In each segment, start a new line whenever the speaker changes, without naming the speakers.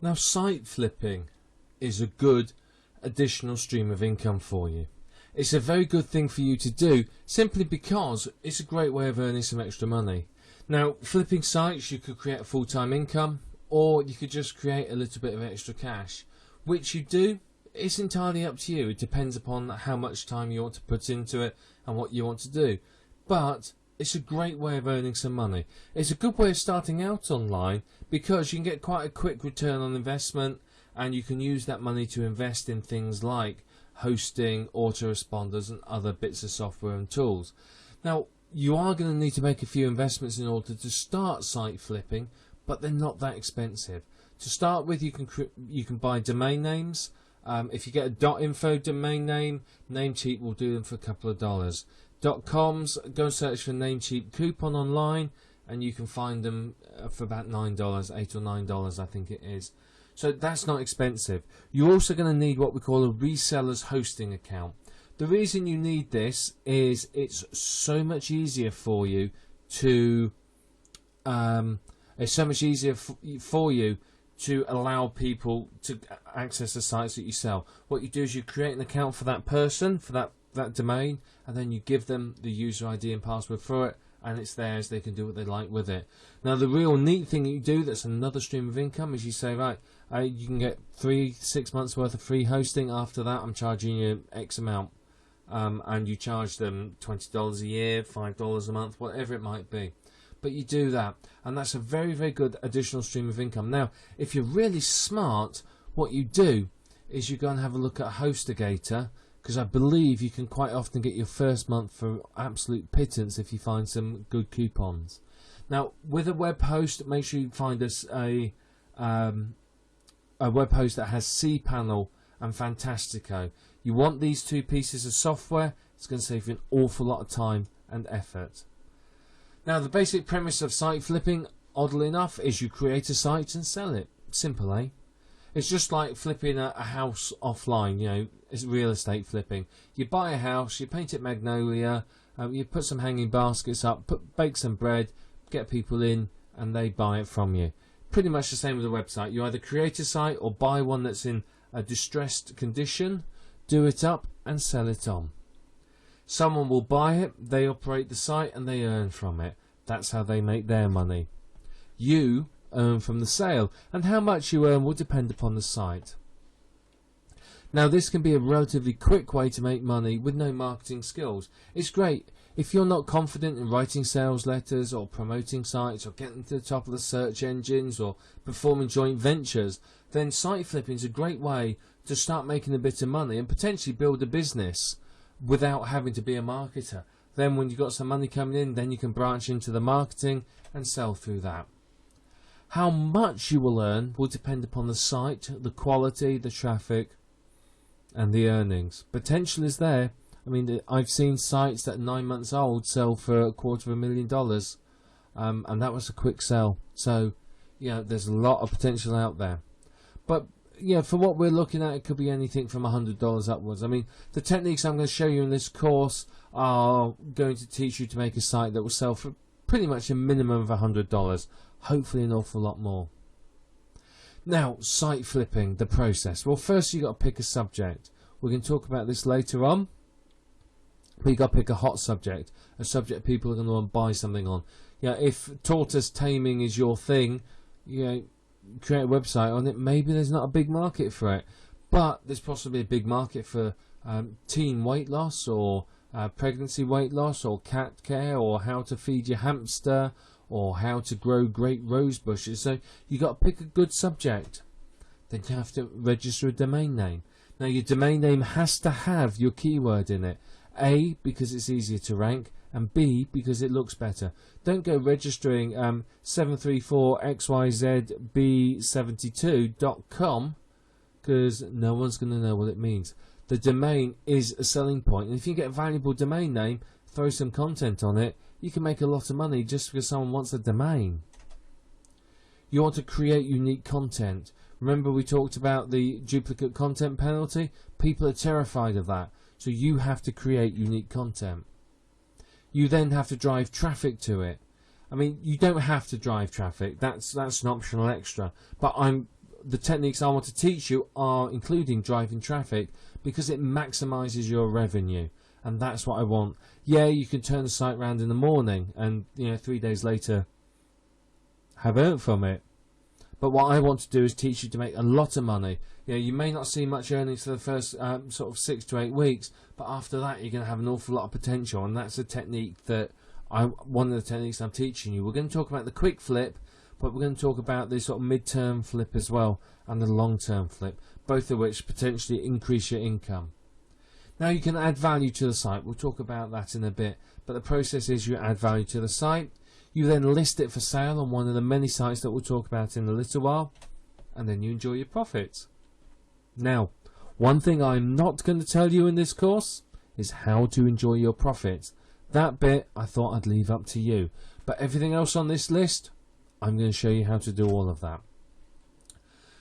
Now, site flipping is a good additional stream of income for you. It's a very good thing for you to do simply because it's a great way of earning some extra money. Now, flipping sites, you could create a full-time income, or you could just create a little bit of extra cash. Which you do, it's entirely up to you. It depends upon how much time you want to put into it and what you want to do. But it's a great way of earning some money. It's a good way of starting out online because you can get quite a quick return on investment, and you can use that money to invest in things like hosting, autoresponders and other bits of software and tools. Now, you are going to need to make a few investments in order to start site flipping, but they're not that expensive. To start with, you can buy domain names. If you get a .info domain name, Namecheap will do them for a couple of dollars. .coms, go and search for Namecheap coupon online, and you can find them for about $9, $8 or $9 I think it is. So that's not expensive. You're also going to need what we call a reseller's hosting account. The reason you need this is it's so much easier for you to allow people to access the sites that you sell. What you do is you create an account for that person, for that domain, and then you give them the user ID and password for it, and it's theirs. They can do what they like with it. Now, the real neat thing that you do that's another stream of income is you say, right, you can get 3-6 months worth of free hosting. After that, I'm charging you X amount, and you charge them $20 a year, $5 a month, whatever it might be. But you do that, and that's a very, very good additional stream of income. Now, if you're really smart, what you do is you go and have a look at HostGator, because I believe you can quite often get your first month for absolute pittance if you find some good coupons. Now, with a web host, make sure you find us a web host that has cPanel and Fantastico. You want these two pieces of software. It's going to save you an awful lot of time and effort. Now, the basic premise of site flipping, oddly enough, is you create a site and sell it. Simple, eh? It's just like flipping a house offline, you know, it's real estate flipping. You buy a house, you paint it magnolia, you put some hanging baskets up, bake some bread, get people in, and they buy it from you. Pretty much the same with a website. You either create a site or buy one that's in a distressed condition, do it up, and sell it on. Someone will buy it, they operate the site, and they earn from it. That's how they make their money. You earn from the sale, and how much you earn will depend upon the site. Now, this can be a relatively quick way to make money with no marketing skills. It's great if you're not confident in writing sales letters or promoting sites or getting to the top of the search engines or performing joint ventures. Then site flipping is a great way to start making a bit of money and potentially build a business without having to be a marketer. Then when you've got some money coming in, then you can branch into the marketing and sell through that. How much you will earn will depend upon the site, the quality, the traffic, and the earnings. Potential is there. I mean, I've seen sites that are 9 months old sell for $250,000, and that was a quick sell. So, yeah, there's a lot of potential out there. But, yeah, for what we're looking at, it could be anything from $100 upwards. I mean, the techniques I'm going to show you in this course are going to teach you to make a site that will sell for pretty much a minimum of $100. Hopefully an awful lot more. Now, site flipping, the process. Well, first you've got to pick a subject. We're going to talk about this later on. But you've got to pick a hot subject, a subject people are going to want to buy something on. Yeah, if tortoise taming is your thing, you know, create a website on it. Maybe there's not a big market for it, but there's possibly a big market for teen weight loss, or pregnancy weight loss, or cat care, or how to feed your hamster, or how to grow great rose bushes. So you've got to pick a good subject. Then you have to register a domain name. Now, your domain name has to have your keyword in it. A, because it's easier to rank, and B, because it looks better. Don't go registering 734xyzb72.com, because no one's going to know what it means. The domain is a selling point, and if you get a valuable domain name, throw some content on it, you can make a lot of money just because someone wants a domain. You want to create unique content. Remember we talked about the duplicate content penalty? People are terrified of that. So you have to create unique content. You then have to drive traffic to it. I mean, you don't have to drive traffic. That's an optional extra. But I'm the techniques I want to teach you are including driving traffic, because it maximizes your revenue, and that's what I want. Yeah, you can turn the site around in the morning and 3 days later have earned from it, but what I want to do is teach you to make a lot of money. You may not see much earnings for the first sort of 6 to 8 weeks, but after that you're going to have an awful lot of potential, and that's a technique that one of the techniques I'm teaching you. We're going to talk about the quick flip, but we're going to talk about the sort of mid-term flip as well, and the long-term flip, both of which potentially increase your income. Now you can add value to the site. We'll talk about that in a bit, but the process is you add value to the site, you then list it for sale on one of the many sites that we'll talk about in a little while, and then you enjoy your profits. Now, one thing I'm not going to tell you in this course is how to enjoy your profits. That bit I thought I'd leave up to you, but everything else on this list, I'm going to show you how to do all of that.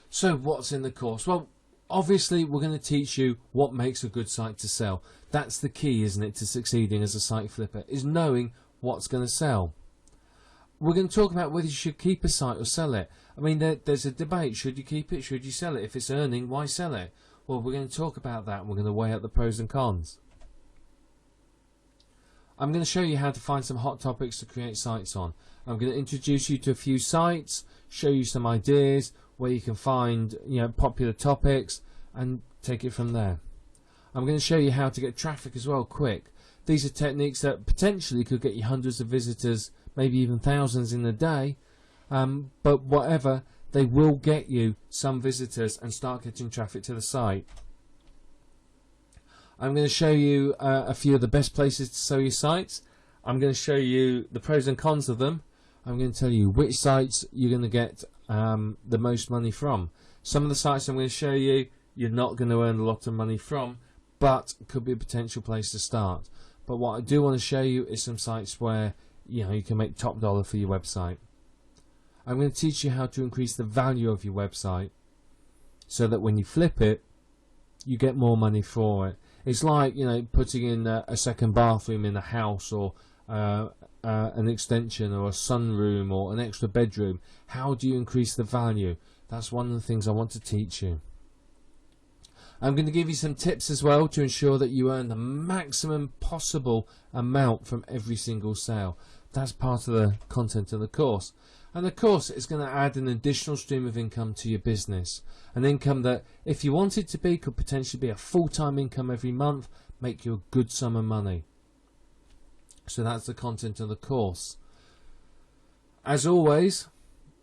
So what's in the course? Well, obviously we're going to teach you what makes a good site to sell. That's the key, isn't it, to succeeding as a site flipper, is knowing what's going to sell. We're going to talk about whether you should keep a site or sell it. I mean, there's a debate. Should you keep it? Should you sell it? If it's earning, why sell it? Well, we're going to talk about that, and we're going to weigh up the pros and cons. I'm going to show you how to find some hot topics to create sites on. I'm going to introduce you to a few sites, show you some ideas where you can find popular topics, and take it from there. I'm going to show you how to get traffic as well quick. These are techniques that potentially could get you hundreds of visitors, maybe even thousands in a day, but whatever, they will get you some visitors and start getting traffic to the site. I'm going to show you a few of the best places to sell your sites. I'm going to show you the pros and cons of them. I'm going to tell you which sites you're going to get the most money from. Some of the sites I'm going to show you, you're not going to earn a lot of money from, but could be a potential place to start. But what I do want to show you is some sites where you can make top dollar for your website. I'm going to teach you how to increase the value of your website so that when you flip it, you get more money for it. It's like putting in a second bathroom in a house, or an extension, or a sunroom, or an extra bedroom. How do you increase the value? That's one of the things I want to teach you. I'm going to give you some tips as well to ensure that you earn the maximum possible amount from every single sale. That's part of the content of the course. And of course it's going to add an additional stream of income to your business. An income that, if you want it to be, could potentially be a full-time income every month, make you a good sum of money. So that's the content of the course. As always,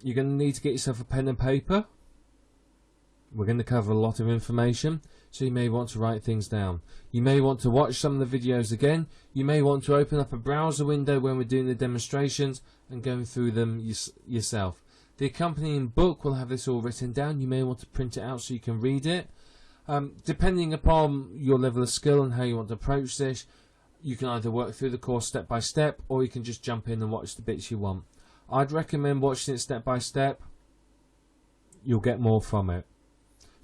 you're going to need to get yourself a pen and paper. We're going to cover a lot of information, so you may want to write things down. You may want to watch some of the videos again. You may want to open up a browser window when we're doing the demonstrations and going through them yourself. The accompanying book will have this all written down. You may want to print it out so you can read it. Depending upon your level of skill and how you want to approach this, you can either work through the course step by step, or you can just jump in and watch the bits you want. I'd recommend watching it step by step. You'll get more from it.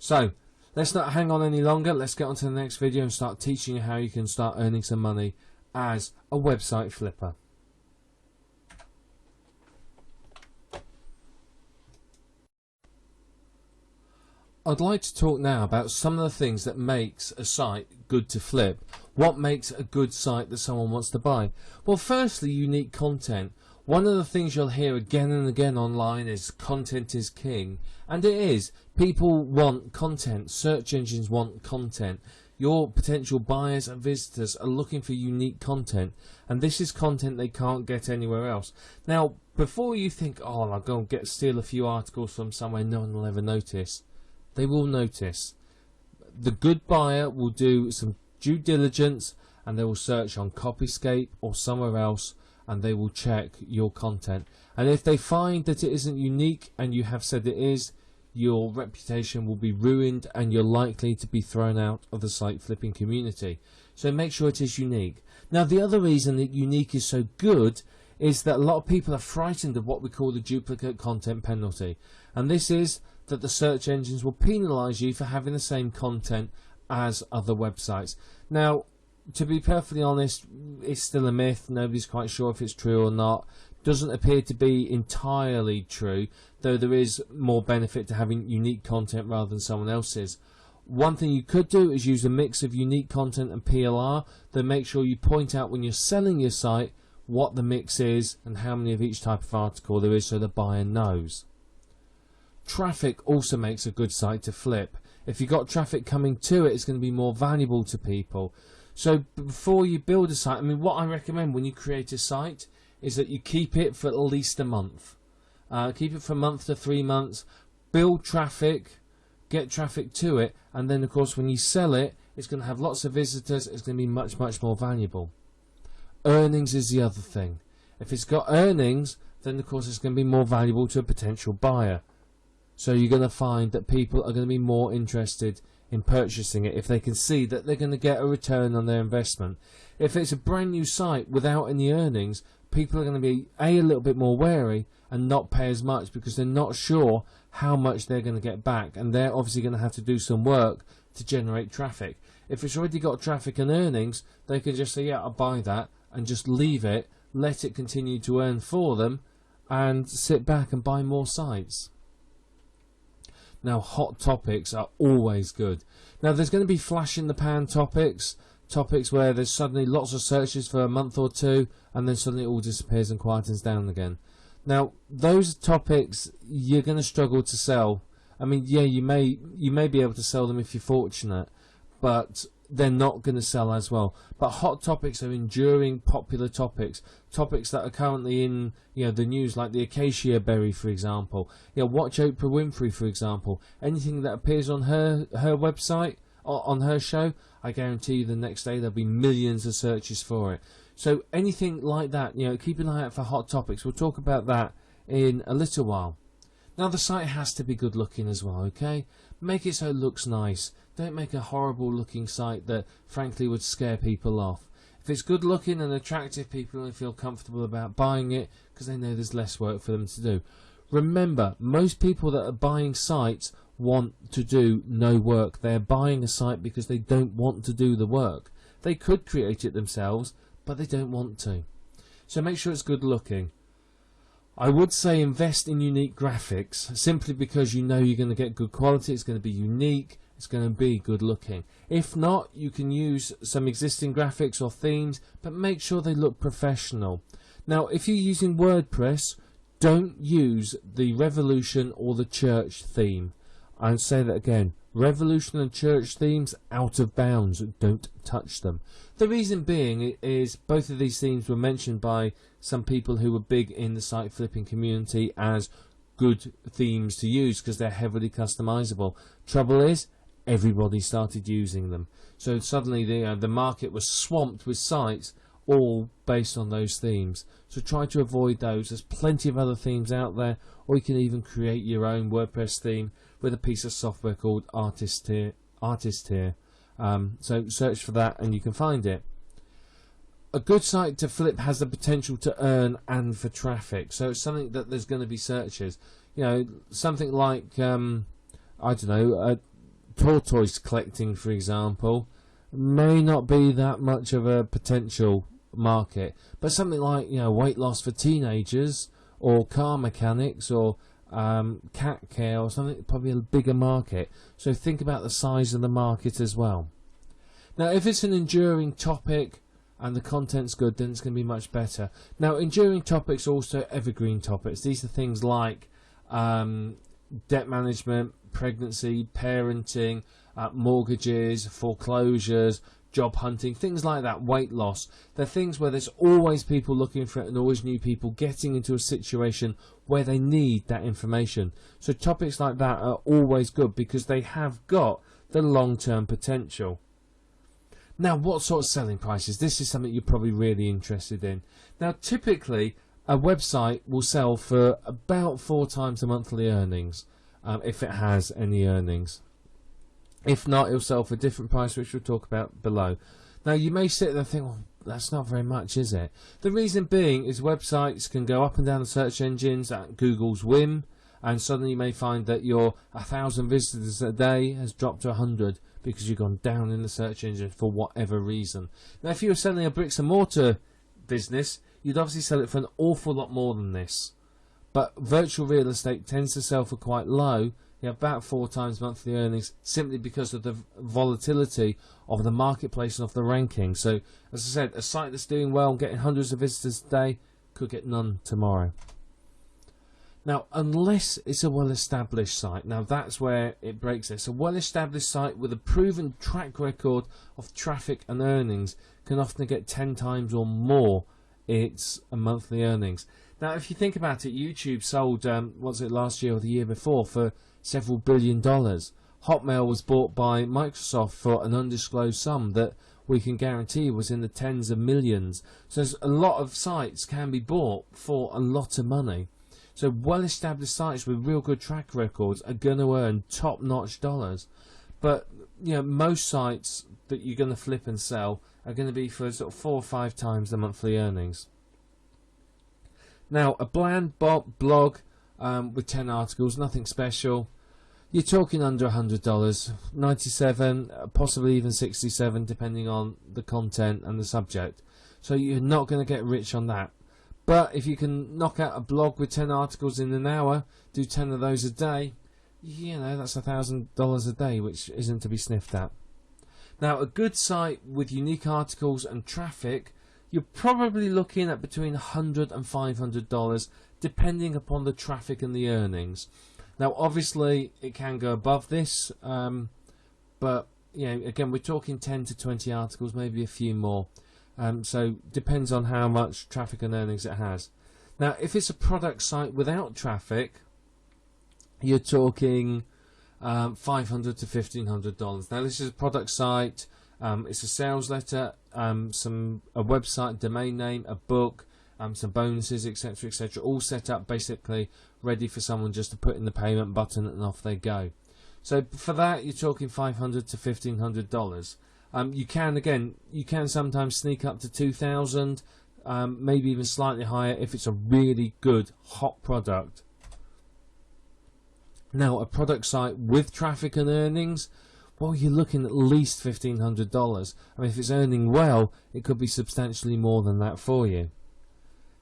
So, let's not hang on any longer. Let's get on to the next video and start teaching you how you can start earning some money as a website flipper. I'd like to talk now about some of the things that makes a site good to flip. What makes a good site that someone wants to buy? Well, firstly, unique content. One of the things you'll hear again and again online is content is king, and it is. People want content. Search engines want content. Your potential buyers and visitors are looking for unique content, and this is content they can't get anywhere else. Now, before you think, oh, I'll go and steal a few articles from somewhere no one will ever notice, they will notice. The good buyer will do some due diligence, and they will search on Copyscape or somewhere else, and they will check your content. And if they find that it isn't unique and you have said it is, your reputation will be ruined and you're likely to be thrown out of the site flipping community. So make sure it is unique. Now, the other reason that unique is so good is that a lot of people are frightened of what we call the duplicate content penalty, and this is that the search engines will penalize you for having the same content as other websites. Now, to be perfectly honest, it's still a myth. Nobody's quite sure if it's true or not. doesn't appear to be entirely true, though there is more benefit to having unique content rather than someone else's. One thing you could do is use a mix of unique content and PLR, then make sure you point out when you're selling your site what the mix is and how many of each type of article there is so the buyer knows. Traffic also makes a good site to flip. If you've got traffic coming to it, it's going to be more valuable to people. So before you build a site, I mean, what I recommend when you create a site is that you keep it for at least a month. Keep it for a month to 3 months, build traffic, get traffic to it, and then of course when you sell it, it's going to have lots of visitors, it's going to be much, much more valuable. Earnings is the other thing. If it's got earnings, then of course it's going to be more valuable to a potential buyer. So you're going to find that people are going to be more interested in purchasing it if they can see that they're going to get a return on their investment. If it's a brand new site without any earnings, people are going to be a little bit more wary and not pay as much because they're not sure how much they're going to get back, and they're obviously going to have to do some work to generate traffic. If it's already got traffic and earnings, they can just say, yeah, I'll buy that, and just leave it, let it continue to earn for them, and sit back and buy more sites. Now, hot topics are always good. Now, there's going to be flash in the pan topics where there's suddenly lots of searches for a month or two, and then suddenly it all disappears and quietens down again. Now, those topics you're going to struggle to sell. I mean, yeah, you may be able to sell them if you're fortunate, but they're not going to sell as well. But hot topics are enduring, popular topics that are currently in the news, like the acacia berry, for example. Watch Oprah Winfrey, for example. Anything that appears on her website or on her show, I guarantee you the next day there'll be millions of searches for it. So anything like that, keep an eye out for hot topics. We'll talk about that in a little while. Now, the site has to be good looking as well, okay? Make it so it looks nice. Don't make a horrible looking site that frankly would scare people off. If it's good looking and attractive, people will feel comfortable about buying it because they know there's less work for them to do. Remember, most people that are buying sites want to do no work. They're buying a site because they don't want to do the work. They could create it themselves, but they don't want to. So make sure it's good looking. I would say invest in unique graphics, simply because you know you're going to get good quality, it's going to be unique, it's going to be good looking. If not, you can use some existing graphics or themes, but make sure they look professional. Now, if you're using WordPress, don't use the Revolution or the Church theme. I'll say that again. Revolution and Church themes, out of bounds. Don't touch them. The reason being is both of these themes were mentioned by some people who were big in the site flipping community as good themes to use because they're heavily customizable. Trouble is, everybody started using them. So suddenly the market was swamped with sites all based on those themes. So try to avoid those. There's plenty of other themes out there, or you can even create your own WordPress theme with a piece of software called Artisteer. So search for that and you can find it. A good site to flip has the potential to earn and for traffic. So it's something that there's going to be searches. Something like I don't know, tortoise collecting, for example, may not be that much of a potential market, but something like weight loss for teenagers or car mechanics or cat care or something, probably a bigger market. So think about the size of the market as well. Now, if it's an enduring topic and the content's good, then it's going to be much better. Now, enduring topics are also evergreen topics. These are things like debt management, pregnancy, parenting, mortgages, foreclosures, job hunting, things like that, weight loss. They're things where there's always people looking for it and always new people getting into a situation where they need that information. So topics like that are always good because they have got the long-term potential. Now, what sort of selling prices? This is something you're probably really interested in. Now, typically, a website will sell for about 4 times the monthly earnings, if it has any earnings. If not, it'll sell for a different price, which we'll talk about below. Now, you may sit there and think, well, that's not very much, is it? The reason being is websites can go up and down the search engines at Google's whim, and suddenly you may find that your 1,000 visitors a day has dropped to 100 because you've gone down in the search engine for whatever reason. Now, if you were selling a bricks and mortar business, you'd obviously sell it for an awful lot more than this. But virtual real estate tends to sell for quite low, about 4 times monthly earnings, simply because of the volatility of the marketplace and of the ranking. So, as I said, a site that's doing well and getting hundreds of visitors today could get none tomorrow. Now, unless it's a well-established site, now that's where it breaks it. A well-established site with a proven track record of traffic and earnings can often get 10 times or more its monthly earnings. Now, if you think about it, YouTube sold, was it last year or the year before, for several $billions. Hotmail was bought by Microsoft for an undisclosed sum that we can guarantee was in the tens of millions. So a lot of sites can be bought for a lot of money. So well-established sites with real good track records are going to earn top-notch dollars. But most sites that you're going to flip and sell are going to be for sort of 4 or 5 times the monthly earnings. Now, a bland blog with 10 articles, nothing special. You're talking under $100, 97, possibly even 67, depending on the content and the subject. So you're not going to get rich on that. But if you can knock out a blog with 10 articles in an hour, do 10 of those a day, that's $1,000 a day, which isn't to be sniffed at. Now, a good site with unique articles and traffic, you're probably looking at between $100 and $500, depending upon the traffic and the earnings. Now, obviously, it can go above this, but again, we're talking 10 to 20 articles, maybe a few more. So depends on how much traffic and earnings it has. Now, if it's a product site without traffic, you're talking $500 to $1,500. Now, this is a product site. It's a sales letter, a website, domain name, a book, some bonuses, etc., etc., all set up, basically ready for someone just to put in the payment button and off they go. So for that, you're talking $500 to $1,500. You can sometimes sneak up to 2,000, maybe even slightly higher if it's a really good hot product. Now, a product site with traffic and earnings, well, you're looking at least $1,500. I mean, if it's earning well, it could be substantially more than that for you.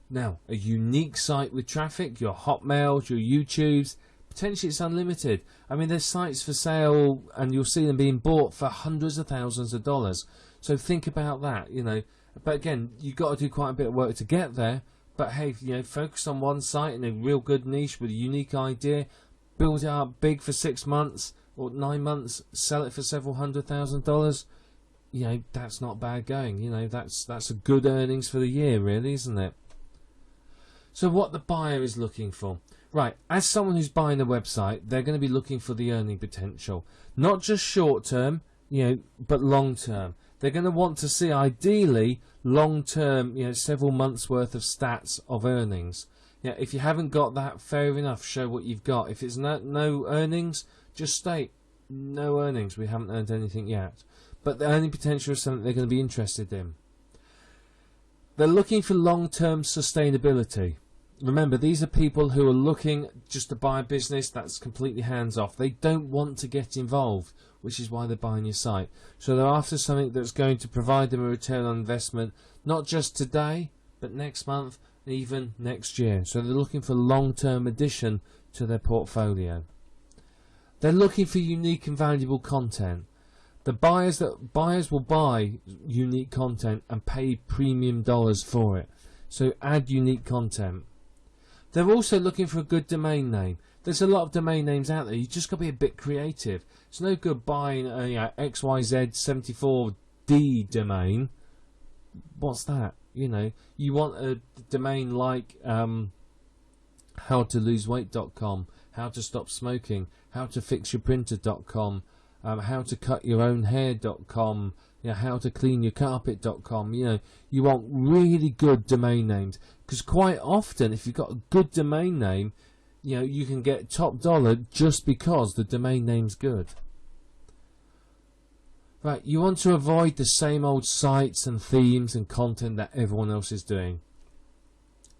Now, a unique site with traffic, your Hotmails, your YouTubes, potentially it's unlimited. I mean, there's sites for sale and you'll see them being bought for hundreds of thousands of dollars. So think about that, But again, you've got to do quite a bit of work to get there. But hey, focus on one site in a real good niche with a unique idea, build it up big for 6 months or 9 months, sell it for several $100,000. That's not bad going. That's a good earnings for the year, really, isn't it? So what the buyer is looking for. Right, as someone who's buying a website, they're going to be looking for the earning potential. Not just short term, but long term. They're going to want to see, ideally, long term, several months worth of stats of earnings. If you haven't got that, fair enough, show what you've got. If it's no earnings, just state, no earnings, we haven't earned anything yet. But the earning potential is something they're going to be interested in. They're looking for long-term sustainability. Remember, these are people who are looking just to buy a business that's completely hands-off. They don't want to get involved, which is why they're buying your site. So they're after something that's going to provide them a return on investment, not just today, but next month, and even next year. So they're looking for long-term addition to their portfolio. They're looking for unique and valuable content. The buyers will buy unique content and pay premium dollars for it. So add unique content. They're also looking for a good domain name. There's a lot of domain names out there. You just got to be a bit creative. It's no good buying a XYZ74D domain. What's that? You want a domain like howtoloseweight.com, howtostopsmoking, howtofixyourprinter.com, howtocutyourOwnhair.com, howtocleanyourcarpet.com. You want really good domain names, because quite often if you've got a good domain name, you can get top dollar just because the domain name's good. Right, you want to avoid the same old sites and themes and content that everyone else is doing.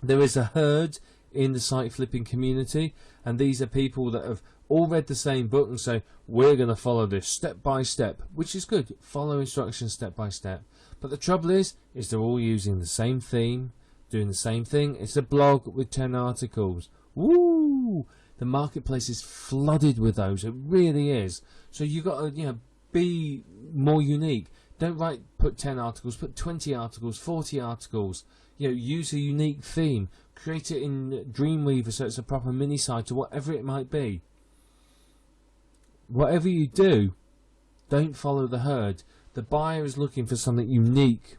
There is a herd in the site flipping community, and these are people that have all read the same book and say, we're going to follow this step by step, which is good. Follow instructions step by step. But the trouble is they're all using the same theme, doing the same thing. It's a blog with 10 articles. Woo! The marketplace is flooded with those. It really is. So you got to, be more unique. Don't put 10 articles. Put 20 articles, 40 articles. Use a unique theme. Create it in Dreamweaver so it's a proper mini site or whatever it might be. Whatever you do, don't follow the herd. The buyer is looking for something unique.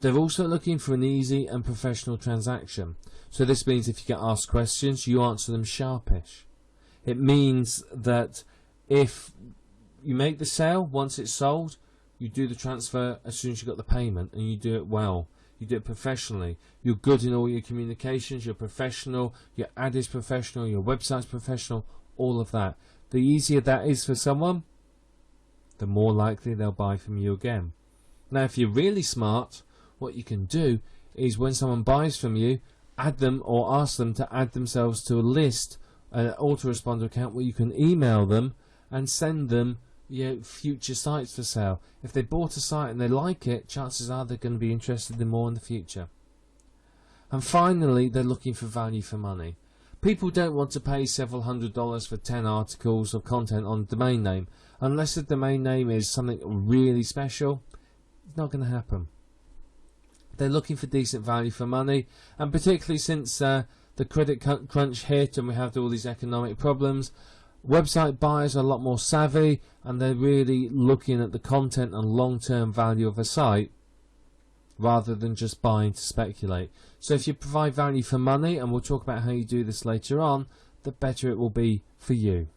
They're also looking for an easy and professional transaction. So this means if you get asked questions, you answer them sharpish. It means that if you make the sale, once it's sold, you do the transfer as soon as you got the payment, and you do it well. You do it professionally. You're good in all your communications. You're professional. Your ad is professional. Your website's professional. All of that. The easier that is for someone, the more likely they'll buy from you again. Now, if you're really smart, what you can do is when someone buys from you, add them or ask them to add themselves to a list, an autoresponder account where you can email them and send them future sites for sale. If they bought a site and they like it, chances are they're going to be interested in more in the future. And finally, they're looking for value for money. People don't want to pay several $100s for 10 articles of content on a domain name. Unless the domain name is something really special, it's not going to happen. They're looking for decent value for money, and particularly since the credit crunch hit and we have all these economic problems, website buyers are a lot more savvy, and they're really looking at the content and long-term value of a site rather than just buying to speculate. So if you provide value for money, and we'll talk about how you do this later on, the better it will be for you.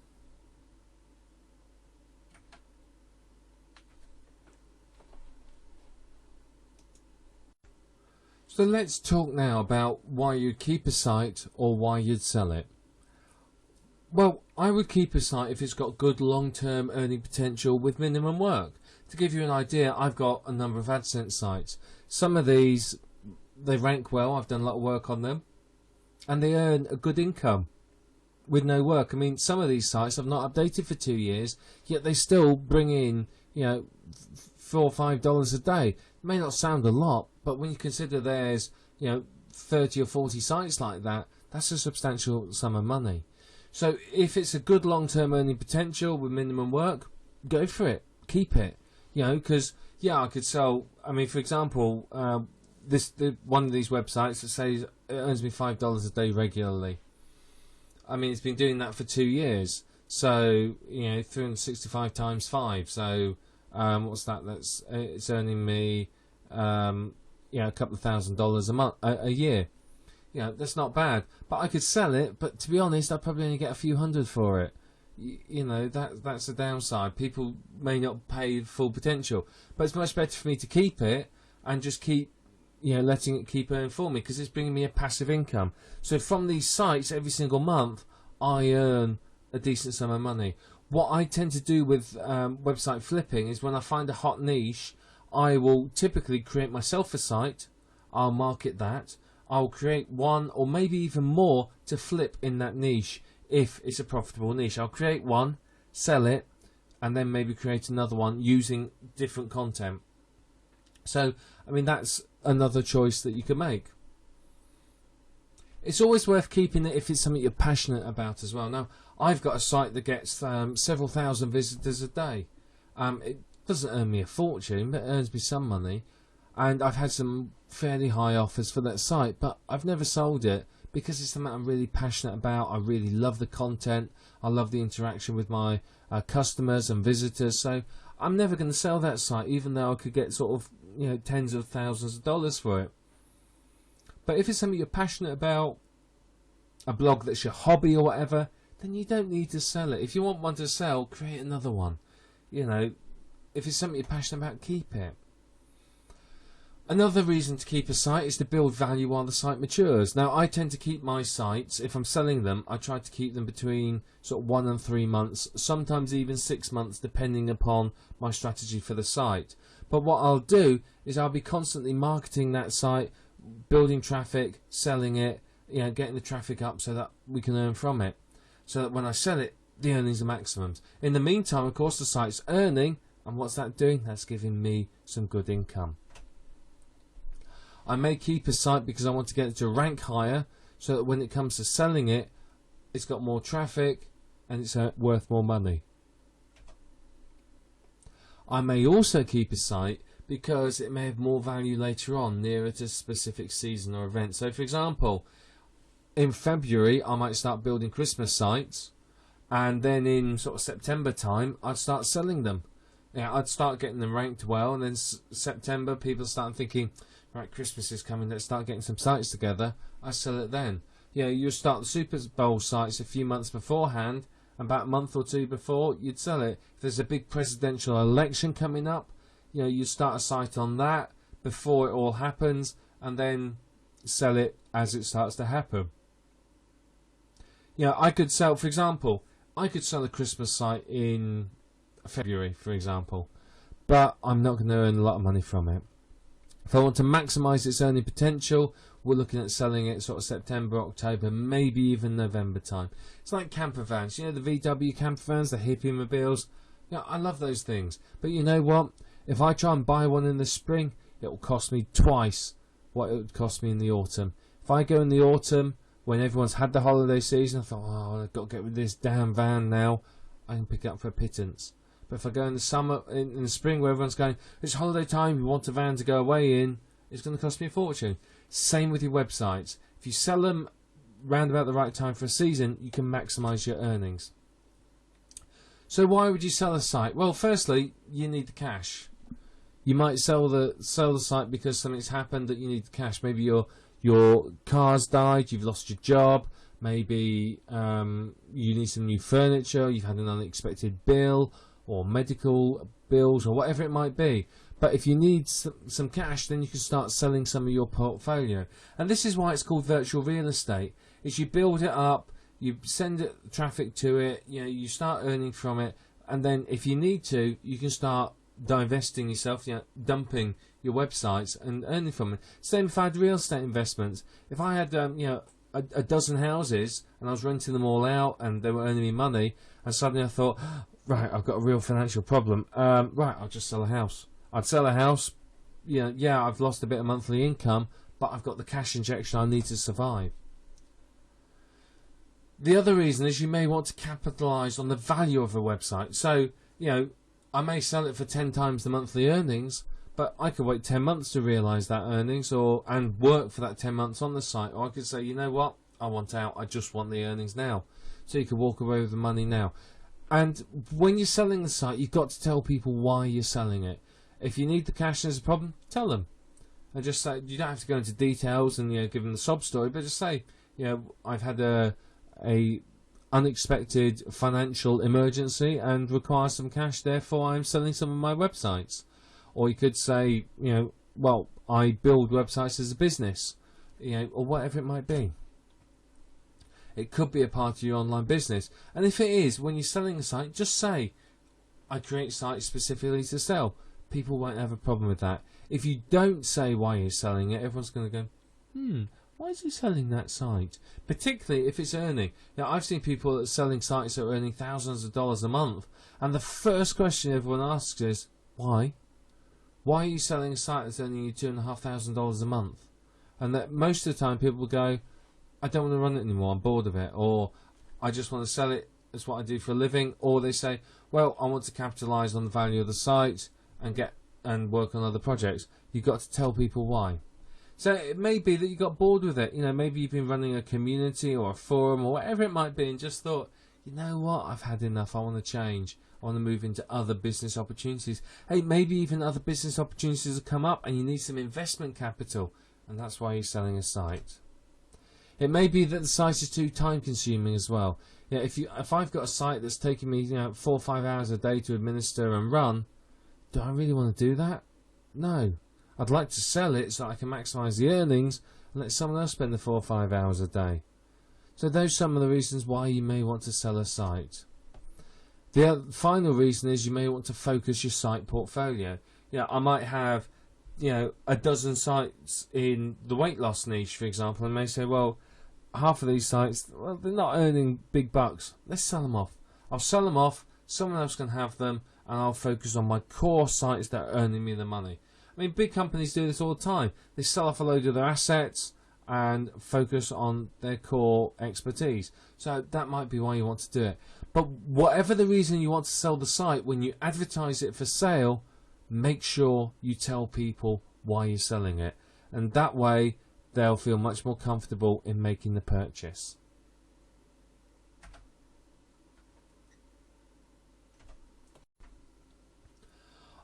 So let's talk now about why you'd keep a site or why you'd sell it. Well, I would keep a site if it's got good long-term earning potential with minimum work. To give you an idea, I've got a number of AdSense sites. Some of these, they rank well. I've done a lot of work on them, and they earn a good income with no work. I mean, some of these sites I've not updated for 2 years, yet they still bring in, $4 or $5 a day. It may not sound a lot, but when you consider there's 30 or 40 sites like that, that's a substantial sum of money. So if it's a good long-term earning potential with minimum work, go for it, keep it. Because I could sell. I mean, for example, one of these websites that says it earns me $5 a day regularly. I mean, it's been doing that for 2 years. So 365 times 5. So what's that? It's earning me a couple of $1,000s a month, a year. That's not bad. But I could sell it. But to be honest, I'd probably only get a few hundred for it. That's a downside. People may not pay full potential, but it's much better for me to keep it and just keep letting it keep earning for me, because it's bringing me a passive income. So from these sites every single month I earn a decent sum of money. What I tend to do with website flipping is when I find a hot niche, I will typically create myself a site, I'll market that, I'll create one or maybe even more to flip in that niche. If it's a profitable niche, I'll create one, sell it, and then maybe create another one using different content. So, I mean, that's another choice that you can make. It's always worth keeping it if it's something you're passionate about as well. Now, I've got a site that gets several thousand visitors a day. It doesn't earn me a fortune, but it earns me some money. And I've had some fairly high offers for that site, but I've never sold it, because it's something I'm really passionate about. I really love the content. I love the interaction with my customers and visitors. So I'm never going to sell that site, even though I could get sort of tens of thousands of dollars for it. But if it's something you're passionate about, a blog that's your hobby or whatever, then you don't need to sell it. If you want one to sell, create another one. If it's something you're passionate about, keep it. Another reason to keep a site is to build value while the site matures. Now, I tend to keep my sites, if I'm selling them, I try to keep them between sort of 1 and 3 months, sometimes even 6 months, depending upon my strategy for the site. But what I'll do is I'll be constantly marketing that site, building traffic, selling it, getting the traffic up so that we can earn from it. So that when I sell it, the earnings are maximums. In the meantime, of course, the site's earning, and what's that doing? That's giving me some good income. I may keep a site because I want to get it to rank higher, so that when it comes to selling it, it's got more traffic and it's worth more money. I may also keep a site because it may have more value later on, nearer to a specific season or event. So for example, in February I might start building Christmas sites, and then in sort of September time I'd start selling them. I'd start getting them ranked well, and then September people start thinking, right, Christmas is coming, let's start getting some sites together. I sell it then. You start the Super Bowl sites a few months beforehand, and about a month or two before you'd sell it. If there's a big presidential election coming up, you start a site on that before it all happens, and then sell it as it starts to happen. I could sell, for example, I could sell a Christmas site in February, for example, but I'm not going to earn a lot of money from it. If I want to maximise its earning potential, we're looking at selling it sort of September, October, maybe even November time. It's like camper vans, the VW camper vans, the hippie mobiles. I love those things. But you know what? If I try and buy one in the spring, it will cost me twice what it would cost me in the autumn. If I go in the autumn, when everyone's had the holiday season, I thought, oh, I've got to get rid of this damn van now, I can pick it up for a pittance. But if I go in the summer, in the spring, where everyone's going, it's holiday time, we want a van to go away in, it's going to cost me a fortune. Same with your websites. If you sell them round about the right time for a season, you can maximise your earnings. So why would you sell a site? Well, firstly, you need the cash. You might sell the site because something's happened that you need the cash. Maybe your car's died, you've lost your job, maybe you need some new furniture, you've had an unexpected bill, or medical bills, or whatever it might be. But if you need some cash, then you can start selling some of your portfolio. And this is why it's called virtual real estate. Is you build it up, you send traffic to it, you start earning from it, and then if you need to, you can start divesting yourself, dumping your websites and earning from it. Same if I had real estate investments. If I had a dozen houses and I was renting them all out and they were earning me money, and suddenly I thought, right, I've got a real financial problem. Right, I'll just sell a house. I'd sell a house. I've lost a bit of monthly income, but I've got the cash injection I need to survive. The other reason is you may want to capitalise on the value of a website. So, I may sell it for 10 times the monthly earnings, but I could wait 10 months to realise that earnings and work for that 10 months on the site. Or I could say, you know what, I want out, I just want the earnings now. So you could walk away with the money now. And when you're selling the site, you've got to tell people why you're selling it. If you need the cash and there's a problem, tell them. And just say, you don't have to go into details and give them the sob story, but just say, I've had a unexpected financial emergency and require some cash, therefore I'm selling some of my websites. Or you could say, well, I build websites as a business, or whatever it might be. It could be a part of your online business. And if it is, when you're selling a site, just say, I create sites specifically to sell. People won't have a problem with that. If you don't say why you're selling it, everyone's going to go, why is he selling that site? Particularly if it's earning. Now, I've seen people that are selling sites that are earning thousands of dollars a month, and the first question everyone asks is, why? Why are you selling a site that's earning you $2,500 a month? And that most of the time people will go, I don't want to run it anymore, I'm bored of it, or I just want to sell it, that's what I do for a living. Or they say, well, I want to capitalise on the value of the site and work on other projects. You've got to tell people why. So it may be that you got bored with it. Maybe you've been running a community or a forum or whatever it might be, and just thought, you know what, I've had enough, I want to change. I want to move into other business opportunities. Hey, maybe even other business opportunities have come up and you need some investment capital, and that's why you're selling a site. It may be that the site is too time consuming as well. If I've got a site that's taking me 4 or 5 hours a day to administer and run, do I really want to do that? No. I'd like to sell it so I can maximise the earnings and let someone else spend the 4 or 5 hours a day. So those are some of the reasons why you may want to sell a site. The final reason is you may want to focus your site portfolio. I might have a dozen sites in the weight loss niche, for example, and may say, well, half of these sites, well, they're not earning big bucks. Let's sell them off. I'll sell them off, someone else can have them, and I'll focus on my core sites that are earning me the money. I mean, big companies do this all the time. They sell off a load of their assets and focus on their core expertise. So that might be why you want to do it. But whatever the reason you want to sell the site, when you advertise it for sale, make sure you tell people why you're selling it. And that way, they'll feel much more comfortable in making the purchase.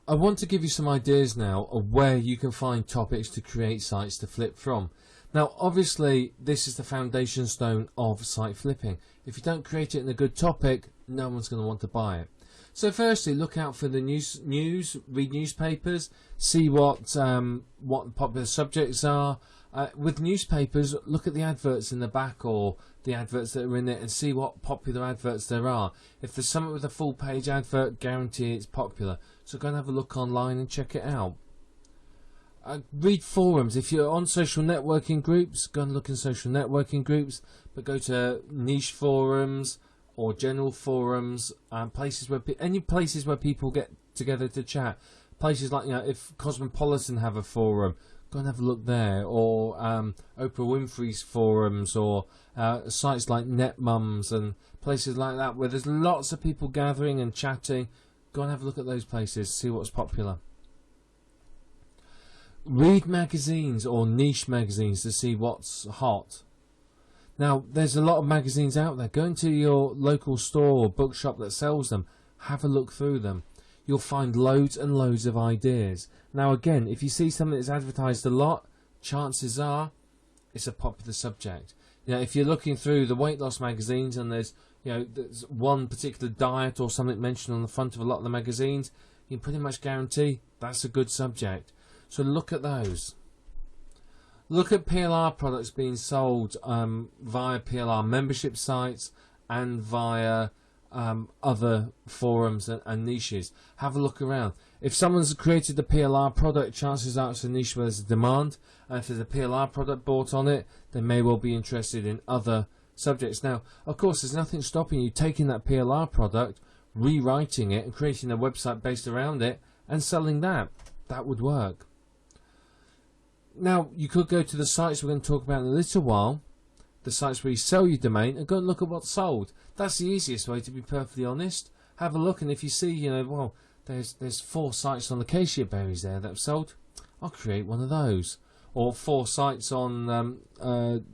I want to give you some ideas now of where you can find topics to create sites to flip from. Now, obviously, this is the foundation stone of site flipping. If you don't create it in a good topic, no one's going to want to buy it. So firstly, look out for the news, read newspapers, see what popular subjects are. With newspapers, look at the adverts in the back or the adverts that are in it and see what popular adverts there are. If there's something with a full page advert, guarantee it's popular. So go and have a look online and check it out. Read forums. If you're on social networking groups, go and look in social networking groups, but go to niche forums or general forums, places where any places where people get together to chat. Places like, if Cosmopolitan have a forum, go and have a look there, or Oprah Winfrey's forums, or sites like NetMums and places like that where there's lots of people gathering and chatting. Go and have a look at those places, see what's popular. Read magazines or niche magazines to see what's hot. Now, there's a lot of magazines out there. Go into your local store or bookshop that sells them. Have a look through them. You'll find loads and loads of ideas. Now, again, if you see something that's advertised a lot, chances are it's a popular subject. If you're looking through the weight loss magazines and there's one particular diet or something mentioned on the front of a lot of the magazines, you can pretty much guarantee that's a good subject. So look at those. Look at PLR products being sold via PLR membership sites and via other forums and niches. Have a look around. If someone's created a PLR product, chances are it's a niche where there's a demand, and if there's a PLR product bought on it, they may well be interested in other subjects. Now, of course, there's nothing stopping you taking that PLR product, rewriting it and creating a website based around it and selling that. That would work. Now, you could go to the sites we're going to talk about in a little while, the sites where you sell your domain, and go and look at what's sold. That's the easiest way, to be perfectly honest. Have a look, and if you see, there's 4 sites on the cassia berries there that have sold, I'll create one of those. Or 4 sites on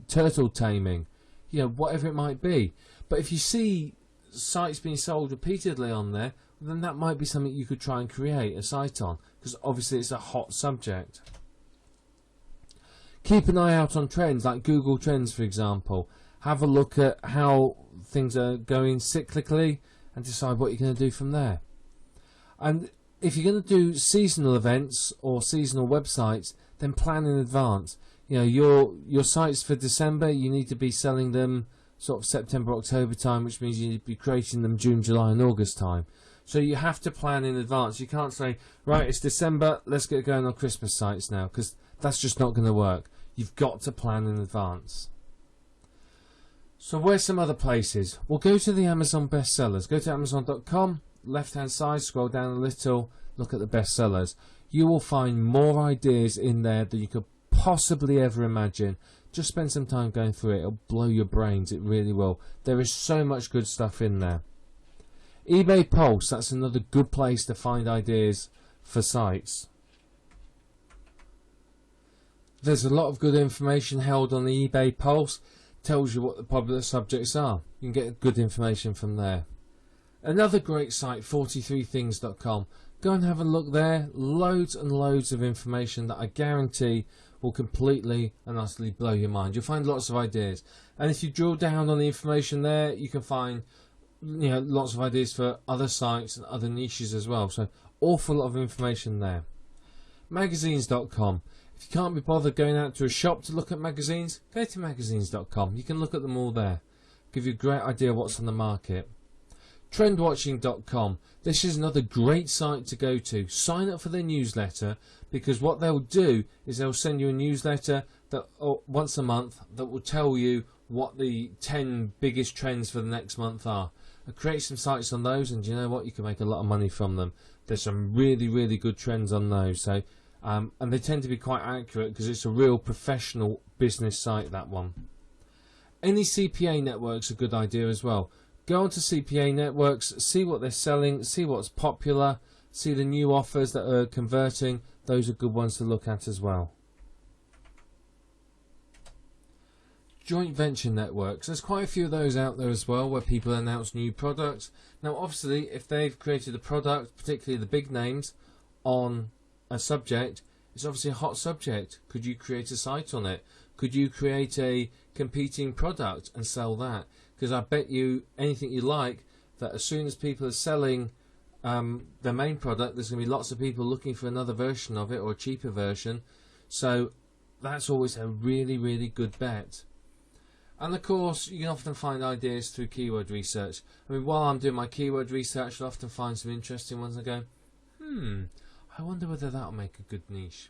turtle taming, whatever it might be. But if you see sites being sold repeatedly on there, then that might be something you could try and create a site on, because obviously it's a hot subject. Keep an eye out on trends like Google Trends, for example. Have a look at how things are going cyclically and decide what you're going to do from there. And if you're going to do seasonal events or seasonal websites, then plan in advance. Your sites for December, you need to be selling them sort of September, October time, which means you need to be creating them June, July and August time. So you have to plan in advance. You can't say, right, it's December, let's get going on Christmas sites now, because that's just not going to work. You've got to plan in advance. So where's some other places? Well, go to the Amazon bestsellers. Go to Amazon.com, left hand side, scroll down a little, look at the bestsellers. You will find more ideas in there than you could possibly ever imagine. Just spend some time going through it. It'll blow your brains, it really will. There is so much good stuff in there. eBay Pulse, that's another good place to find ideas for sites. There's a lot of good information held on the eBay Pulse. Tells you what the popular subjects are. You can get good information from there. Another great site, 43things.com. Go and have a look there. Loads and loads of information that I guarantee will completely and utterly blow your mind. You'll find lots of ideas. And if you drill down on the information there, you can find lots of ideas for other sites and other niches as well. So awful lot of information there. Magazines.com. If you can't be bothered going out to a shop to look at magazines, go to magazines.com. You can look at them all there. Give you a great idea what's on the market. Trendwatching.com. This is another great site to go to. Sign up for their newsletter, because what they'll do is they'll send you a newsletter that once a month that will tell you what the 10 biggest trends for the next month are. Create some sites on those, and you know what? You can make a lot of money from them. There's some really, really good trends on those. So and they tend to be quite accurate because it's a real professional business site, that one. Any CPA network's a good idea as well. Go onto CPA networks, see what they're selling, see what's popular, see the new offers that are converting. Those are good ones to look at as well. Joint venture networks. There's quite a few of those out there as well, where people announce new products. Now obviously if they've created a product, particularly the big names, on a subject, it's obviously a hot subject. Could you create a site on it? Could you create a competing product and sell that? Because I bet you anything you like that as soon as people are selling their main product, there's going to be lots of people looking for another version of it, or a cheaper version. So that's always a really, really good bet. And of course, you can often find ideas through keyword research. I mean, while I'm doing my keyword research, I'll often find some interesting ones and go, I wonder whether that'll make a good niche.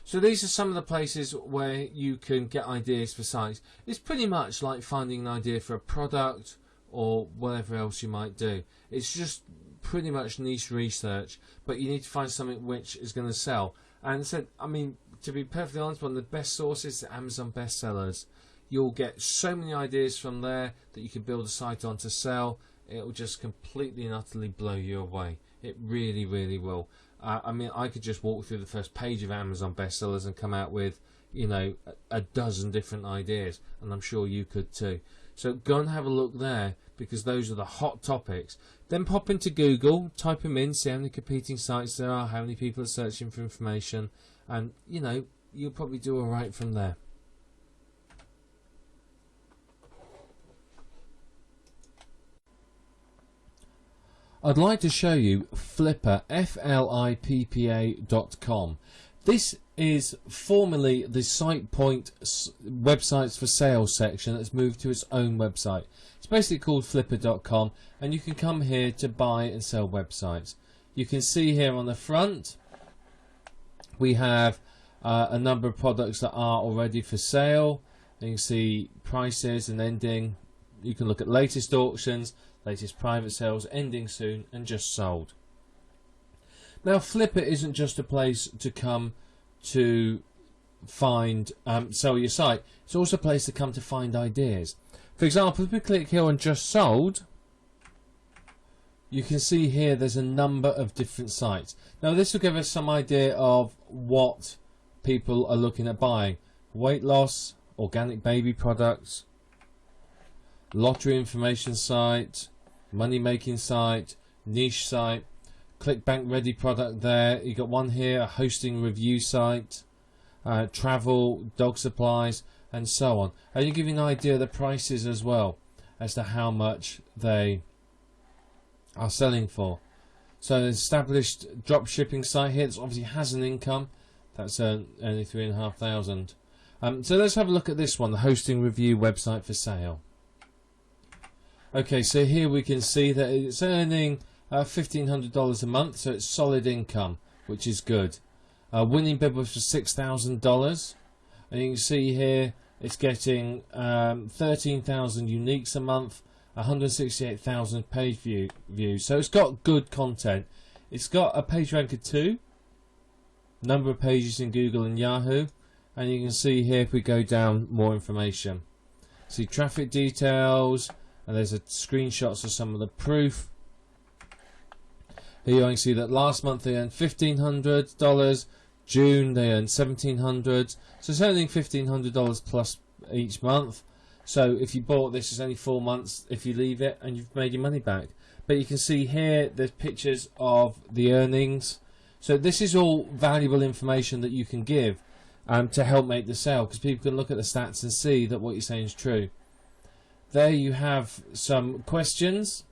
So these are some of the places where you can get ideas for sites. It's pretty much like finding an idea for a product or whatever else you might do. It's just pretty much niche research, but you need to find something which is going to sell. And so, I mean, to be perfectly honest, one of the best sources is Amazon bestsellers. You'll get so many ideas from there that you can build a site on to sell. It will just completely and utterly blow you away. It really, really will. I mean, I could just walk through the first page of Amazon bestsellers and come out with, you know, a dozen different ideas, and I'm sure you could too. So go and have a look there, because those are the hot topics. Then pop into Google, type them in, see how many competing sites there are, how many people are searching for information, and, you know, you'll probably do all right from there. I'd like to show you Flippa, flippa.com. This is formerly the SitePoint websites for sales section that's moved to its own website. It's basically called flippa.com, and you can come here to buy and sell websites. You can see here on the front we have a number of products that are already for sale. You can see prices and ending. You can look at latest auctions, latest private sales, ending soon, and just sold. Now Flippa isn't just a place to come to find sell your site. It's also a place to come to find ideas. For example, if we click here on just sold, you can see here there's a number of different sites. Now this will give us some idea of what people are looking at buying. Weight loss, organic baby products, lottery information site, money making site, niche site, ClickBank ready product there. You got one here, a hosting review site, travel, dog supplies, and so on. And you give you an idea of the prices as well as to how much they are selling for. So an established drop shipping site here that obviously has an income. That's only $3,500. So let's have a look at this one, the hosting review website for sale. Okay, so here we can see that it's earning $1,500 a month, so it's solid income, which is good. Winning bid was for $6,000, and you can see here it's getting 13,000 uniques a month, 168,000 page views. So it's got good content. It's got a PageRanker 2, number of pages in Google and Yahoo, and you can see here if we go down more information. See traffic details. And there's screenshots of some of the proof. Here you can see that last month they earned $1,500. June they earned $1,700. So it's earning $1,500 plus each month. So if you bought this, it's only 4 months if you leave it, and you've made your money back. But you can see here there's pictures of the earnings. So this is all valuable information that you can give to help make the sale, because people can look at the stats and see that what you're saying is true. There you have some questions.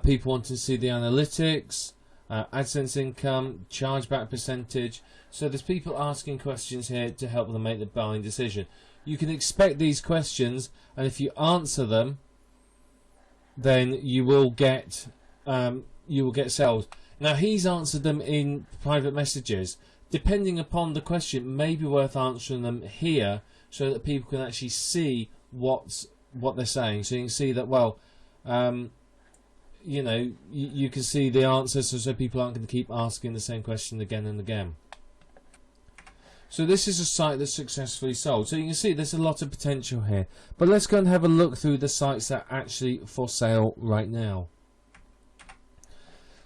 People want to see the analytics, AdSense income, chargeback percentage. So there's people asking questions here to help them make the buying decision. You can expect these questions, and if you answer them, then you will get sales. Now he's answered them in private messages. Depending upon the question, it may be worth answering them here, so that people can actually see what they're saying. So you can see that, well, you know, you can see the answers, so people aren't going to keep asking the same question again and again. So this is a site that's successfully sold. So you can see there's a lot of potential here. But let's go and have a look through the sites that are actually for sale right now.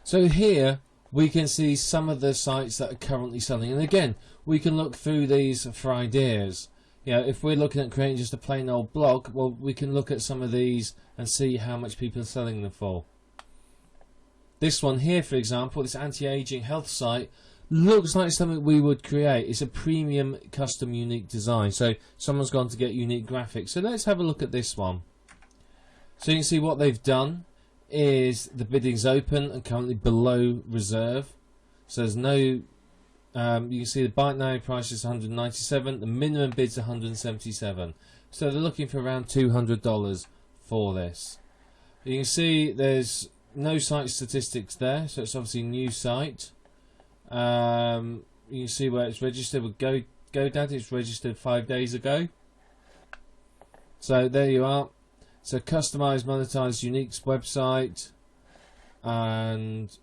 So here we can see some of the sites that are currently selling. And again, we can look through these for ideas. You know, if we're looking at creating just a plain old blog, well, we can look at some of these and see how much people are selling them for. This one here, for example, this anti-aging health site, looks like something we would create. It's a premium custom unique design, so someone's gone to get unique graphics. So let's have a look at this one. So you can see what they've done is the bidding's open and currently below reserve. So there's no you can see the buy now price is 197, the minimum bid's 177. So they're looking for around $200 for this. You can see there's no site statistics there, so it's obviously a new site. You can see where it's registered with GoDaddy. It's registered 5 days ago. So there you are. It's a customized, monetized, unique website, and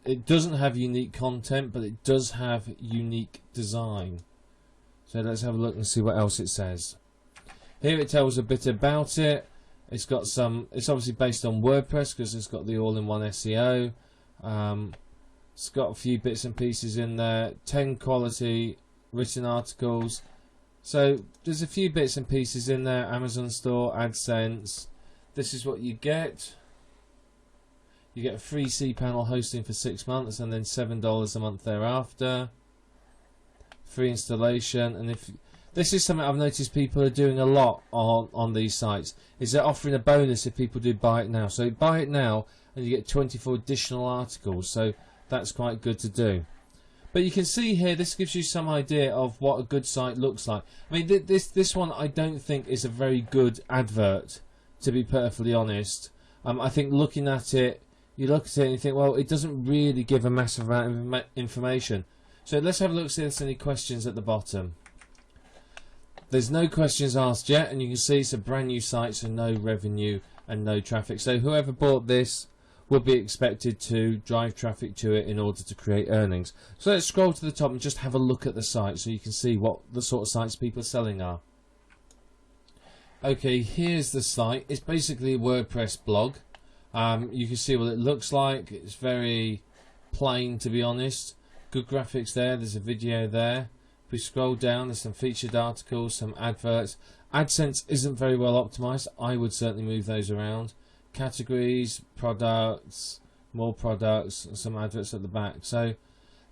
it doesn't have unique content, but it does have unique design. So let's have a look and see what else it says. Here it tells a bit about it. It's got some. It's obviously based on WordPress because it's got the all-in-one SEO. It's got a few bits and pieces in there, 10 quality written articles. So there's a few bits and pieces in there. Amazon Store, AdSense. This is what you get. You get a free cPanel hosting for 6 months and then $7 a month thereafter. Free installation. And if this is something I've noticed people are doing a lot on these sites, is they're offering a bonus if people do buy it now. So buy it now and you get 24 additional articles. So that's quite good to do. But you can see here, this gives you some idea of what a good site looks like. I mean, this one I don't think is a very good advert, to be perfectly honest. I think looking at it, you look at it and you think, well, it doesn't really give a massive amount of information. So let's have a look, see if there's any questions at the bottom. There's no questions asked yet, and you can see it's a brand new site, so no revenue and no traffic. So whoever bought this would be expected to drive traffic to it in order to create earnings. So let's scroll to the top and just have a look at the site so you can see what the sort of sites people are selling are. Okay, here's the site. It's basically a WordPress blog. You can see what it looks like. It's very plain, to be honest. Good graphics there. There's a video there. If we scroll down, there's some featured articles, some adverts. AdSense isn't very well optimized. I would certainly move those around. Categories, products, more products, and some adverts at the back. So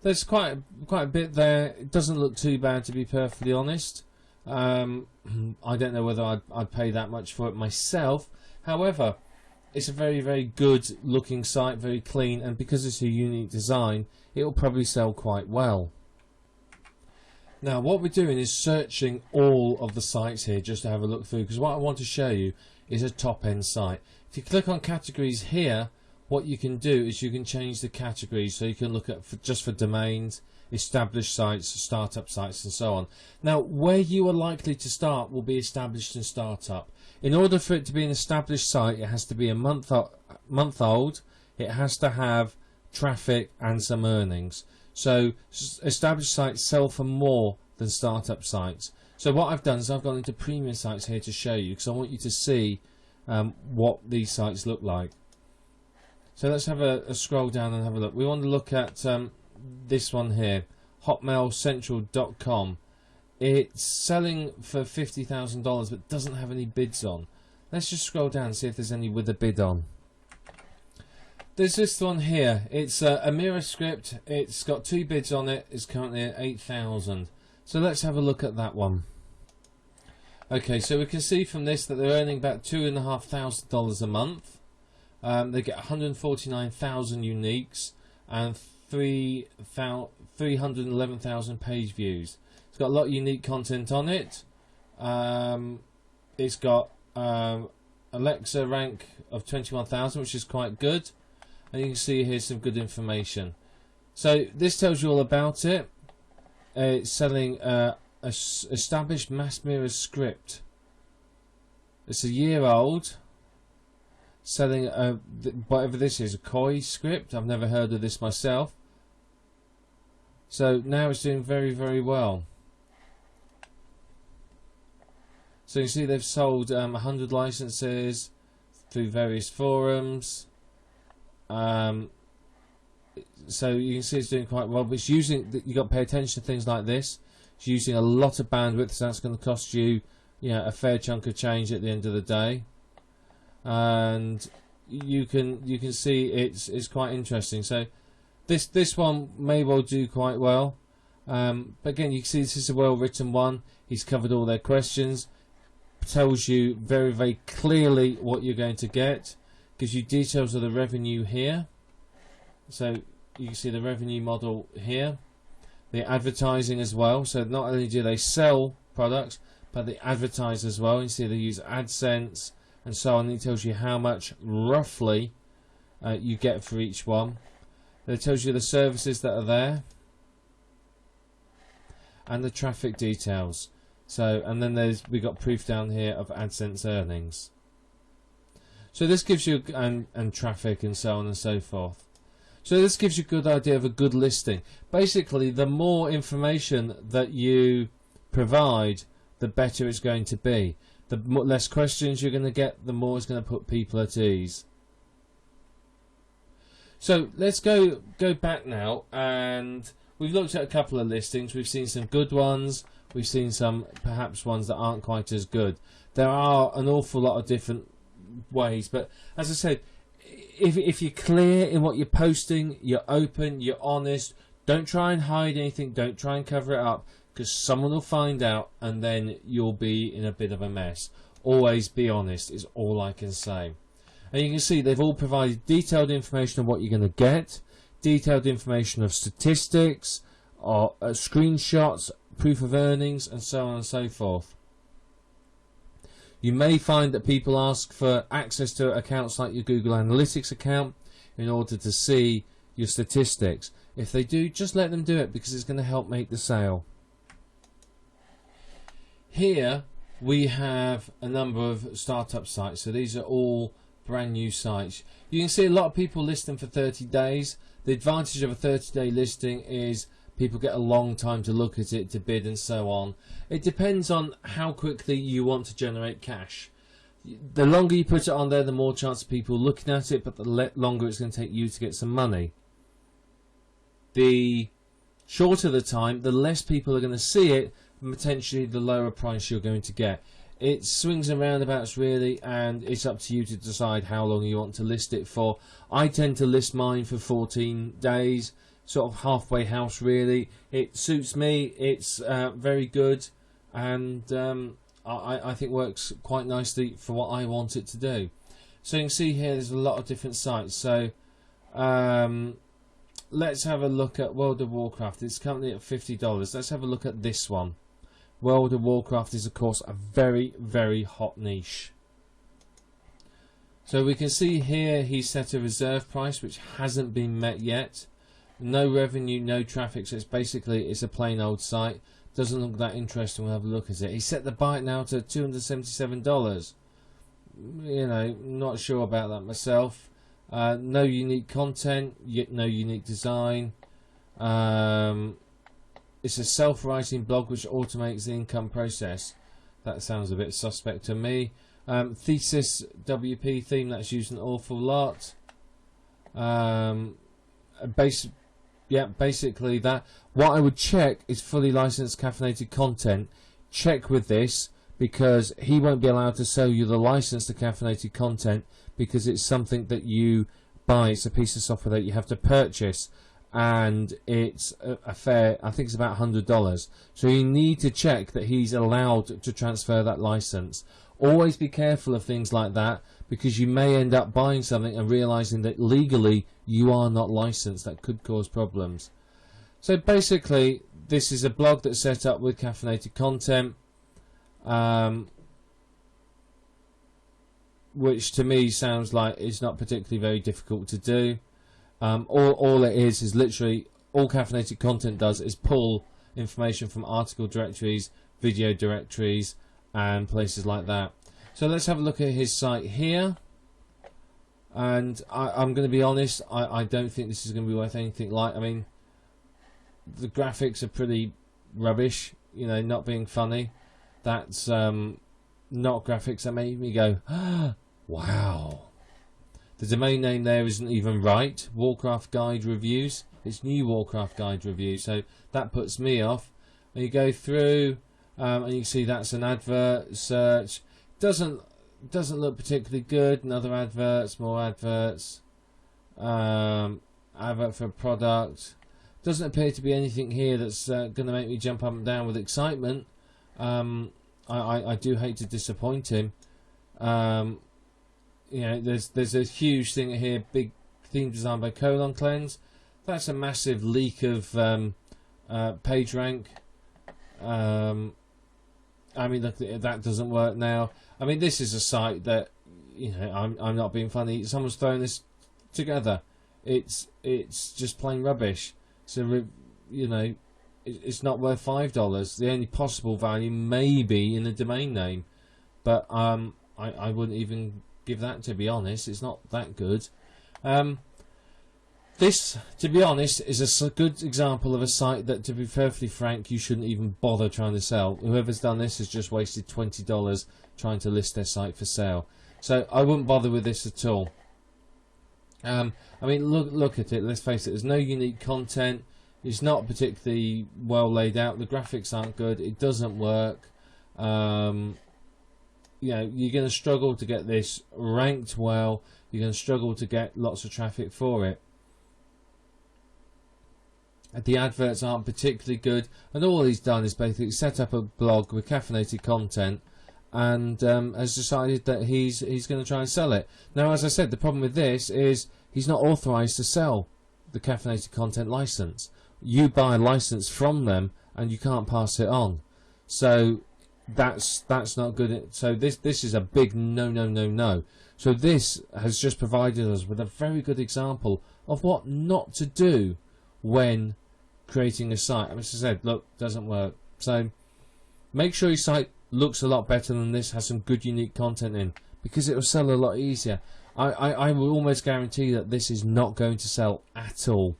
there's quite a bit there. It doesn't look too bad, to be perfectly honest. I don't know whether I'd pay that much for it myself. However, it's a very, very good looking site, very clean, and because it's a unique design, it will probably sell quite well. Now what we're doing is searching all of the sites here just to have a look through, because what I want to show you is a top end site. If you click on categories here, what you can do is you can change the categories, so you can look at just for domains, established sites, startup sites, and so on. Now where you are likely to start will be established and startup. In order for it to be an established site, it has to be a month old, it has to have traffic and some earnings. So established sites sell for more than startup sites. So what I've done is I've gone into premium sites here to show you, because I want you to see what these sites look like. So let's have a scroll down and have a look. We want to look at this one here, hotmailcentral.com. It's selling for $50,000 but doesn't have any bids on. Let's just scroll down and see if there's any with a bid on. There's this one here. It's a mirror script. It's got 2 bids on it. It's currently at $8,000. So let's have a look at that one. Okay, so we can see from this that they're earning about $2,500 a month. They get 149,000 uniques and 311,000 page views. It's got a lot of unique content on it. It's got Alexa rank of 21,000, which is quite good. And you can see here some good information. So this tells you all about it. It's selling a established mass mirror script. It's a year old. selling whatever this is, a KOI script. I've never heard of this myself. So now it's doing very, very well. So you see they've sold 100 licenses through various forums. So you can see it's doing quite well, but it's using, you've got to pay attention to things like this. It's using a lot of bandwidth, so that's going to cost you, a fair chunk of change at the end of the day. And you can see it's quite interesting. So this one may well do quite well. But again, you can see this is a well written one. He's covered all their questions. Tells you very, very clearly what you're going to get. Gives you details of the revenue here. So you can see the revenue model here. The advertising as well. So not only do they sell products, but they advertise as well. You see they use AdSense and so on. It tells you how much roughly you get for each one. It tells you the services that are there and the traffic details. So, and then we got proof down here of AdSense earnings. So this gives you and traffic and so on and so forth. So this gives you a good idea of a good listing. Basically, the more information that you provide, the better it's going to be. The less questions you're going to get, the more it's going to put people at ease. So let's go back now, and we've looked at a couple of listings. We've seen some good ones. We've seen some perhaps ones that aren't quite as good. There are an awful lot of different ways, but as I said, if you're clear in what you're posting, you're open, you're honest, don't try and hide anything, don't try and cover it up, because someone will find out and then you'll be in a bit of a mess. Always be honest is all I can say. And you can see they've all provided detailed information on what you're going to get, detailed information of statistics, or screenshots, proof of earnings, and so on and so forth. You may find that people ask for access to accounts like your Google Analytics account in order to see your statistics. If they do, just let them do it, because it's going to help make the sale. Here we have a number of startup sites. So these are all brand new sites. You can see a lot of people list them for 30 days. The advantage of a 30-day listing is people get a long time to look at it, to bid and so on. It depends on how quickly you want to generate cash. The longer you put it on there, the more chance of people looking at it, but the longer it's going to take you to get some money. The shorter the time, the less people are going to see it, and potentially the lower price you're going to get. It swings and roundabouts really, and it's up to you to decide how long you want to list it for. I tend to list mine for 14 days. Sort of halfway house really. It suits me. It's very good, and I think works quite nicely for what I want it to do. So you can see here there's a lot of different sites. So let's have a look at World of Warcraft. It's currently at $50. Let's have a look at this one. World of Warcraft is of course a very, very hot niche. So we can see here he's set a reserve price which hasn't been met yet. No revenue, no traffic, so it's a plain old site. Doesn't look that interesting. We'll have a look at it. He set the buy now to $277. Not sure about that myself. No unique content, yet no unique design. It's a self-writing blog which automates the income process. That sounds a bit suspect to me. Thesis WP theme that's used an awful lot. Basically that. What I would check is fully licensed caffeinated content. Check with this, because he won't be allowed to sell you the license to caffeinated content, because it's something that you buy. It's a piece of software that you have to purchase, and it's a fair, I think it's about $100. So you need to check that he's allowed to transfer that license. Always be careful of things like that, because you may end up buying something and realizing that legally you are not licensed. That could cause problems. So basically this is a blog that's set up with caffeinated content, which to me sounds like it's not particularly very difficult to do. All it is literally, all caffeinated content does is pull information from article directories, video directories, and places like that. So let's have a look at his site here. and I'm going to be honest, I don't think this is going to be worth anything like. I mean, the graphics are pretty rubbish, you know, not being funny. That's not graphics that made me go, ah, wow. The domain name there isn't even right. Warcraft Guide Reviews. It's New Warcraft Guide Reviews, so that puts me off. And you go through, and you can see that's an advert search. Doesn't look particularly good. Another adverts, more adverts. Advert for a product. Doesn't appear to be anything here that's going to make me jump up and down with excitement. I do hate to disappoint him. You know, there's a huge thing here, big theme design by Colon Cleanse. That's a massive leak of PageRank. I mean, look, that doesn't work now. I mean, this is a site that, you know, I'm not being funny. Someone's thrown this together. It's just plain rubbish. So, you know, it's not worth $5. The only possible value may be in the domain name, but I wouldn't even give that, to be honest. It's not that good. This, to be honest, is a good example of a site that, to be perfectly frank, you shouldn't even bother trying to sell. Whoever's done this has just wasted $20 trying to list their site for sale. So I wouldn't bother with this at all. I mean, look at it. Let's face it. There's no unique content. It's not particularly well laid out. The graphics aren't good. It doesn't work. You know, you're going to struggle to get this ranked well. You're going to struggle to get lots of traffic for it. The adverts aren't particularly good, and all he's done is basically set up a blog with caffeinated content, and has decided that he's going to try and sell it. Now, as I said, the problem with this is he's not authorised to sell the caffeinated content license. You buy a license from them, and you can't pass it on. So that's not good. So this is a big no. So this has just provided us with a very good example of what not to do when creating a site. As I said, look, doesn't work. So make sure your site looks a lot better than this, has some good unique content in, because it will sell a lot easier. I will almost guarantee that this is not going to sell at all.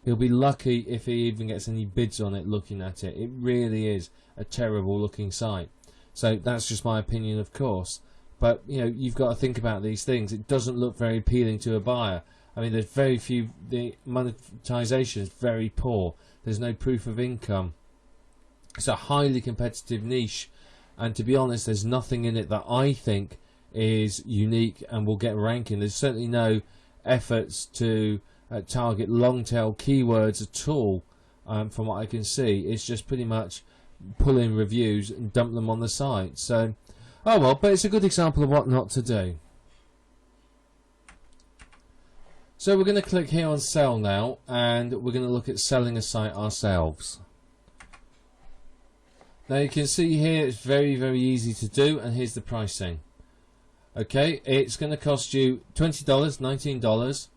He'll be lucky if he even gets any bids on it looking at it. It really is a terrible looking site. So that's just my opinion, of course. But, you know, you've got to think about these things. It doesn't look very appealing to a buyer. I mean, there's very few, the monetization is very poor. There's no proof of income. It's a highly competitive niche, and to be honest, there's nothing in it that I think is unique and will get ranking. There's certainly no efforts to target long tail keywords at all, from what I can see. It's just pretty much pull in reviews and dump them on the site. So, oh well, but it's a good example of what not to do. So we're going to click here on sell now, and we're going to look at selling a site ourselves. Now you can see here it's very easy to do, and here's the pricing. Okay, it's going to cost you $20, $19.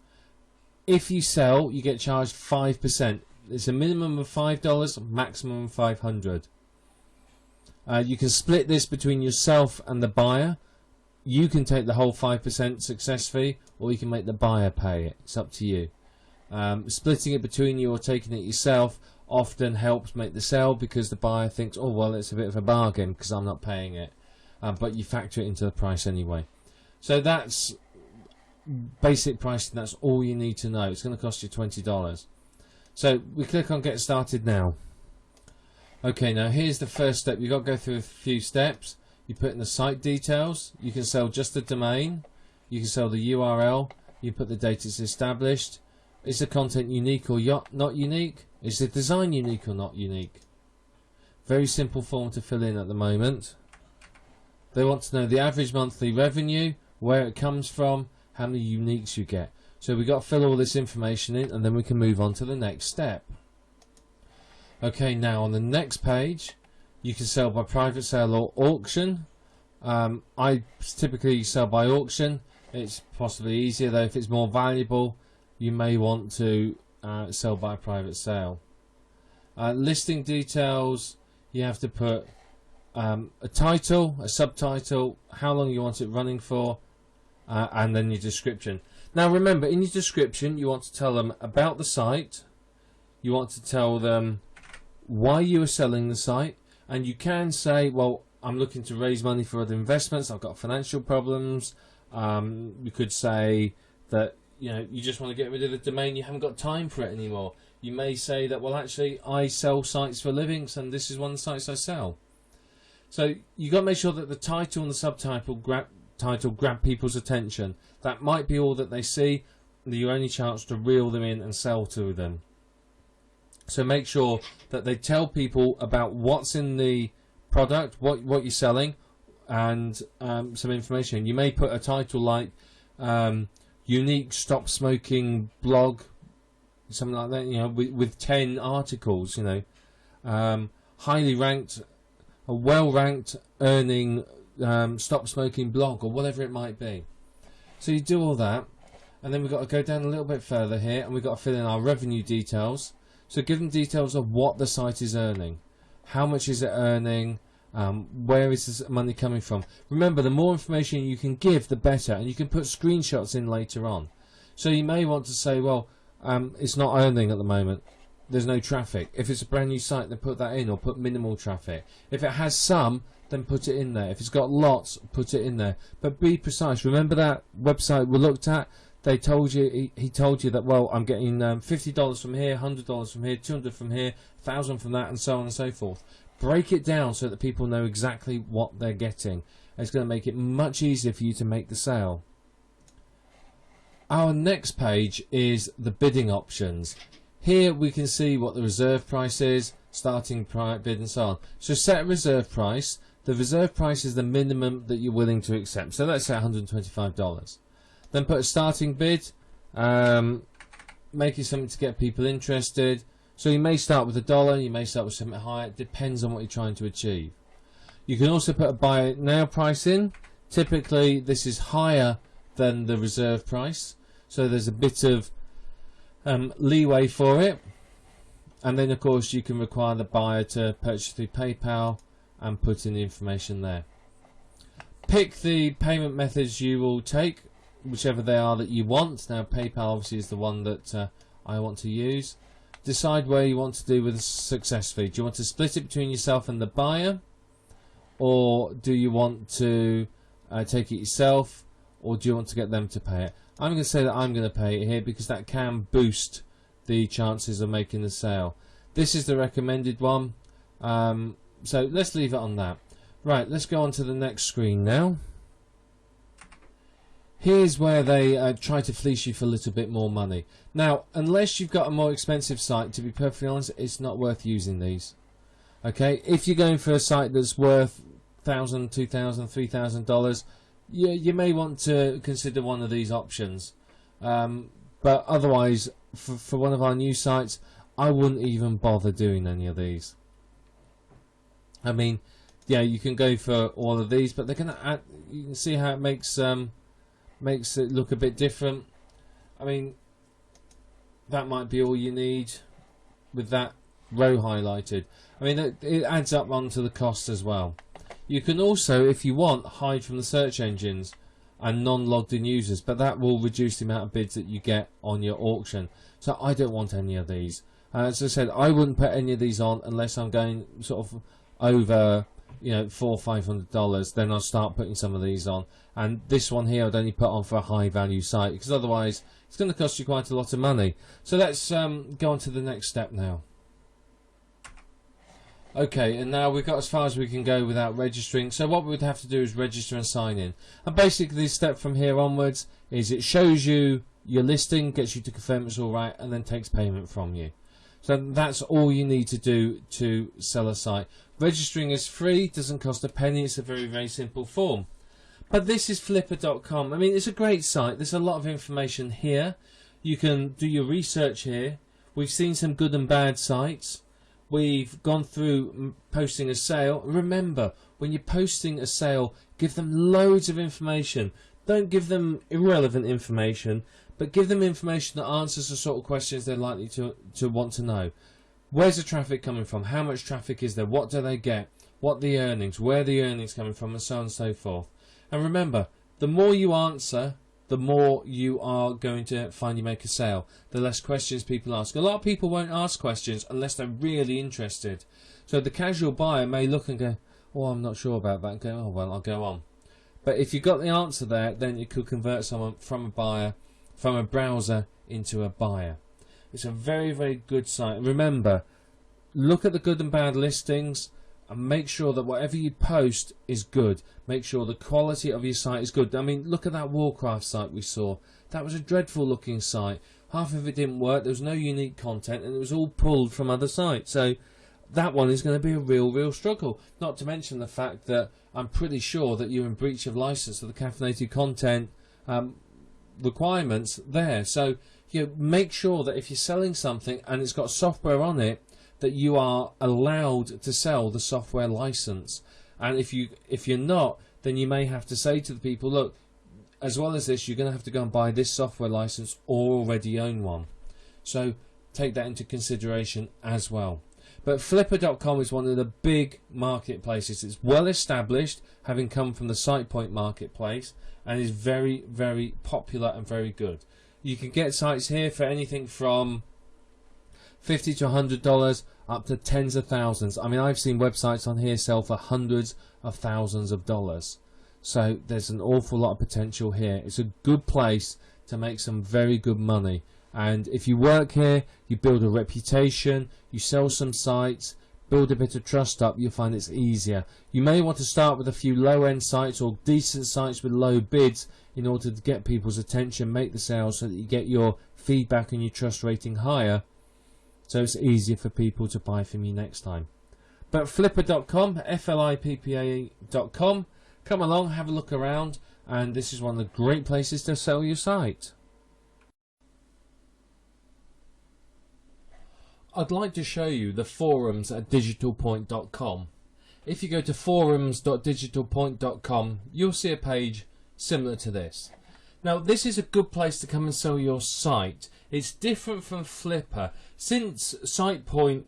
If you sell, you get charged 5%. It's a minimum of $5, maximum of $500. You can split this between yourself and the buyer. You can take the whole 5% success fee, or you can make the buyer pay it. It's up to you. Splitting it between you or taking it yourself often helps make the sale, because the buyer thinks, oh well, it's a bit of a bargain because I'm not paying it. But you factor it into the price anyway. So that's basic pricing. That's all you need to know. It's going to cost you $20. So we click on get started now. Okay, now here's the first step. You've got to go through a few steps. You put in the site details. You can sell just the domain. You can sell the URL. You put the date it's established. Is the content unique or not unique? Is the design unique or not unique? Very simple form to fill in at the moment. They want to know the average monthly revenue, where it comes from, how many uniques you get. So we've got to fill all this information in, and then we can move on to the next step. Okay, now on the next page, you can sell by private sale or auction. I typically sell by auction. It's possibly easier, though. If it's more valuable, you may want to sell by private sale. Listing details, you have to put a title, a subtitle, how long you want it running for, and then your description. Now remember, in your description you want to tell them about the site, you want to tell them why you are selling the site, and you can say, well, I'm looking to raise money for other investments, I've got financial problems. You could say that you just want to get rid of the domain, you haven't got time for it anymore. You may say that, well, actually I sell sites for a living and this is one of the sites I sell. So you got to make sure that the title and the subtitle grab people's attention. That might be all that they see, your only chance to reel them in and sell to them. So make sure that they tell people about what's in the product, what you're selling, and some information. You may put a title like unique stop smoking blog, something like that, with 10 articles, highly ranked, a well ranked earning stop smoking blog, or whatever it might be. So you do all that, and then we've got to go down a little bit further here, and we've got to fill in our revenue details. So give them details of what the site is earning, how much is it earning, where is this money coming from. Remember, the more information you can give, the better, and you can put screenshots in later on. So you may want to say, well, it's not earning at the moment, there's no traffic. If it's a brand new site, then put that in, or put minimal traffic. If it has some, then put it in there. If it's got lots, put it in there. But be precise. Remember that website we looked at? They told you, he told you that, well, I'm getting $50 from here, $100 from here, $200 from here, $1,000 from that, and so on and so forth. Break it down so that people know exactly what they're getting. It's going to make it much easier for you to make the sale. Our next page is the bidding options. Here we can see what the reserve price is, starting price, bid, and so on. So set a reserve price. The reserve price is the minimum that you're willing to accept. So let's say $125. Then put a starting bid, making something to get people interested. So you may start with $1, you may start with something higher. It depends on what you're trying to achieve. You can also put a buy it now price in. Typically this is higher than the reserve price, so there's a bit of leeway for it. And then of course you can require the buyer to purchase through PayPal and put in the information there. Pick the payment methods you will take, whichever they are that you want. Now PayPal obviously is the one that I want to use. Decide where you want to do with the success fee. Do you want to split it between yourself and the buyer, or do you want to take it yourself, or do you want to get them to pay it? I'm going to say that I'm going to pay it here because that can boost the chances of making the sale. This is the recommended one, so let's leave it on that. Right, let's go on to the next screen now. Here's where they try to fleece you for a little bit more money. Now, unless you've got a more expensive site, to be perfectly honest, it's not worth using these. Okay, if you're going for a site that's worth $1,000, $2,000, $3,000, you may want to consider one of these options. But otherwise, for one of our new sites, I wouldn't even bother doing any of these. I mean, yeah, you can go for all of these, but they're going to add. You can see how it makes it look a bit different. I mean, that might be all you need with that row highlighted. I mean, it adds up onto the cost as well. You can also, if you want, hide from the search engines and non-logged in users, but that will reduce the amount of bids that you get on your auction. So I don't want any of these. As I said, I wouldn't put any of these on unless I'm going sort of over, $400 or $500. Then I'll start putting some of these on. And this one here I'd only put on for a high value site, because otherwise it's going to cost you quite a lot of money. So let's go on to the next step now. Okay, and now we've got as far as we can go without registering. So what we would have to do is register and sign in. And basically the step from here onwards is it shows you your listing, gets you to confirm it's all right, and then takes payment from you. So that's all you need to do to sell a site. Registering is free, doesn't cost a penny, it's a very, very simple form. But this is Flippa.com. I mean, it's a great site. There's a lot of information here. You can do your research here. We've seen some good and bad sites. We've gone through posting a sale. Remember, when you're posting a sale, give them loads of information. Don't give them irrelevant information, but give them information that answers the sort of questions they're likely to want to know. Where's the traffic coming from? How much traffic is there? What do they get? What are the earnings? Where are the earnings coming from? And so on and so forth. And remember, the more you answer, the more you are going to find you make a sale. The less questions people ask. A lot of people won't ask questions unless they're really interested. So the casual buyer may look and go, oh, I'm not sure about that, and go, oh well, I'll go on. But if you've got the answer there, then it could convert someone from a buyer, from a browser into a buyer. It's a very, very good site. Remember, look at the good and bad listings and make sure that whatever you post is good. Make sure the quality of your site is good. I mean, look at that Warcraft site we saw. That was a dreadful looking site. Half of it didn't work. There was no unique content and it was all pulled from other sites. So that one is going to be a real struggle. Not to mention the fact that I'm pretty sure that you're in breach of license of the caffeinated content requirements there. So make sure that if you're selling something and it's got software on it, that you are allowed to sell the software license. And if you're not, then you may have to say to the people, look, as well as this, you're going to have to go and buy this software license or already own one. So take that into consideration as well. But Flipper.com is one of the big marketplaces. It's well established, having come from the SitePoint marketplace, and is very, very popular and very good. You can get sites here for anything from $50 to $100 up to tens of thousands. I mean, I've seen websites on here sell for hundreds of thousands of dollars. So there's an awful lot of potential here. It's a good place to make some very good money. And if you work here, you build a reputation, you sell some sites, build a bit of trust up, you'll find it's easier. You may want to start with a few low-end sites or decent sites with low bids in order to get people's attention, make the sales so that you get your feedback and your trust rating higher, so it's easier for people to buy from you next time. But Flipper.com, Flippa.com, come along, have a look around, and this is one of the great places to sell your site. I'd like to show you the forums at digitalpoint.com. If you go to forums.digitalpoint.com, you'll see a page similar to this. Now, this is a good place to come and sell your site. It's different from Flipper. Since SitePoint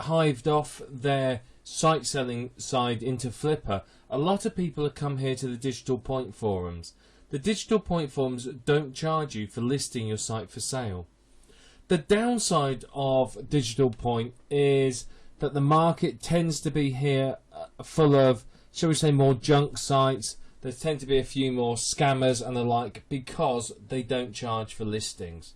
hived off their site selling side into Flipper, a lot of people have come here to the Digital Point forums. The Digital Point forums don't charge you for listing your site for sale. The downside of Digital Point is that the market tends to be here full of, shall we say, more junk sites. There tend to be a few more scammers and the like because they don't charge for listings.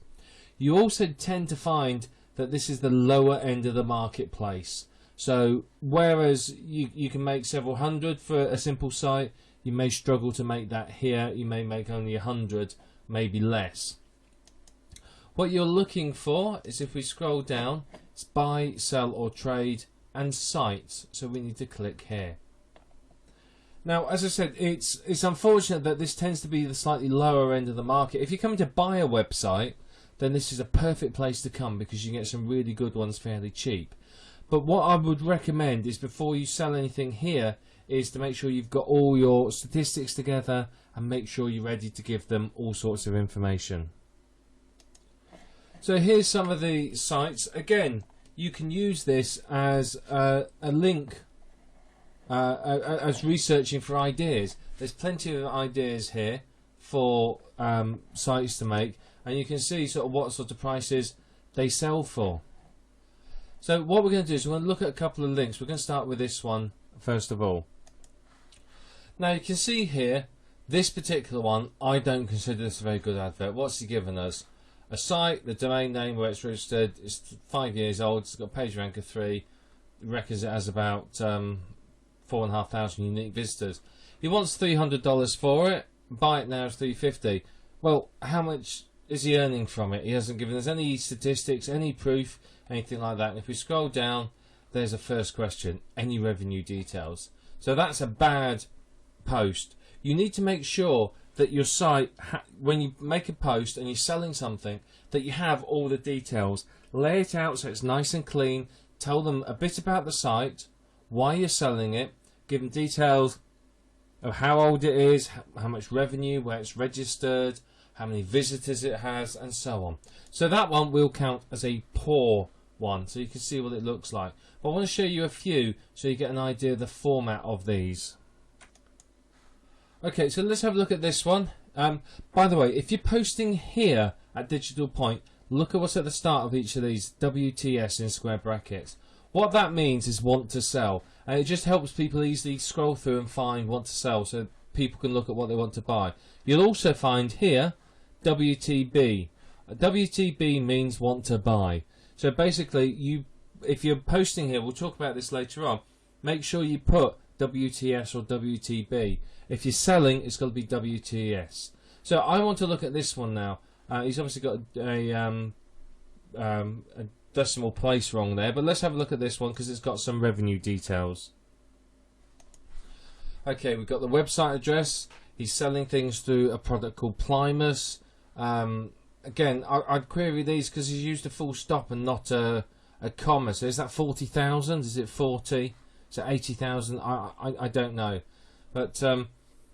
You also tend to find that this is the lower end of the marketplace. So whereas you can make several hundred for a simple site, you may struggle to make that here. You may make only 100, maybe less. What you're looking for is, if we scroll down, it's buy, sell or trade and sites. So we need to click here. Now, as I said, it's unfortunate that this tends to be the slightly lower end of the market. If you're coming to buy a website, then this is a perfect place to come because you get some really good ones fairly cheap. But what I would recommend is, before you sell anything here, is to make sure you've got all your statistics together and make sure you're ready to give them all sorts of information. So here's some of the sites. Again, you can use this as a link, as researching for ideas. There's plenty of ideas here for sites to make, and you can see sort of what sort of prices they sell for. So what we're going to do is we're going to look at a couple of links. We're going to start with this one first of all. Now you can see here, this particular one, I don't consider this a very good advert. What's he given us? A site, the domain name where it's registered, is 5 years old, it's got PageRank of 3, reckons it has about 4,500 unique visitors. He wants $300 for it, buy it now is $350. Well, how much is he earning from it? He hasn't given us any statistics, any proof, anything like that. And if we scroll down, there's a first question, any revenue details? So that's a bad post. You need to make sure that your site, when you make a post and you're selling something, that you have all the details. Lay it out so it's nice and clean. Tell them a bit about the site, why you're selling it, give them details of how old it is, how much revenue, where it's registered, how many visitors it has, and so on. So that one will count as a poor one, so you can see what it looks like. But I want to show you a few so you get an idea of the format of these. Okay, so let's have a look at this one. By the way, if you're posting here at Digital Point, look at what's at the start of each of these, WTS in square brackets. What that means is want to sell, and it just helps people easily scroll through and find want to sell, so people can look at what they want to buy. You'll also find here WTB. WTB means want to buy. So basically, if you're posting here, we'll talk about this later on, make sure you put WTS or WTB. If you're selling, it's got to be WTS. So I want to look at this one now. He's obviously got a decimal place wrong there, but let's have a look at this one because it's got some revenue details. Okay, we've got the website address. He's selling things through a product called Plimus. Again, I'd query these because he's used a full stop and not a comma. So is that 40,000? Is it 40? Is it 80,000? I don't know. But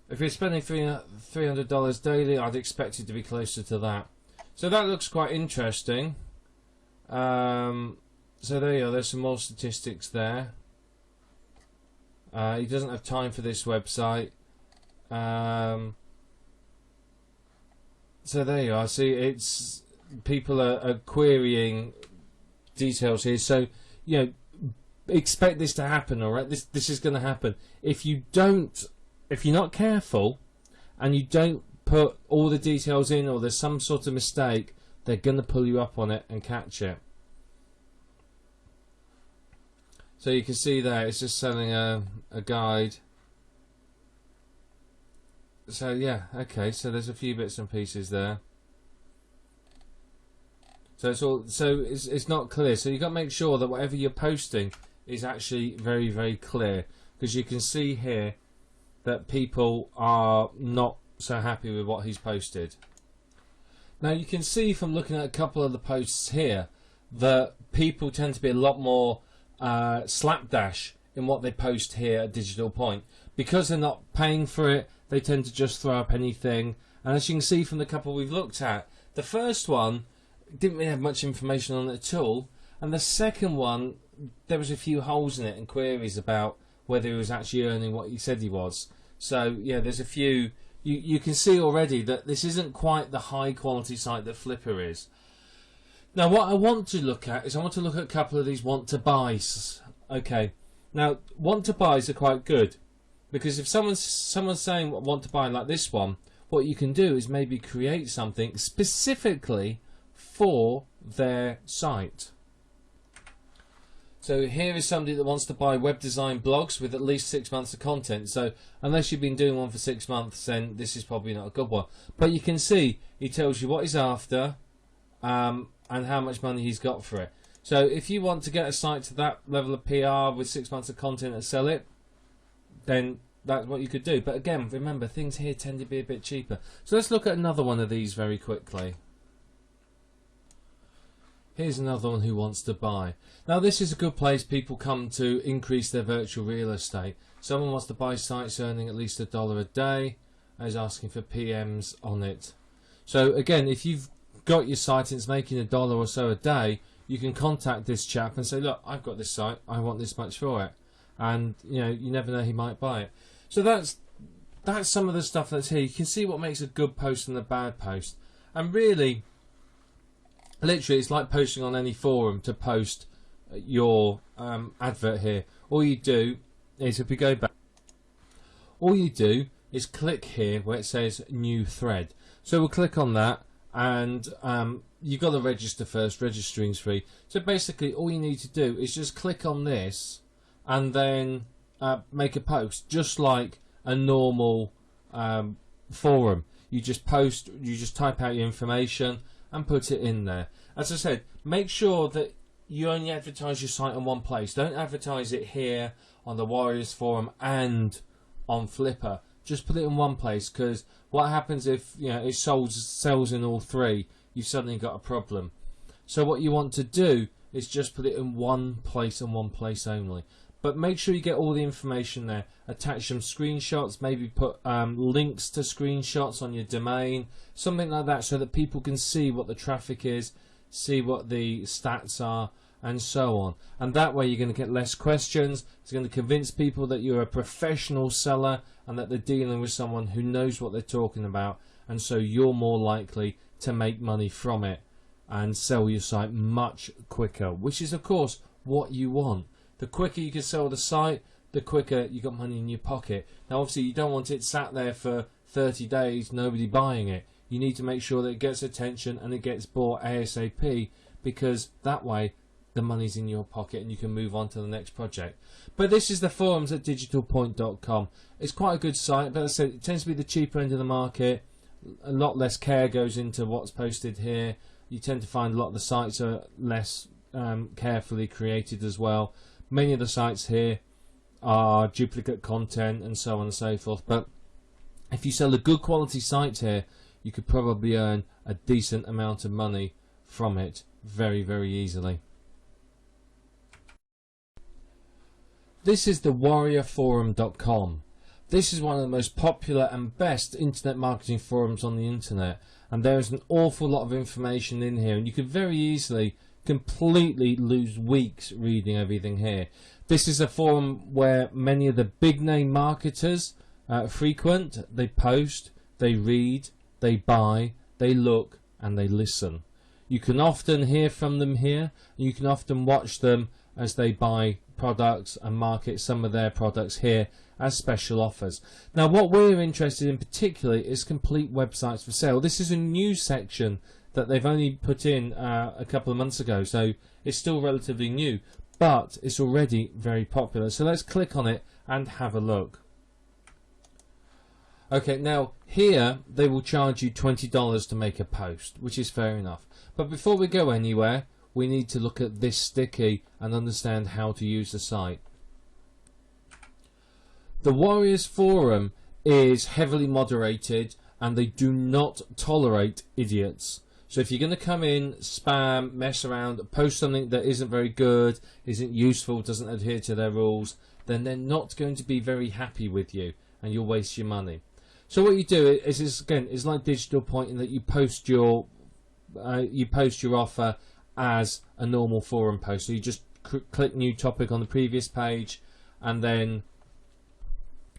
if you're spending $300 daily, I'd expect it to be closer to that. So that looks quite interesting. So there you are. There's some more statistics there. He doesn't have time for this website. So there you are. See, it's people are querying details here. So you know, expect this to happen. All right, this is going to happen. If you're not careful, and you don't put all the details in, or there's some sort of mistake, they're going to pull you up on it and catch it. So you can see there, it's just selling a guide. So yeah, okay. So there's a few bits and pieces there. So it's not clear. So you've got to make sure that whatever you're posting is actually very, very clear, because you can see here that people are not so happy with what he's posted. Now you can see from looking at a couple of the posts here that people tend to be a lot more slapdash in what they post here at Digital Point. Because they're not paying for it, they tend to just throw up anything. And as you can see from the couple we've looked at, the first one didn't really have much information on it at all, and the second one, there was a few holes in it and queries about whether he was actually earning what he said he was. So yeah, there's a few. You can see already that this isn't quite the high quality site that Flippa is. Now what I want to look at is I want to look at a couple of these want to buys. Okay, now want to buys are quite good, because if someone's saying want to buy like this one, what you can do is maybe create something specifically for their site. So here is somebody that wants to buy web design blogs with at least 6 months of content. So unless you've been doing one for 6 months, then this is probably not a good one. But you can see he tells you what he's after and how much money he's got for it. So if you want to get a site to that level of PR with 6 months of content and sell it, then that's what you could do. But again, remember, things here tend to be a bit cheaper. So let's look at another one of these very quickly. Here's another one who wants to buy. Now this is a good place people come to increase their virtual real estate. Someone wants to buy sites earning at least $1 a day and is asking for PMs on it. So again, if you've got your site and it's making $1 or so a day, you can contact this chap and say, look, I've got this site, I want this much for it. And you know, you never know, he might buy it. So that's some of the stuff that's here. You can see what makes a good post and a bad post. And really, literally, it's like posting on any forum to post your advert here. All you do is, if we go back, all you do is click here where it says new thread. So we'll click on that, and you've got to register first. Registering's free. So basically all you need to do is just click on this and then make a post, just like a normal forum. You just post, you just type out your information and put it in there. As I said, make sure that you only advertise your site in one place. Don't advertise it here on the Warriors forum and on Flippa. Just put it in one place, because what happens if it sells in all three? You've suddenly got a problem. So what you want to do is just put it in one place and one place only. But make sure you get all the information there. Attach some screenshots, maybe put links to screenshots on your domain, something like that, so that people can see what the traffic is, see what the stats are, and so on. And that way you're going to get less questions. It's going to convince people that you're a professional seller and that they're dealing with someone who knows what they're talking about. and so you're more likely to make money from it and sell your site much quicker, which is of course what you want. The quicker you can sell the site, the quicker you got money in your pocket. Now obviously you don't want it sat there for 30 days, nobody buying it. You need to make sure that it gets attention and it gets bought ASAP, because that way the money's in your pocket and you can move on to the next project. But this is the forums at digitalpoint.com. It's quite a good site, but as I said, it tends to be the cheaper end of the market. A lot less care goes into what's posted here. You tend to find a lot of the sites are less carefully created as well. Many of the sites here are duplicate content and so on and so forth, but if you sell a good quality site here, you could probably earn a decent amount of money from it very, very easily. This is the warriorforum.com. This is one of the most popular and best internet marketing forums on the internet, and there is an awful lot of information in here, and you could very easily completely lose weeks reading everything here. This is a forum where many of the big name marketers frequent. They post, they read, they buy, they look, and they listen. You can often hear from them here, and you can often watch them as they buy products and market some of their products here as special offers. Now what we're interested in particularly is complete websites for sale. This is a new section that they've only put in a couple of months ago, so it's still relatively new, but it's already very popular. So let's click on it and have a look. Okay, now here they will charge you $20 to make a post, which is fair enough. But before we go anywhere, we need to look at this sticky and understand how to use the site. The Warriors Forum is heavily moderated and they do not tolerate idiots. So if you're going to come in, spam, mess around, post something that isn't very good, isn't useful, doesn't adhere to their rules, then they're not going to be very happy with you and you'll waste your money. So what you do is again, it's like Digital Point in that you post your offer as a normal forum post. So you just click new topic on the previous page, and then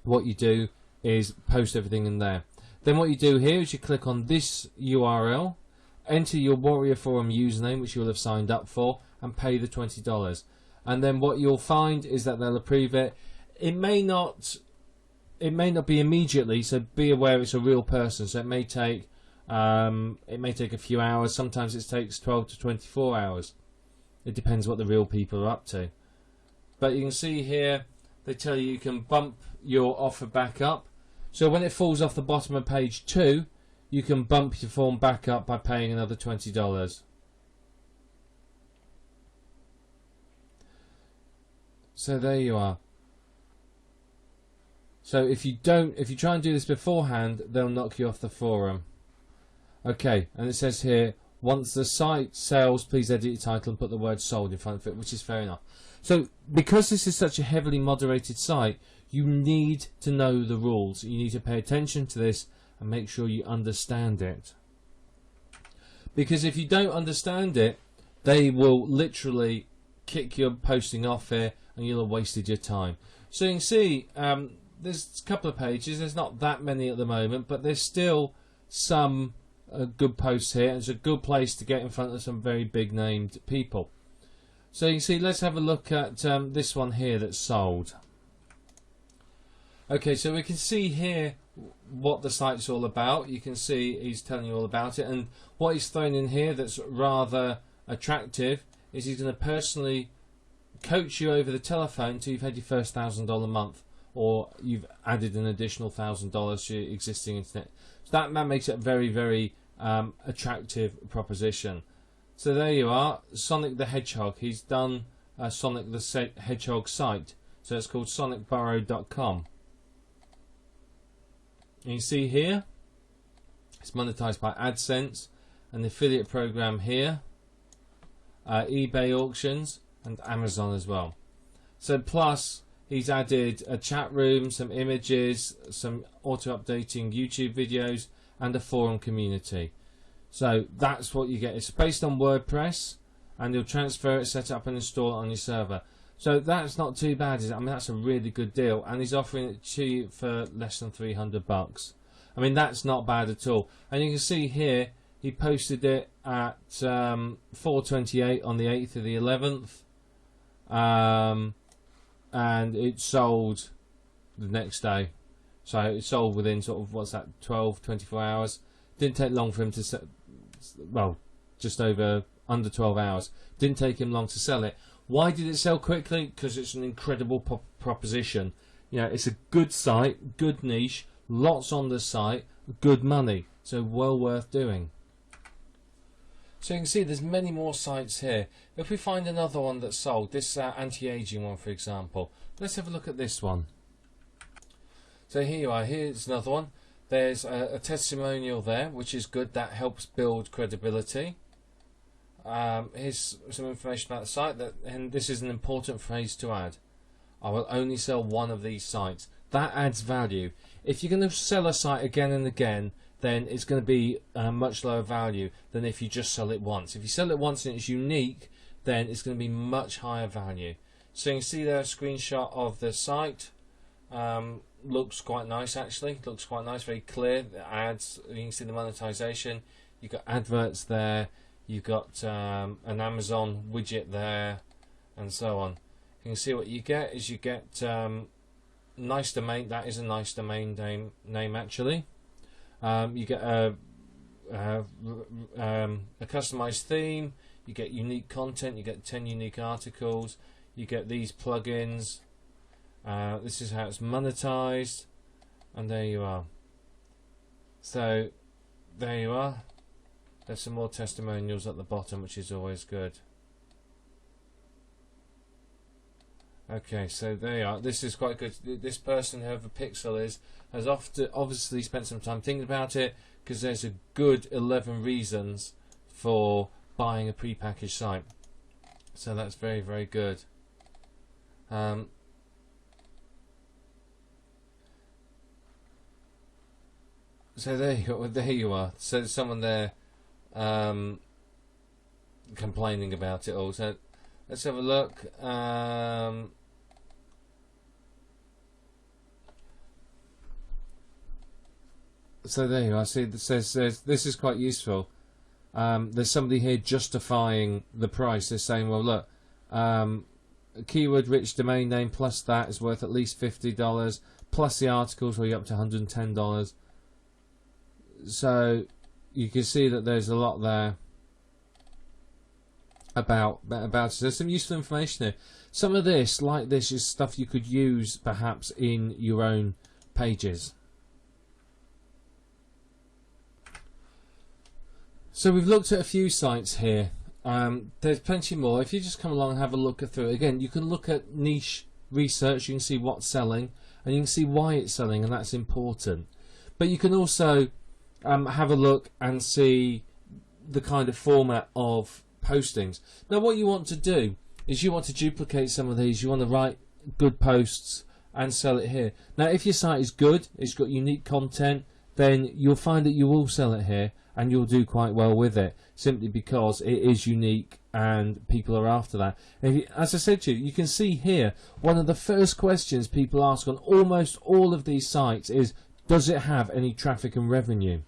what you do is post everything in there. Then what you do here is you click on this URL, enter your Warrior Forum username, which you'll have signed up for, and pay the $20. And then what you'll find is that they'll approve it. It may not be immediately, so be aware it's a real person. So it may take a few hours. Sometimes it takes 12 to 24 hours. It depends what the real people are up to. But you can see here they tell you can bump your offer back up. So when it falls off the bottom of page 2, you can bump your form back up by paying another $20. So there you are. So if you try and do this beforehand, they'll knock you off the forum. Okay, and it says here, once the site sells, please edit your title and put the word sold in front of it, which is fair enough. So because this is such a heavily moderated site, you need to know the rules. You need to pay attention to this and make sure you understand it. Because if you don't understand it, they will literally kick your posting off here and you'll have wasted your time. So you can see there's a couple of pages. There's not that many at the moment, but there's still some good posts here. It's a good place to get in front of some very big named people. So you can see, let's have a look at this one here that's sold. Okay, so we can see here what the site's all about. You can see he's telling you all about it, and what he's thrown in here that's rather attractive is he's going to personally coach you over the telephone until you've had your first $1,000 month, or you've added an additional $1,000 to your existing internet. So that makes it a very, very attractive proposition. So there you are, Sonic the Hedgehog. He's done Sonic the Hedgehog site. So it's called sonicburrow.com. And you see here, it's monetized by AdSense, an affiliate program here, eBay auctions, and Amazon as well. So plus, he's added a chat room, some images, some auto-updating YouTube videos, and a forum community. So that's what you get. It's based on WordPress, and you'll transfer it, set up and install it on your server. So that's not too bad, is it? I mean, that's a really good deal, and he's offering it to you for less than $300. I mean, that's not bad at all. And you can see here, he posted it at 4:28 on the 8th of the 11th. And it sold the next day. So it sold within sort of, what's that, 12, 24 hours. Didn't take long for him to sell, well, just under 12 hours. Didn't take him long to sell it. Why did it sell quickly? Because it's an incredible proposition. You know, it's a good site, good niche, lots on the site, good money. So well worth doing. So you can see there's many more sites here. If we find another one that's sold, this anti-aging one for example, let's have a look at this one. So here you are, here's another one. There's a testimonial there, which is good, that helps build credibility. Here's some information about the site, and this is an important phrase to add. I will only sell one of these sites. That adds value. If you're going to sell a site again and again, then it's going to be much lower value than if you just sell it once. If you sell it once and it's unique, then it's going to be much higher value. So you can see there a screenshot of the site. Looks quite nice actually. Looks quite nice, very clear. The ads, you can see the monetization. You've got adverts there. You've got an Amazon widget there, and so on. You can see what you get is you get nice domain. That is a nice domain name actually. You get a customized theme. You get unique content. You get 10 unique articles. You get these plugins. This is how it's monetized, and there you are. So there you are. There's some more testimonials at the bottom, which is always good. Okay, so there you are. This is quite good. This person, whoever Pixel is, has obviously spent some time thinking about it, because there's a good 11 reasons for buying a prepackaged site. So that's very, very good. So there you are. So there's someone there complaining about it all. So let's have a look. So there you are. See, it says this is quite useful. There's somebody here justifying the price. They're saying, well, look, a keyword-rich domain name plus that is worth at least $50, plus the articles where you're up to $110. So you can see that there's a lot there about it. There's some useful information here. Some of this, like this, is stuff you could use perhaps in your own pages. So we've looked at a few sites here. There's plenty more. If you just come along and have a look through it, again, you can look at niche research. You can see what's selling, and you can see why it's selling, and that's important. But you can also have a look and see the kind of format of postings. Now what you want to do is you want to duplicate some of these. You want to write good posts and sell it here. Now if your site is good, it's got unique content, then you'll find that you will sell it here and you'll do quite well with it, simply because it is unique and people are after that. And as I said to you, you can see here one of the first questions people ask on almost all of these sites is, does it have any traffic and revenue?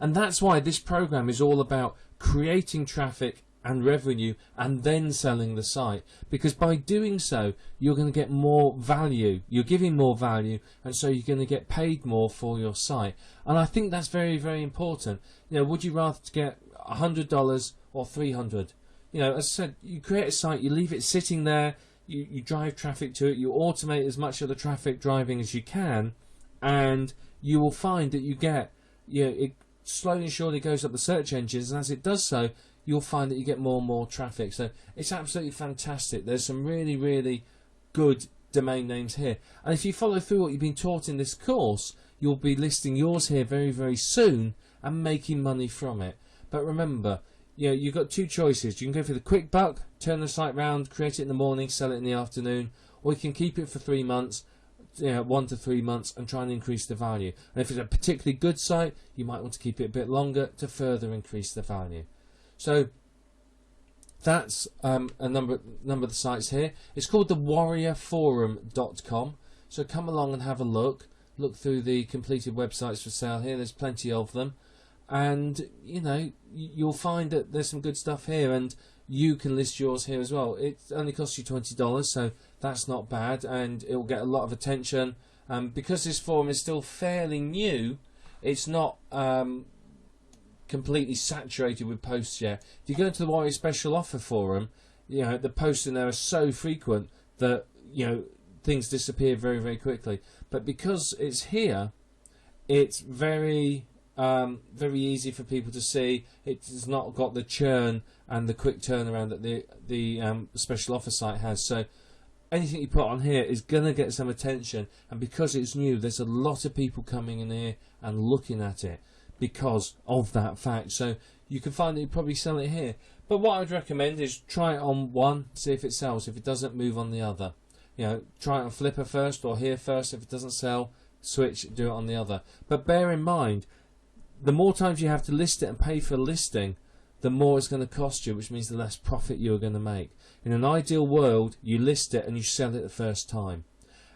And that's why this program is all about creating traffic and revenue and then selling the site, because by doing so you're going to get more value, you're giving more value, and so you're going to get paid more for your site. And I think that's very, very important. You know, would you rather get $100 or $300? You know, as I said, you create a site, you leave it sitting there, you drive traffic to it, you automate as much of the traffic driving as you can, and you will find that you get, you know, it slowly and surely goes up the search engines, and as it does so, you'll find that you get more and more traffic. So it's absolutely fantastic. There's some really, really good domain names here. And if you follow through what you've been taught in this course, you'll be listing yours here very, very soon and making money from it. But remember, you know, you've got two choices. You can go for the quick buck, turn the site round, create it in the morning, sell it in the afternoon, or you can keep it for 3 months, 1 to 3 months, and try and increase the value. And if it's a particularly good site, you might want to keep it a bit longer to further increase the value. So that's a number of the sites here. It's called the warriorforum.com. So come along and have a look. look through the completed websites for sale here. There's plenty of them, and you know, you'll find that there's some good stuff here, and you can list yours here as well. It only costs you $20, so that's not bad, and it will get a lot of attention. Because this forum is still fairly new, it's not completely saturated with posts yet. If you go into the Warrior Special Offer forum, you know, the posts in there are so frequent that, you know, things disappear very, very quickly. But because it's here, it's very very easy for people to see. It's not got the churn and the quick turnaround that the special offer site has. So anything you put on here is gonna get some attention, and because it's new, there's a lot of people coming in here and looking at it because of that fact. So you can find that you probably sell it here. But what I'd recommend is try it on one, see if it sells. If it doesn't, move on the other. You know, try it on Flippa first or here first. If it doesn't sell, switch, do it on the other. But bear in mind, the more times you have to list it and pay for a listing, the more it's going to cost you, which means the less profit you're going to make. In an ideal world, you list it and you sell it the first time.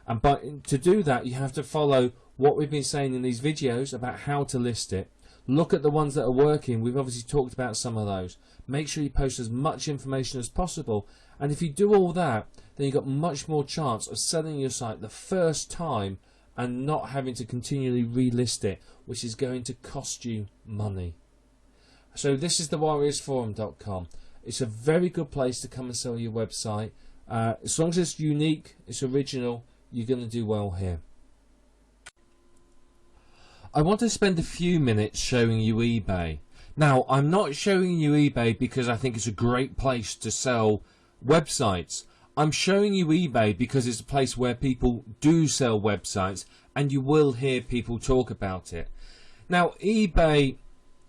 And to do that, you have to follow what we've been saying in these videos about how to list it. Look at the ones that are working. We've obviously talked about some of those. Make sure you post as much information as possible. And if you do all that, then you've got much more chance of selling your site the first time and not having to continually relist it, which is going to cost you money. So this is thewarriorsforum.com. It's a very good place to come and sell your website. As long as it's unique, it's original, you're going to do well here. I want to spend a few minutes showing you eBay. Now, I'm not showing you eBay because I think it's a great place to sell websites. I'm showing you eBay because it's a place where people do sell websites, and you will hear people talk about it. Now, eBay,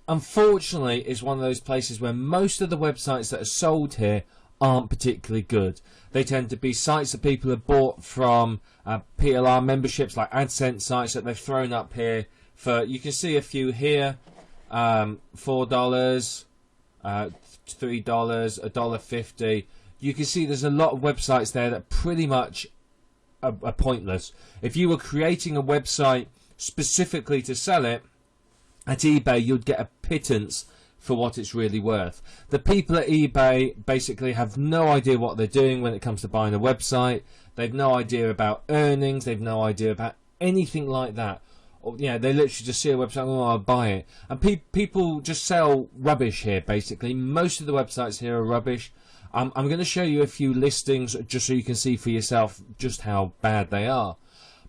unfortunately, is one of those places where most of the websites that are sold here aren't particularly good. They tend to be sites that people have bought from PLR memberships, like AdSense sites that they've thrown up here. You can see a few here, $4, $3, $1.50. You can see there's a lot of websites there that pretty much are pointless. If you were creating a website specifically to sell it, at eBay you'd get a pittance for what it's really worth. The people at eBay basically have no idea what they're doing when it comes to buying a website. They've no idea about earnings. They've no idea about anything like that. Or, you know, they literally just see a website, oh, I'll buy it. And people just sell rubbish here, basically. Most of the websites here are rubbish. I'm going to show you a few listings just so you can see for yourself just how bad they are.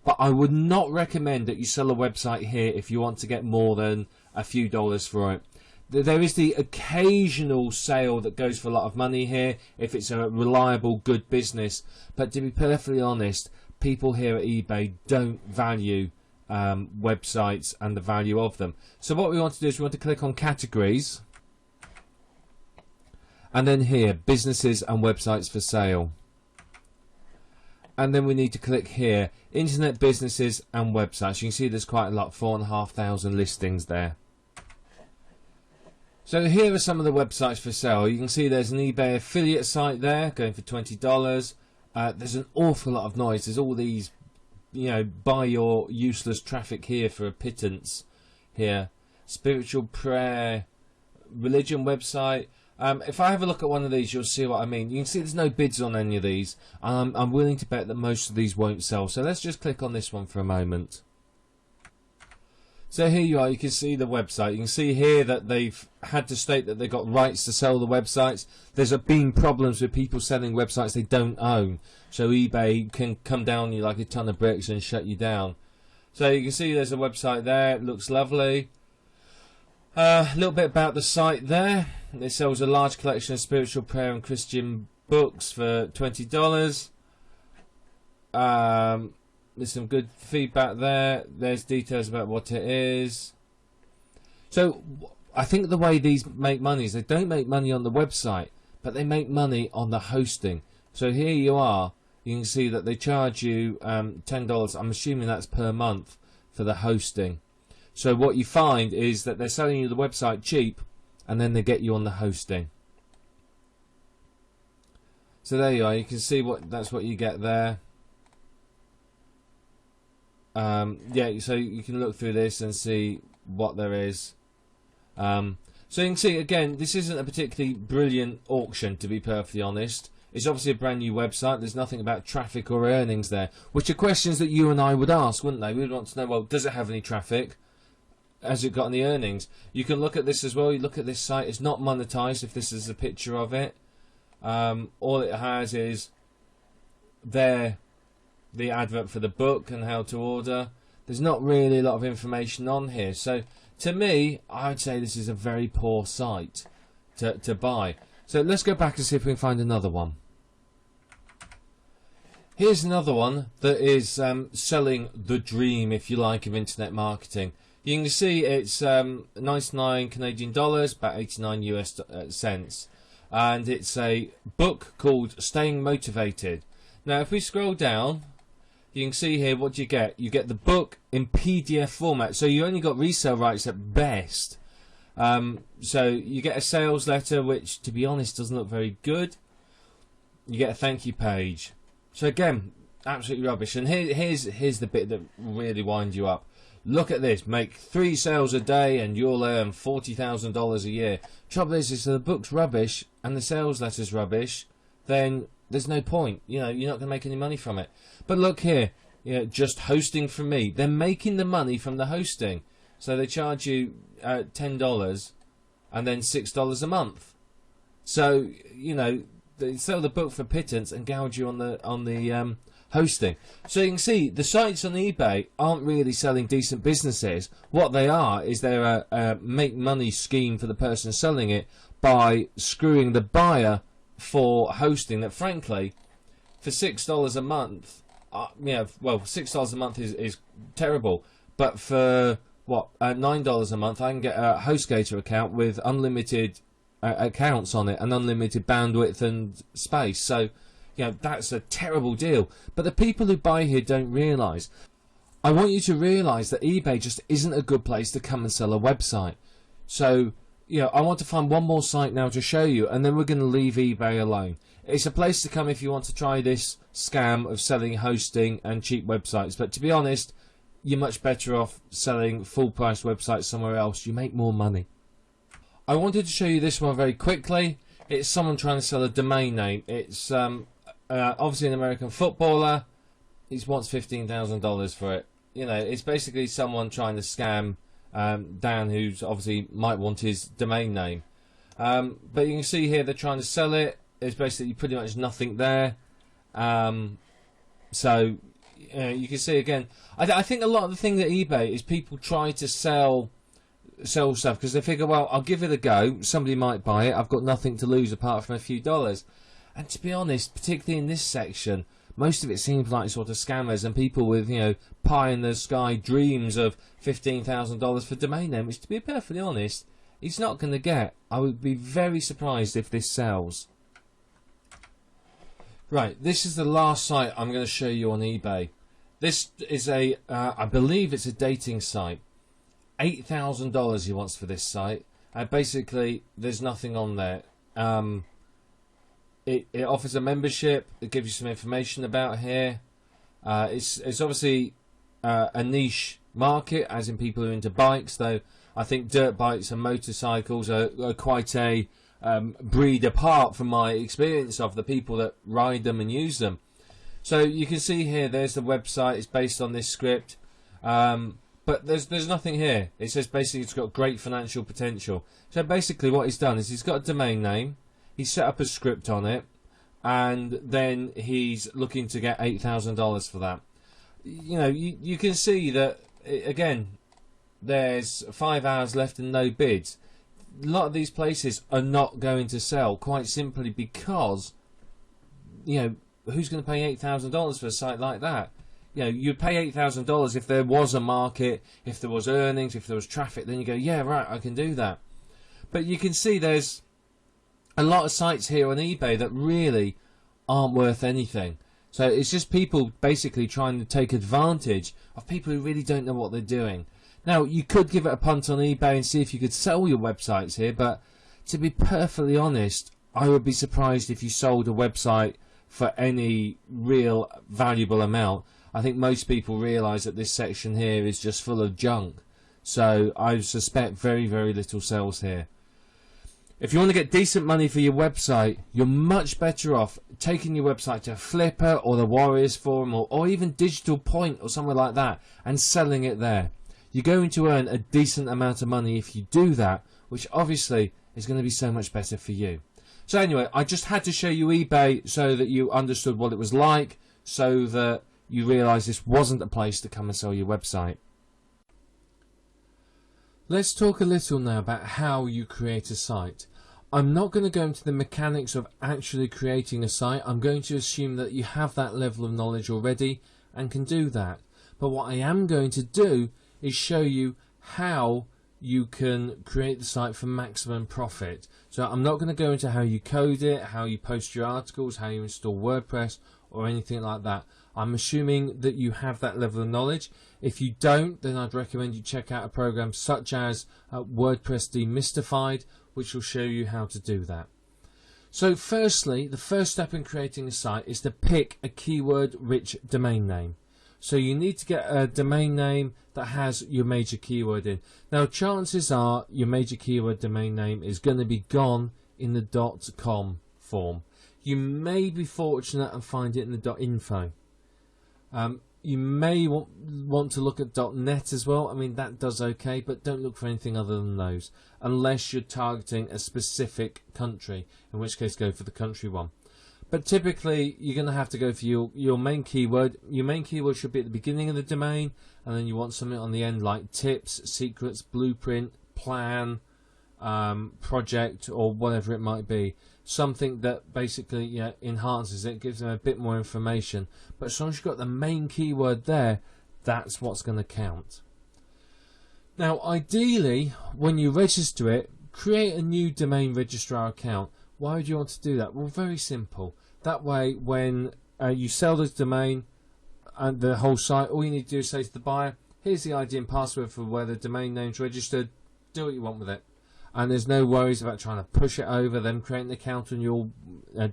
But I would not recommend that you sell a website here if you want to get more than a few dollars for it. There is the occasional sale that goes for a lot of money here if it's a reliable, good business. But to be perfectly honest, people here at eBay don't value websites and the value of them. So what we want to do is we want to click on categories, and then here, businesses and websites for sale. And then we need to click here, internet businesses and websites. You can see there's quite a lot, 4,500 listings there. So here are some of the websites for sale. You can see there's an eBay affiliate site there going for $20. There's an awful lot of noise. There's all these, you know, buy your useless traffic here for a pittance here. Spiritual prayer, religion website. If I have a look at one of these, you'll see what I mean. You can see there's no bids on any of these. I'm willing to bet that most of these won't sell. So let's just click on this one for a moment. So here you are. You can see the website. You can see here that they've had to state that they've got rights to sell the websites. There's been problems with people selling websites they don't own. So eBay can come down on you like a ton of bricks and shut you down. So you can see there's a website there. It looks lovely. A little bit about the site there. It sells a large collection of spiritual prayer and Christian books for $20. There's some good feedback there. There's details about what it is. So I think the way these make money is they don't make money on the website, but they make money on the hosting. So here you are. You can see that they charge you $10. I'm assuming that's per month for the hosting. So what you find is that they're selling you the website cheap, and then they get you on the hosting. So there you are. You can see that's what you get there. Yeah, so you can look through this and see what there is. So you can see, again, this isn't a particularly brilliant auction, to be perfectly honest. It's obviously a brand new website. There's nothing about traffic or earnings there, which are questions that you and I would ask, wouldn't they? We would want to know, well, does it have any traffic? Has it got any earnings? You can look at this as well. You look at this site. It's not monetized if this is a picture of it. All it has is there, the advert for the book and how to order. There's not really a lot of information on here. So to me, I would say this is a very poor site to buy. So let's go back and see if we can find another one. Here's another one that is selling the dream, if you like, of internet marketing. You can see it's 99 Canadian dollars, about 89 US cents. And it's a book called Staying Motivated. Now, if we scroll down, you can see here what you get. You get the book in PDF format. So you only got resale rights at best. So you get a sales letter, which, to be honest, doesn't look very good. You get a thank you page. So again, absolutely rubbish. And here's the bit that really winds you up. Look at this. Make 3 sales a day and you'll earn $40,000 a year. Trouble is, if the book's rubbish and the sales letter's rubbish, then there's no point. You know, you're not going to make any money from it. But look here. You know, just hosting from me. They're making the money from the hosting. So they charge you $10 and then $6 a month. So, you know, they sell the book for pittance and gouge you on the hosting. So you can see the sites on eBay aren't really selling decent businesses. What they are is they're a make money scheme for the person selling it by screwing the buyer for hosting that, frankly, for $6 a month, yeah, well, $6 a month is terrible, but for what, $9 a month, I can get a HostGator account with unlimited accounts on it and unlimited bandwidth and space. So, you know, that's a terrible deal. But the people who buy here don't realise. I want you to realise that eBay just isn't a good place to come and sell a website. So, you know, I want to find one more site now to show you, and then we're going to leave eBay alone. It's a place to come if you want to try this scam of selling hosting and cheap websites. But to be honest, you're much better off selling full-price websites somewhere else. You make more money. I wanted to show you this one very quickly. It's someone trying to sell a domain name. It's obviously an American footballer. He wants $15,000 for it. You know, it's basically someone trying to scam Dan, who's obviously might want his domain name. But you can see here they're trying to sell it. There's basically pretty much nothing there. So you can see again. I think a lot of the thing at eBay is people try to sell stuff because they figure, well, I'll give it a go. Somebody might buy it. I've got nothing to lose apart from a few dollars. And to be honest, particularly in this section, most of it seems like sort of scammers and people with, you know, pie in the sky dreams of $15,000 for domain name, which, to be perfectly honest, he's not going to get. I would be very surprised if this sells. Right, this is the last site I'm going to show you on eBay. This is a, I believe it's a dating site. $8,000 he wants for this site. Basically, there's nothing on there. It offers a membership. It gives you some information about here. It's obviously a niche market, as in people who are into bikes. Though I think dirt bikes and motorcycles are quite a breed apart from my experience of the people that ride them and use them. So you can see here, there's the website. It's based on this script. But there's nothing here. It says basically it's got great financial potential. So basically what he's done is he's got a domain name. He's set up a script on it. And then he's looking to get $8,000 for that. You know, you can see that, again, there's 5 hours left and no bids. A lot of these places are not going to sell, quite simply because, you know, who's going to pay $8,000 for a site like that? You know, you'd pay $8,000 if there was a market, if there was earnings, if there was traffic. Then you go, yeah, right, I can do that. But you can see there's a lot of sites here on eBay that really aren't worth anything. So it's just people basically trying to take advantage of people who really don't know what they're doing. Now, you could give it a punt on eBay and see if you could sell your websites here, but to be perfectly honest, I would be surprised if you sold a website for any real valuable amount. I think most people realise that this section here is just full of junk. So I suspect very, very little sales here. If you want to get decent money for your website, you're much better off taking your website to Flipper or the Warriors Forum or even Digital Point or somewhere like that and selling it there. You're going to earn a decent amount of money if you do that, which obviously is going to be so much better for you. So anyway, I just had to show you eBay so that you understood what it was like, so that you realise this wasn't a place to come and sell your website. Let's talk a little now about how you create a site. I'm not going to go into the mechanics of actually creating a site. I'm going to assume that you have that level of knowledge already and can do that. But what I am going to do is show you how you can create the site for maximum profit. So I'm not going to go into how you code it, how you post your articles, how you install WordPress or anything like that. I'm assuming that you have that level of knowledge. If you don't, then I'd recommend you check out a program such as WordPress Demystified, which will show you how to do that. So firstly, the first step in creating a site is to pick a keyword-rich domain name. So you need to get a domain name that has your major keyword in. Now chances are your major keyword domain name is going to be gone in the .com form. You may be fortunate and find it in the .info. You may want to look at .net as well. I mean, that does okay, but don't look for anything other than those, unless you're targeting a specific country, in which case go for the country one. But typically, you're going to have to go for your main keyword. Your main keyword should be at the beginning of the domain, and then you want something on the end like tips, secrets, blueprint, plan, project, or whatever it might be. Something that basically enhances it, gives them a bit more information. But as long as you've got the main keyword there, that's what's going to count. Now, ideally, when you register it, create a new domain registrar account. Why would you want to do that? Well, very simple. That way, when you sell the domain and the whole site, all you need to do is say to the buyer, here's the ID and password for where the domain name's registered. Do what you want with it. And there's no worries about trying to push it over, them creating an account on your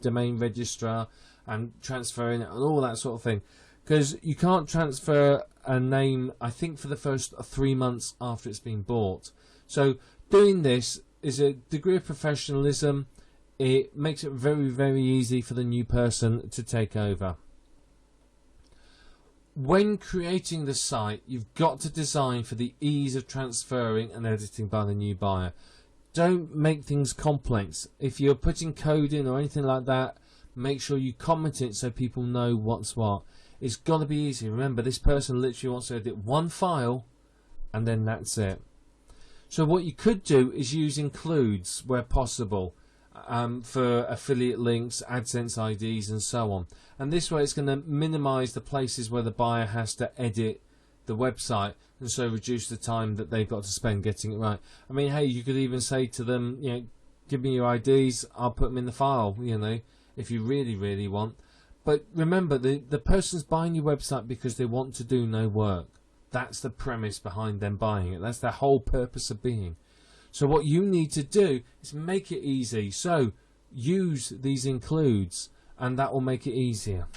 domain registrar and transferring it and all that sort of thing. Because you can't transfer a name, I think, for the first 3 months after it's been bought. So doing this is a degree of professionalism. It makes it very, very easy for the new person to take over. When creating the site, you've got to design for the ease of transferring and editing by the new buyer. Don't make things complex. If you're putting code in or anything like that, make sure you comment it so people know what's what. It's got to be easy. Remember, this person literally wants to edit one file and then that's it. So what you could do is use includes where possible for affiliate links, AdSense IDs and so on. And this way it's going to minimize the places where the buyer has to edit the website, and so reduce the time that they've got to spend getting it right. I mean, hey, you could even say to them, give me your IDs, I'll put them in the file, if you really, really want. But remember, the person's buying your website because they want to do no work. That's the premise behind them buying it. That's their whole purpose of being. So what you need to do is make it easy. So use these includes, and that will make it easier.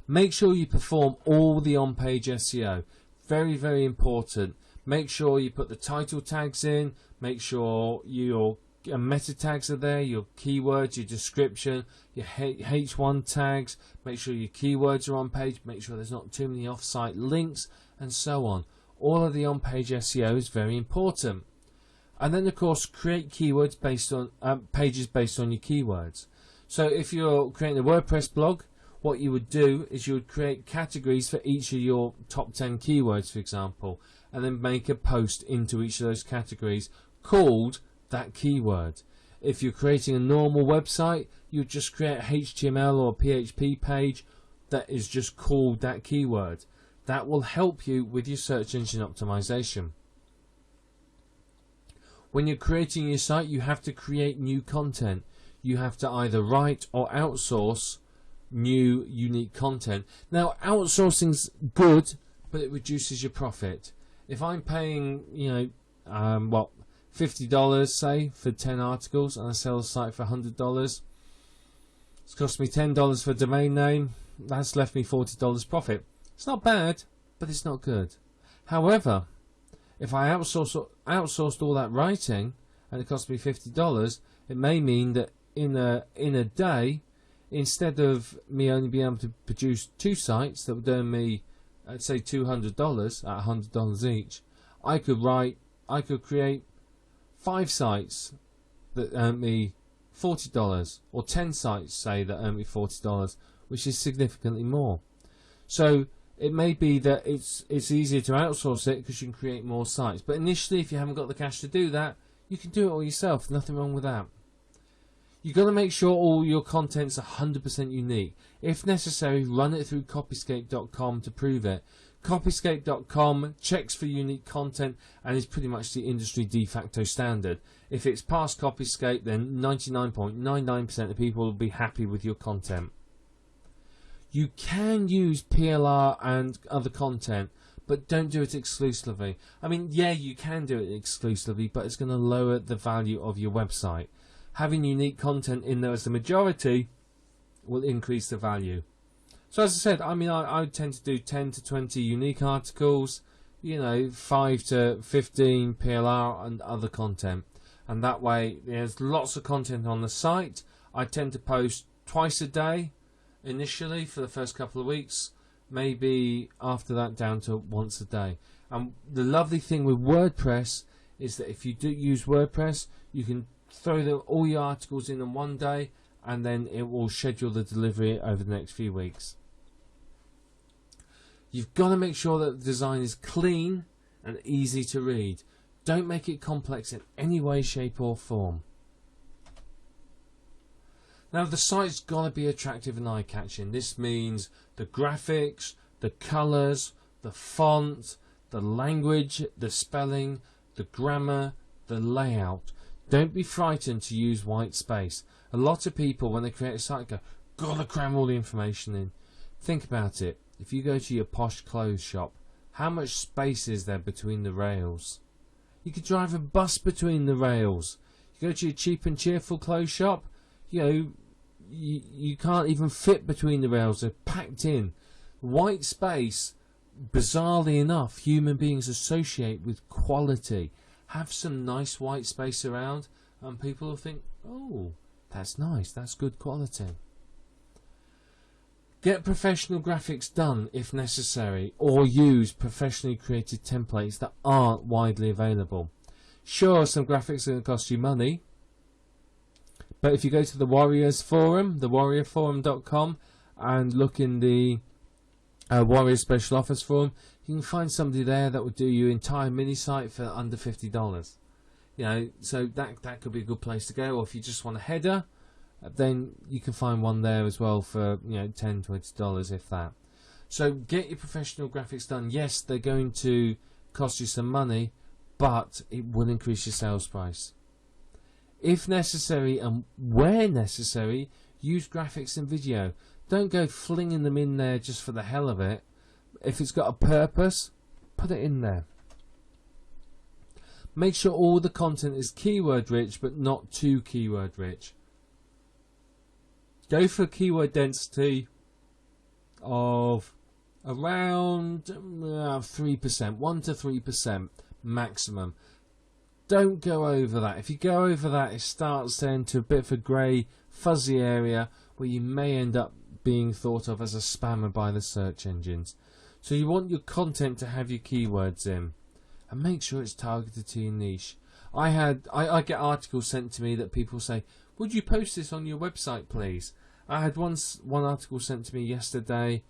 Make sure you perform all the on-page SEO. Very, very important. Make sure you put the title tags in. Make sure your meta tags are there, your keywords, your description, your H1 tags. Make sure your keywords are on page. Make sure there's not too many off-site links, and so on. All of the on-page SEO is very important. And then, of course, create keywords based on pages based on your keywords. So if you're creating a WordPress blog, what you would do is you would create categories for each of your top 10 keywords, for example, and then make a post into each of those categories called that keyword. If you're creating a normal website, you just create a HTML or PHP page that is just called that keyword. That will help you with your search engine optimization. When you're creating your site, you have to create new content. You have to either write or outsource new unique content. Now, outsourcing's good, but it reduces your profit. If I'm paying, $50 say for 10 articles, and I sell the site for $100, it's cost me $10 for a domain name. that's left me $40 profit. It's not bad, but it's not good. However, if I outsourced all that writing and it cost me $50, it may mean that in a day, instead of me only being able to produce 2 sites that would earn me, I'd say $200 at $100 each, I could create 5 sites that earn me $40, or 10 sites, say, that earn me $40, which is significantly more. So it may be that it's easier to outsource it because you can create more sites. But initially, if you haven't got the cash to do that, you can do it all yourself. Nothing wrong with that. You've got to make sure all your content's 100% unique. If necessary, run it through Copyscape.com to prove it. Copyscape.com checks for unique content and is pretty much the industry de facto standard. If it's past Copyscape, then 99.99% of people will be happy with your content. You can use PLR and other content, but don't do it exclusively. I mean, yeah, you can do it exclusively, but it's going to lower the value of your website. Having unique content in there as the majority will increase the value. So as I said, I mean, I tend to do 10 to 20 unique articles, 5 to 15 PLR and other content. And that way, there's lots of content on the site. I tend to post twice a day initially for the first couple of weeks, maybe after that down to once a day. And the lovely thing with WordPress is that if you do use WordPress, you can throw all your articles in one day, and then it will schedule the delivery over the next few weeks. You've got to make sure that the design is clean and easy to read. Don't make it complex in any way, shape or form. Now the site's got to be attractive and eye-catching. This means the graphics, the colours, the font, the language, the spelling, the grammar, the layout. Don't be frightened to use white space. A lot of people, when they create a site, go, gotta cram all the information in. Think about it. If you go to your posh clothes shop, how much space is there between the rails? You could drive a bus between the rails. You go to your cheap and cheerful clothes shop, you can't even fit between the rails. They're packed in. White space, bizarrely enough, human beings associate with quality. Have some nice white space around and people will think, oh, that's nice, that's good quality. Get professional graphics done if necessary, or use professionally created templates that aren't widely available. Sure, some graphics are going to cost you money, but if you go to the Warriors Forum, thewarriorforum.com, and look in the Warriors Special Offers Forum, you can find somebody there that will do your entire mini site for under $50. So that could be a good place to go. Or if you just want a header, then you can find one there as well for $10, $20 if that. So get your professional graphics done. Yes, they're going to cost you some money, but it will increase your sales price. If necessary and where necessary, use graphics and video. Don't go flinging them in there just for the hell of it. If it's got a purpose, put it in there. Make sure all the content is keyword rich, but not too keyword rich. Go for a keyword density of around 3%, 1 to 3% maximum. Don't go over that. If you go over that, it starts then to a bit of a grey, fuzzy area where you may end up being thought of as a spammer by the search engines. So you want your content to have your keywords in, and make sure it's targeted to your niche. I get articles sent to me that people say, would you post this on your website please? I had one article sent to me yesterday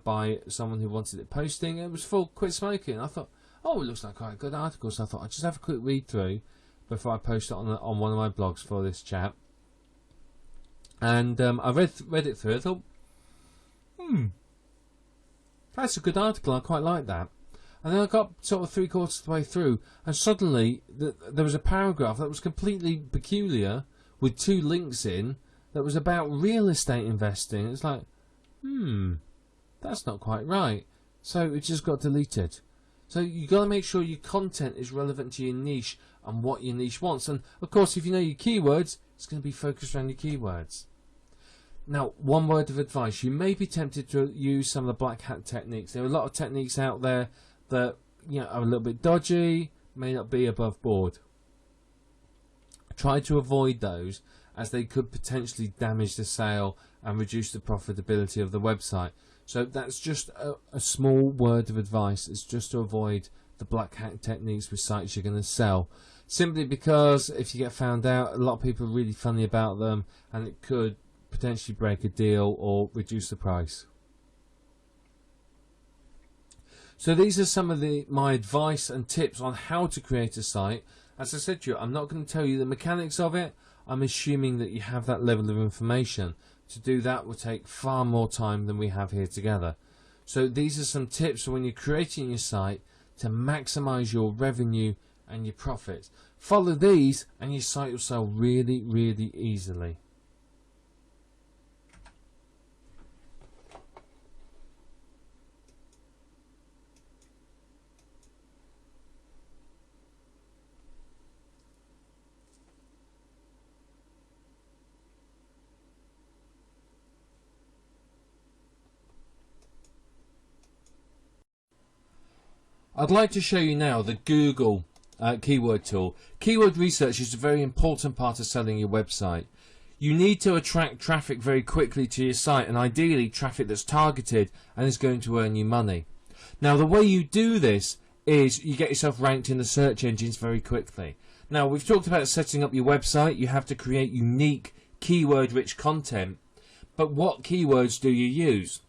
by someone who wanted it posting. It was full quit smoking. I thought, oh, it looks like quite a good article, so I thought I'd just have a quick read through before I post it on one of my blogs for this chap. And I read it through. I thought, that's a good article. I quite like that. And then I got sort of 3/4 of the way through, and suddenly there was a paragraph that was completely peculiar with 2 links in that was about real estate investing. It's like, that's not quite right. So it just got deleted. So you got to make sure your content is relevant to your niche and what your niche wants. And of course, if you know your keywords, it's going to be focused around your keywords. Now, one word of advice: you may be tempted to use some of the black hat techniques. There are a lot of techniques out there that are a little bit dodgy, may not be above board. Try to avoid those, as they could potentially damage the sale and reduce the profitability of the website. So that's just a small word of advice. It's just to avoid the black hat techniques with sites you're going to sell. Simply because if you get found out, a lot of people are really funny about them, and it could potentially break a deal or reduce the price. So these are some of my advice and tips on how to create a site. As I said to you, I'm not going to tell you the mechanics of it. I'm assuming that you have that level of information. To do that will take far more time than we have here together. So these are some tips for when you're creating your site to maximize your revenue and your profits. Follow these and your site will sell really, really easily. I'd like to show you now the Google keyword tool. Keyword research is a very important part of selling your website. You need to attract traffic very quickly to your site, and ideally traffic that's targeted and is going to earn you money. Now, the way you do this is you get yourself ranked in the search engines very quickly. Now, we've talked about setting up your website. You have to create unique keyword-rich content. But what keywords do you use?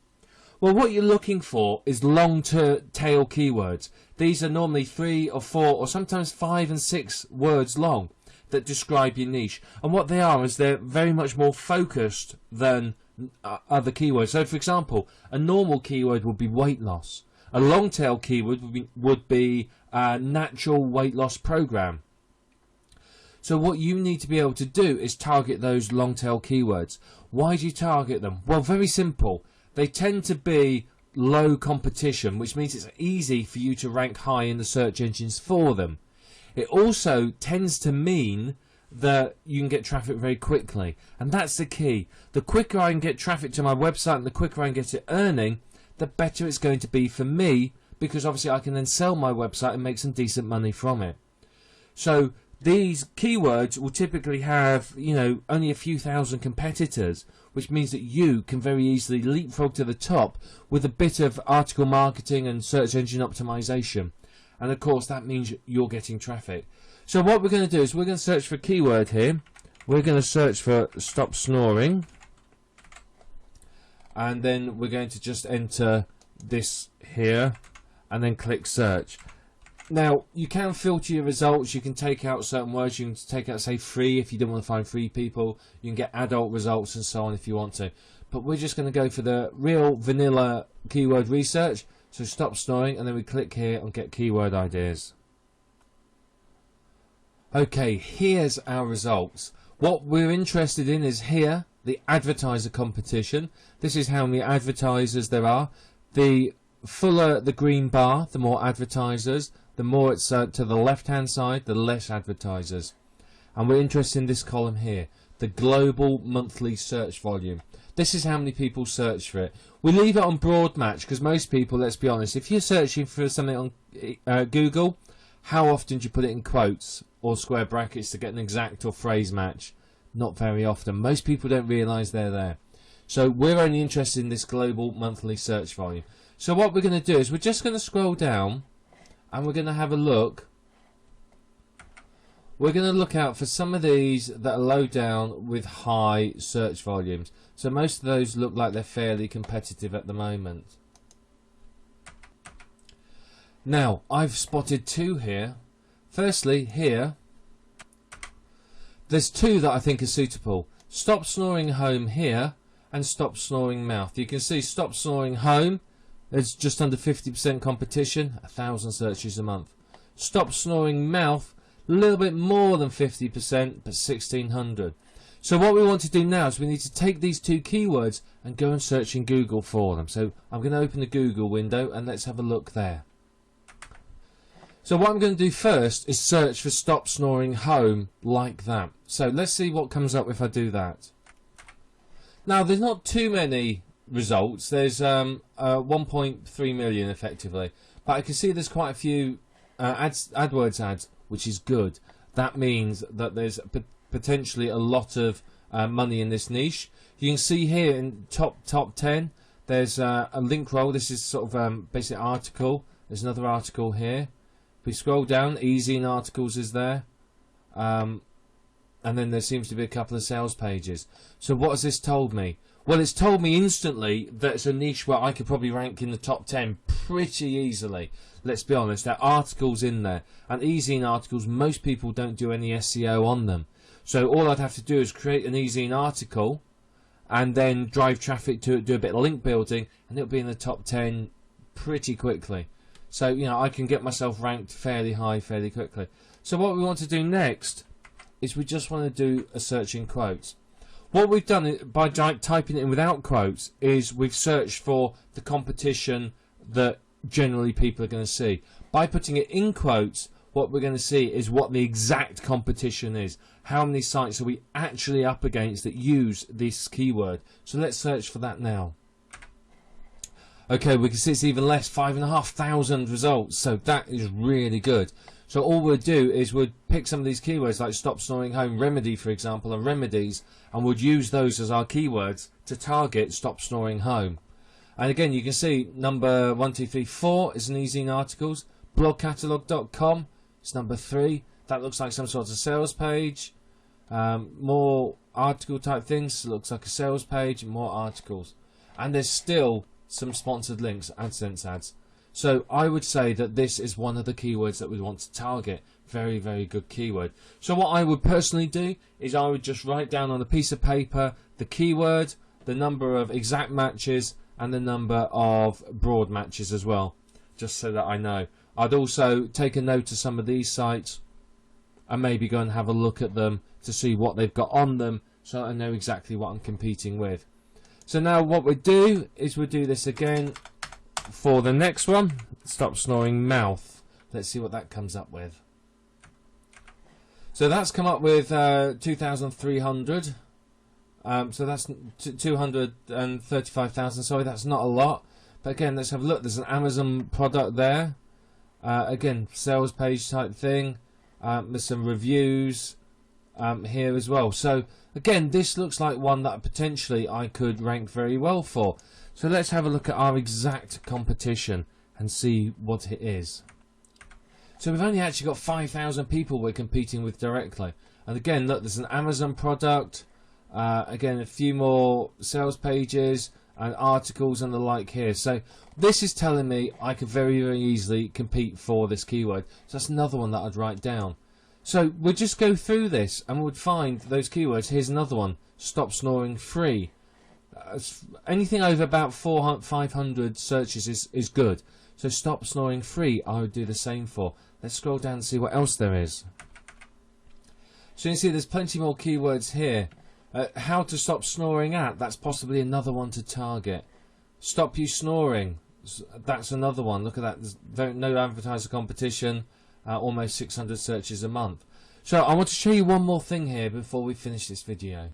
Well, what you're looking for is long tail keywords. These are normally 3 or 4 or sometimes 5 and 6 words long that describe your niche. And what they are is they're very much more focused than other keywords. So, for example, a normal keyword would be weight loss. A long tail keyword would be natural weight loss program. So what you need to be able to do is target those long tail keywords. Why do you target them? Well, very simple. They tend to be low competition, which means it's easy for you to rank high in the search engines for them. It also tends to mean that you can get traffic very quickly, and that's the key. The quicker I can get traffic to my website and the quicker I can get it earning, the better it's going to be for me, because obviously I can then sell my website and make some decent money from it. So these keywords will typically have, only a few thousand competitors, which means that you can very easily leapfrog to the top with a bit of article marketing and search engine optimization. And of course, that means you're getting traffic. So what we're going to do is we're going to search for a keyword here. We're going to search for stop snoring. And then we're going to just enter this here and then click search. Now, you can filter your results. You can take out certain words. You can take out, say, free if you don't want to find free people. You can get adult results and so on if you want to. But we're just going to go for the real vanilla keyword research. So stop snoring, and then we click here and get keyword ideas. Okay, here's our results. What we're interested in is here, the advertiser competition. This is how many advertisers there are. The fuller the green bar, the more advertisers. The more it's to the left hand side, the less advertisers. And we're interested in this column here, the global monthly search volume. This is how many people search for it. We leave it on broad match because most people, let's be honest, if you're searching for something on Google, how often do you put it in quotes or square brackets to get an exact or phrase match? Not very often. Most people don't realise they're there. So we're only interested in this global monthly search volume. So what we're going to do is we're just going to scroll down and we're going to have a look. We're going to look out for some of these that are low down with high search volumes. So most of those look like they're fairly competitive at the moment. Now, I've spotted 2 here. Firstly, here, there's 2 that I think are suitable. Stop snoring home here and stop snoring mouth. You can see stop snoring home, there's just under 50% competition, 1,000 searches a month. Stop snoring mouth, a little bit more than 50%, but 1,600. So what we want to do now is we need to take these 2 keywords and go and search in Google for them. So I'm going to open the Google window and let's have a look there. So what I'm going to do first is search for stop snoring home like that. So let's see what comes up if I do that. Now, there's not too many results. There's 1.3 million effectively, but I can see there's quite a few AdWords ads, which is good. That means that there's potentially a lot of money in this niche. You can see here in top 10, there's a link roll. This is sort of basic article. There's another article here. If we scroll down, easy in articles is there. And then there seems to be a couple of sales pages. So what has this told me? Well, it's told me instantly that it's a niche where I could probably rank in the top 10 pretty easily. Let's be honest, there are articles in there. And eZine articles, most people don't do any SEO on them. So all I'd have to do is create an eZine article and then drive traffic to it, do a bit of link building, and it'll be in the top 10 pretty quickly. So, you know, I can get myself ranked fairly high fairly quickly. So what we want to do next is we just want to do a search in quotes. What we've done by typing it in without quotes is we've searched for the competition that generally people are going to see. By putting it in quotes, what we're going to see is what the exact competition is. How many sites are we actually up against that use this keyword? So let's search for that now. Okay, we can see it's even less, 5,500 results. So that is really good. So all we'll do is we'll pick some of these keywords like stop snoring home remedy, for example, and remedies, and we'll use those as our keywords to target stop snoring home. And again, you can see number 1, 2, 3, 4 is an eZine articles. Blogcatalog.com is number 3. That looks like some sort of sales page. More article type things. Looks like a sales page. More articles. And there's still some sponsored links, AdSense ads. So I would say that this is one of the keywords that we want to target. Very, very good keyword. So what I would personally do is I would just write down on a piece of paper the keyword, the number of exact matches, and the number of broad matches as well, just so that I know. I'd also take a note of some of these sites and maybe go and have a look at them to see what they've got on them, so I know exactly what I'm competing with. So now what we do is we'll do this again for the next one, stop snoring mouth. Let's see what that comes up with. So that's come up with 2,300. So that's 235,000. Sorry, that's not a lot. But again, let's have a look. There's an Amazon product there. Again, sales page type thing. There's some reviews here as well. So again, this looks like one that potentially I could rank very well for. So let's have a look at our exact competition and see what it is. So we've only actually got 5,000 people we're competing with directly. And again, look, there's an Amazon product. Again, a few more sales pages and articles and the like here. So this is telling me I could very, very easily compete for this keyword. So that's another one that I'd write down. So we'll just go through this and we'll find those keywords. Here's another one, stop snoring free. Anything over about 500 searches is good. So stop snoring free I would do the same for. Let's scroll down and see what else there is. So you can see there's plenty more keywords here. How to stop snoring at, that's possibly another one to target. Stop you snoring, that's another one. Look at that, there's no advertiser competition, almost 600 searches a month. So I want to show you one more thing here before we finish this video.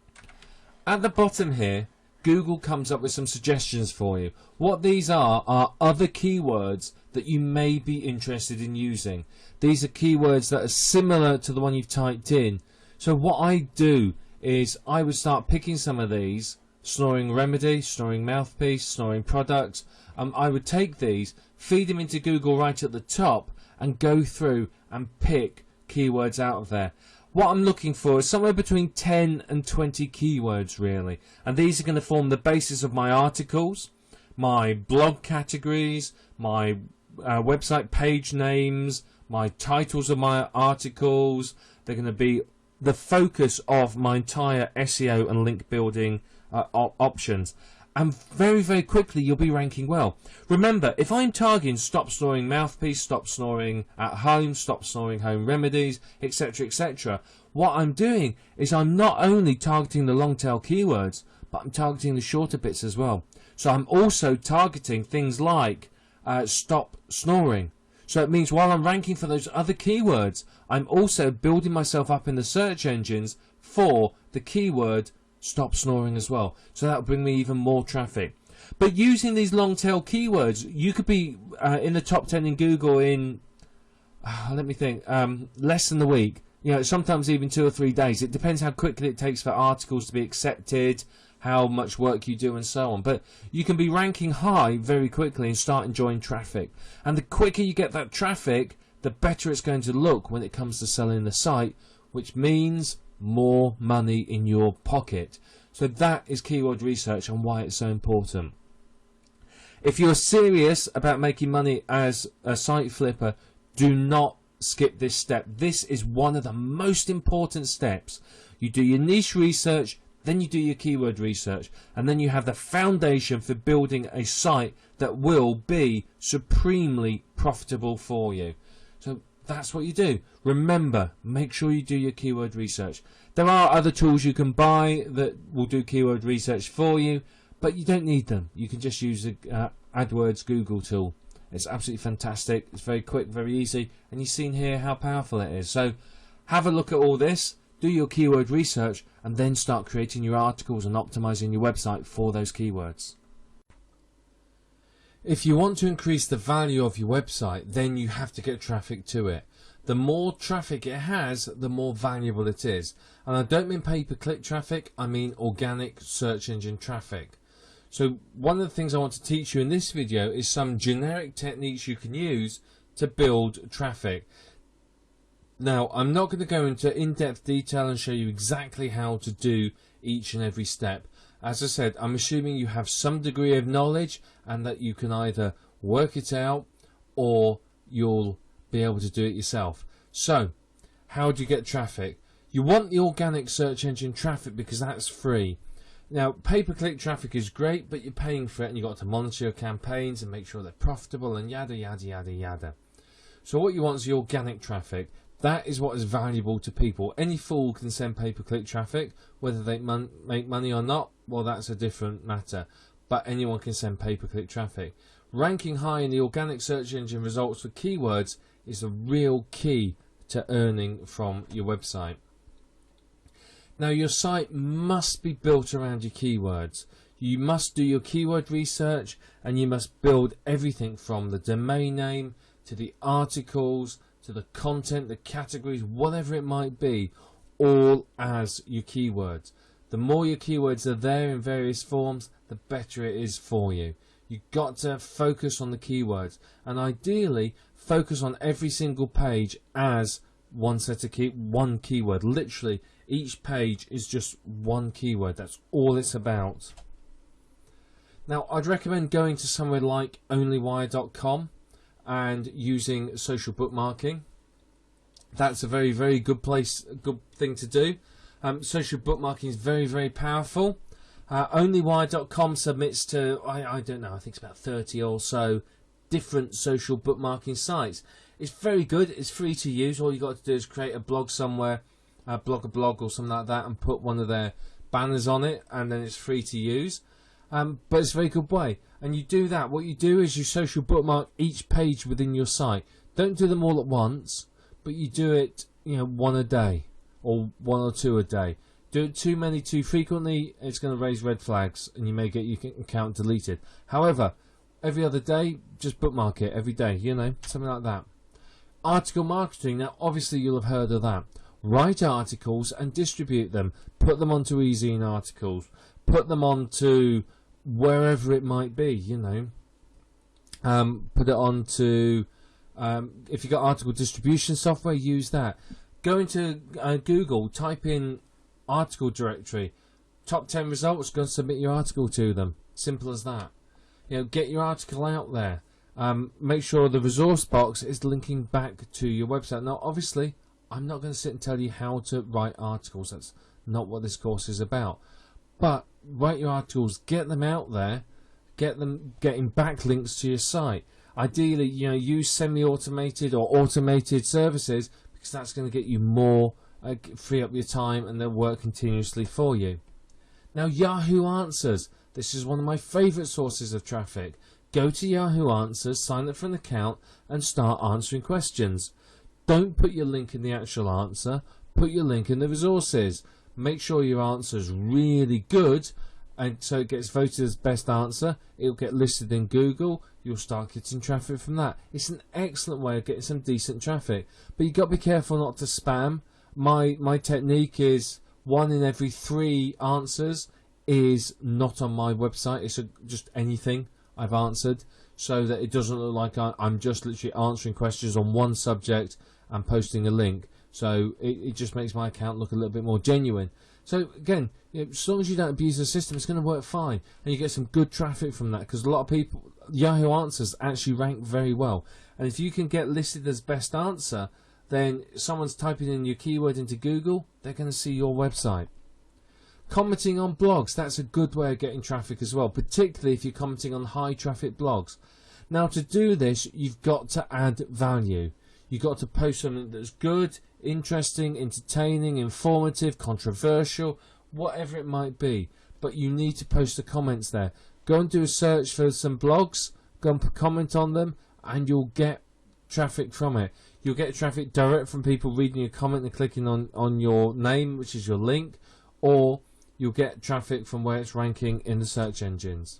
At the bottom here, Google comes up with some suggestions for you. What these are other keywords that you may be interested in using. These are keywords that are similar to the one you've typed in. So what I do is I would start picking some of these, snoring remedy, snoring mouthpiece, snoring products. I would take these, feed them into Google right at the top, and go through and pick keywords out of there. What I'm looking for is somewhere between 10 and 20 keywords really, and these are going to form the basis of my articles, my blog categories, my website page names, my titles of my articles. They're going to be the focus of my entire SEO and link building options. And very, very quickly you'll be ranking well. Remember, if I'm targeting stop snoring mouthpiece, stop snoring at home, stop snoring home remedies, etc., etc., what I'm doing is I'm not only targeting the long tail keywords, but I'm targeting the shorter bits as well. So I'm also targeting things like stop snoring. So it means while I'm ranking for those other keywords, I'm also building myself up in the search engines for the keyword stop snoring as well. So that will bring me even more traffic. But using these long tail keywords, you could be in the top 10 in Google in, let me think, less than a week. You know, sometimes even 2 or 3 days. It depends how quickly it takes for articles to be accepted, how much work you do and so on. But you can be ranking high very quickly and start enjoying traffic. And the quicker you get that traffic, the better it's going to look when it comes to selling the site, which means more money in your pocket. So that is keyword research and why it's so important. If you're serious about making money as a site flipper, do not skip this step. This is one of the most important steps. You do your niche research, then you do your keyword research, and then you have the foundation for building a site that will be supremely profitable for you. So that's what you do. Remember, make sure you do your keyword research. There are other tools you can buy that will do keyword research for you, but you don't need them. You can just use the AdWords Google tool. It's absolutely fantastic. It's very quick, very easy, and you've seen here how powerful it is. So have a look at all this, do your keyword research, and then start creating your articles and optimizing your website for those keywords. If you want to increase the value of your website, then you have to get traffic to it. The more traffic it has, the more valuable it is. And I don't mean pay-per-click traffic, I mean organic search engine traffic. So one of the things I want to teach you in this video is some generic techniques you can use to build traffic. Now, I'm not going to go into in-depth detail and show you exactly how to do each and every step. As I said, I'm assuming you have some degree of knowledge and that you can either work it out or you'll be able to do it yourself. So, how do you get traffic? You want the organic search engine traffic because that's free. Now, pay-per-click traffic is great, but you're paying for it and you've got to monitor your campaigns and make sure they're profitable and yada, yada, yada, yada. So what you want is the organic traffic. That is what is valuable to people. Any fool can send pay-per-click traffic, whether they make money or not, well, that's a different matter. But anyone can send pay-per-click traffic. Ranking high in the organic search engine results for keywords is the real key to earning from your website. Now, your site must be built around your keywords. You must do your keyword research and you must build everything from the domain name to the articles to the content, the categories, whatever it might be, all as your keywords. The more your keywords are there in various forms, the better it is for you. You've got to focus on the keywords and ideally focus on every single page as one set of one keyword. Literally, each page is just one keyword. That's all it's about. Now, I'd recommend going to somewhere like onlywire.com and using social bookmarking. That's a very, very good thing to do. Social bookmarking is very, very powerful. Onlywire.com submits to, I don't know, I think it's about 30 or so different social bookmarking sites. It's very good. It's free to use. All you got to do is create a blog somewhere, blog a blog or something like that, and put one of their banners on it, and then it's free to use. But it's a very good way. And you do that. What you do is you social bookmark each page within your site. Don't do them all at once, but you do it, one a day or one or two a day. Do it too many too frequently, it's going to raise red flags and you may get your account deleted. However, every other day, just bookmark it every day, something like that. Article marketing, now obviously you'll have heard of that. Write articles and distribute them. Put them onto eZine articles. Put them onto wherever it might be, Put it onto, if you've got article distribution software, use that. Go into Google, type in article directory, top 10 results, go and submit your article to them. Simple as that. Get your article out there. Make sure the resource box is linking back to your website. Now, obviously, I'm not going to sit and tell you how to write articles. That's not what this course is about. But write your articles, get them out there, getting backlinks to your site. Ideally, use semi-automated or automated services because that's going to get you more, free up your time, and they'll work continuously for you. Now, Yahoo Answers. This is one of my favourite sources of traffic. Go to Yahoo Answers, sign up for an account, and start answering questions. Don't put your link in the actual answer. Put your link in the resources. Make sure your answer is really good, and so it gets voted as best answer. It'll get listed in Google. You'll start getting traffic from that. It's an excellent way of getting some decent traffic, but you've got to be careful not to spam. My technique is 1 in every 3 answers is not on my website. It's just anything I've answered, so that it doesn't look like I'm just literally answering questions on one subject and posting a link. So it just makes my account look a little bit more genuine. So again, as long as you don't abuse the system, it's going to work fine, and you get some good traffic from that, because a lot of people, Yahoo Answers actually rank very well, and if you can get listed as best answer, then someone's typing in your keyword into Google, they're going to see your website. Commenting on blogs, that's a good way of getting traffic as well, particularly if you're commenting on high traffic blogs. Now, to do this, you've got to add value. You've got to post something that's good, interesting, entertaining, informative, controversial, whatever it might be. But you need to post the comments there. Go and do a search for some blogs, go and comment on them, and you'll get traffic from it. You'll get traffic direct from people reading your comment and clicking on your name, which is your link, or you'll get traffic from where it's ranking in the search engines.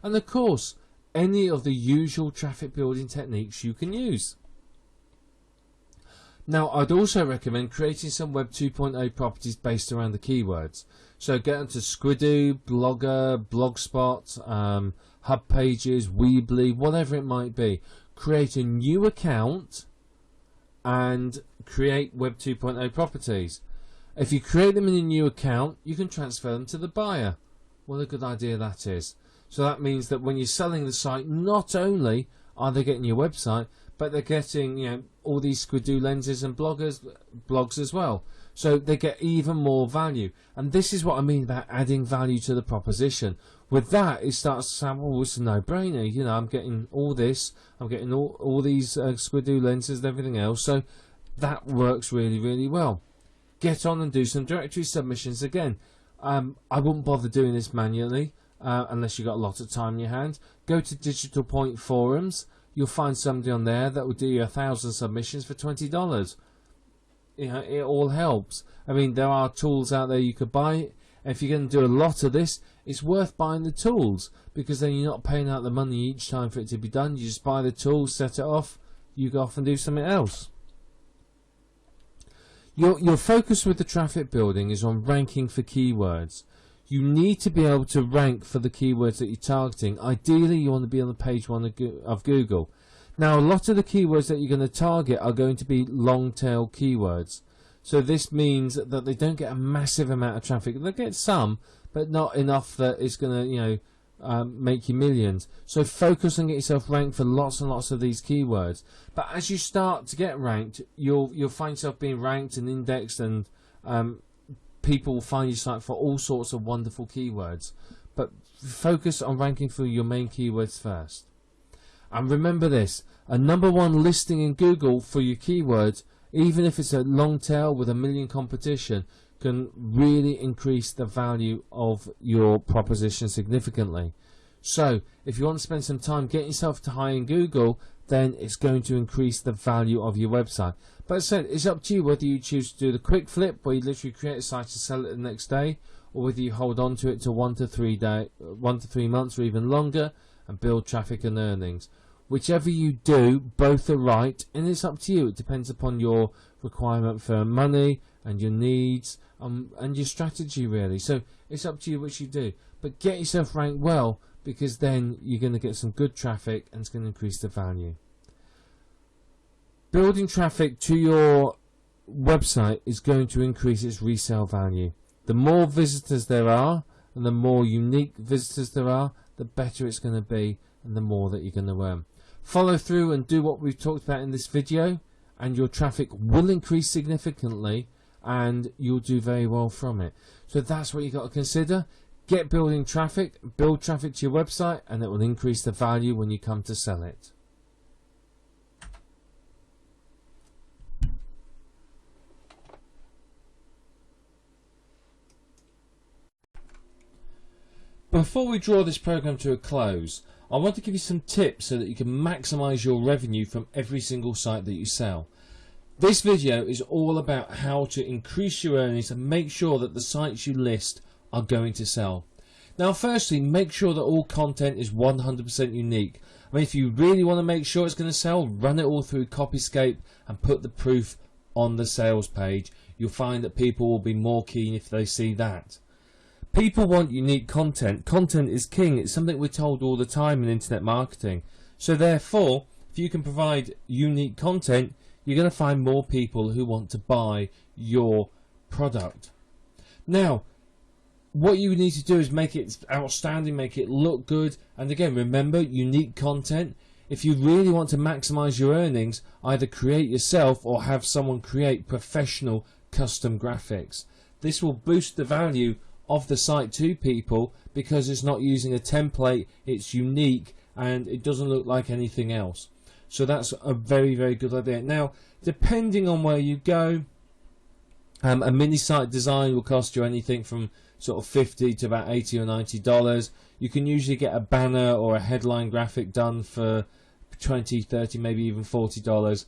And of course, any of the usual traffic building techniques you can use. Now, I'd also recommend creating some Web 2.0 properties based around the keywords. So get onto Squidoo, Blogger, Blogspot, Hub Pages, Weebly, whatever it might be. Create a new account and create Web 2.0 properties. If you create them in a new account, you can transfer them to the buyer. What a good idea that is. So that means that when you're selling the site, not only are they getting your website, but they're getting, all these Squidoo lenses and blogs as well. So they get even more value. And this is what I mean about adding value to the proposition. With that, it starts to sound, well, it's a no-brainer. I'm getting all this. I'm getting all these Squidoo lenses and everything else. So that works really, really well. Get on and do some directory submissions again. I wouldn't bother doing this manually unless you've got a lot of time in your hand. Go to Digital Point Forums. You'll find somebody on there that will do you 1,000 submissions for $20. It all helps. I mean, there are tools out there you could buy. If you're going to do a lot of this, it's worth buying the tools, because then you're not paying out the money each time for it to be done. You just buy the tools, set it off, you go off and do something else. Your focus with the traffic building is on ranking for keywords. You need to be able to rank for the keywords that you're targeting. Ideally, you want to be on the page 1 of Google. Now, a lot of the keywords that you're going to target are going to be long-tail keywords. So this means that they don't get a massive amount of traffic. They'll get some, but not enough that it's going to, make you millions. So focus on getting yourself ranked for lots and lots of these keywords. But as you start to get ranked, you'll find yourself being ranked and indexed, and people will find your site for all sorts of wonderful keywords. But focus on ranking for your main keywords first. And remember this, a #1 listing in Google for your keyword, even if it's a long tail with a million competition, can really increase the value of your proposition significantly. So if you want to spend some time getting yourself to high in Google, then it's going to increase the value of your website. But as I said, it's up to you whether you choose to do the quick flip, where you literally create a site to sell it the next day, or whether you hold on to it to 1 to 3 months or even longer and build traffic and earnings. Whichever you do, both are right, and it's up to you. It depends upon your requirement for money and your needs and your strategy, really. So it's up to you which you do. But get yourself ranked well, because then you're going to get some good traffic and it's going to increase the value. Building traffic to your website is going to increase its resale value. The more visitors there are, and the more unique visitors there are, the better it's going to be, and the more that you're going to earn. Follow through and do what we've talked about in this video, and your traffic will increase significantly, and you'll do very well from it. So that's what you've got to consider. Get building traffic, build traffic to your website, and it will increase the value when you come to sell it. Before we draw this program to a close, I want to give you some tips so that you can maximize your revenue from every single site that you sell. This video is all about how to increase your earnings and make sure that the sites you list are going to sell. Now firstly, make sure that all content is 100% unique. I mean, if you really want to make sure it's going to sell, run it all through Copyscape and put the proof on the sales page. You'll find that people will be more keen if they see that. People want unique content. Content is king. It's something we're told all the time in internet marketing. So therefore, if you can provide unique content, you're going to find more people who want to buy your product. Now, what you need to do is make it outstanding, make it look good, and again, remember, unique content. If you really want to maximize your earnings, either create yourself or have someone create professional custom graphics. This will boost the value of the site to people because it's not using a template, it's unique and it doesn't look like anything else. So that's a very, very good idea. Now, depending on where you go, a mini site design will cost you anything from sort of $50 to about $80 or $90. You can usually get a banner or a headline graphic done for $20, $30, maybe even $40,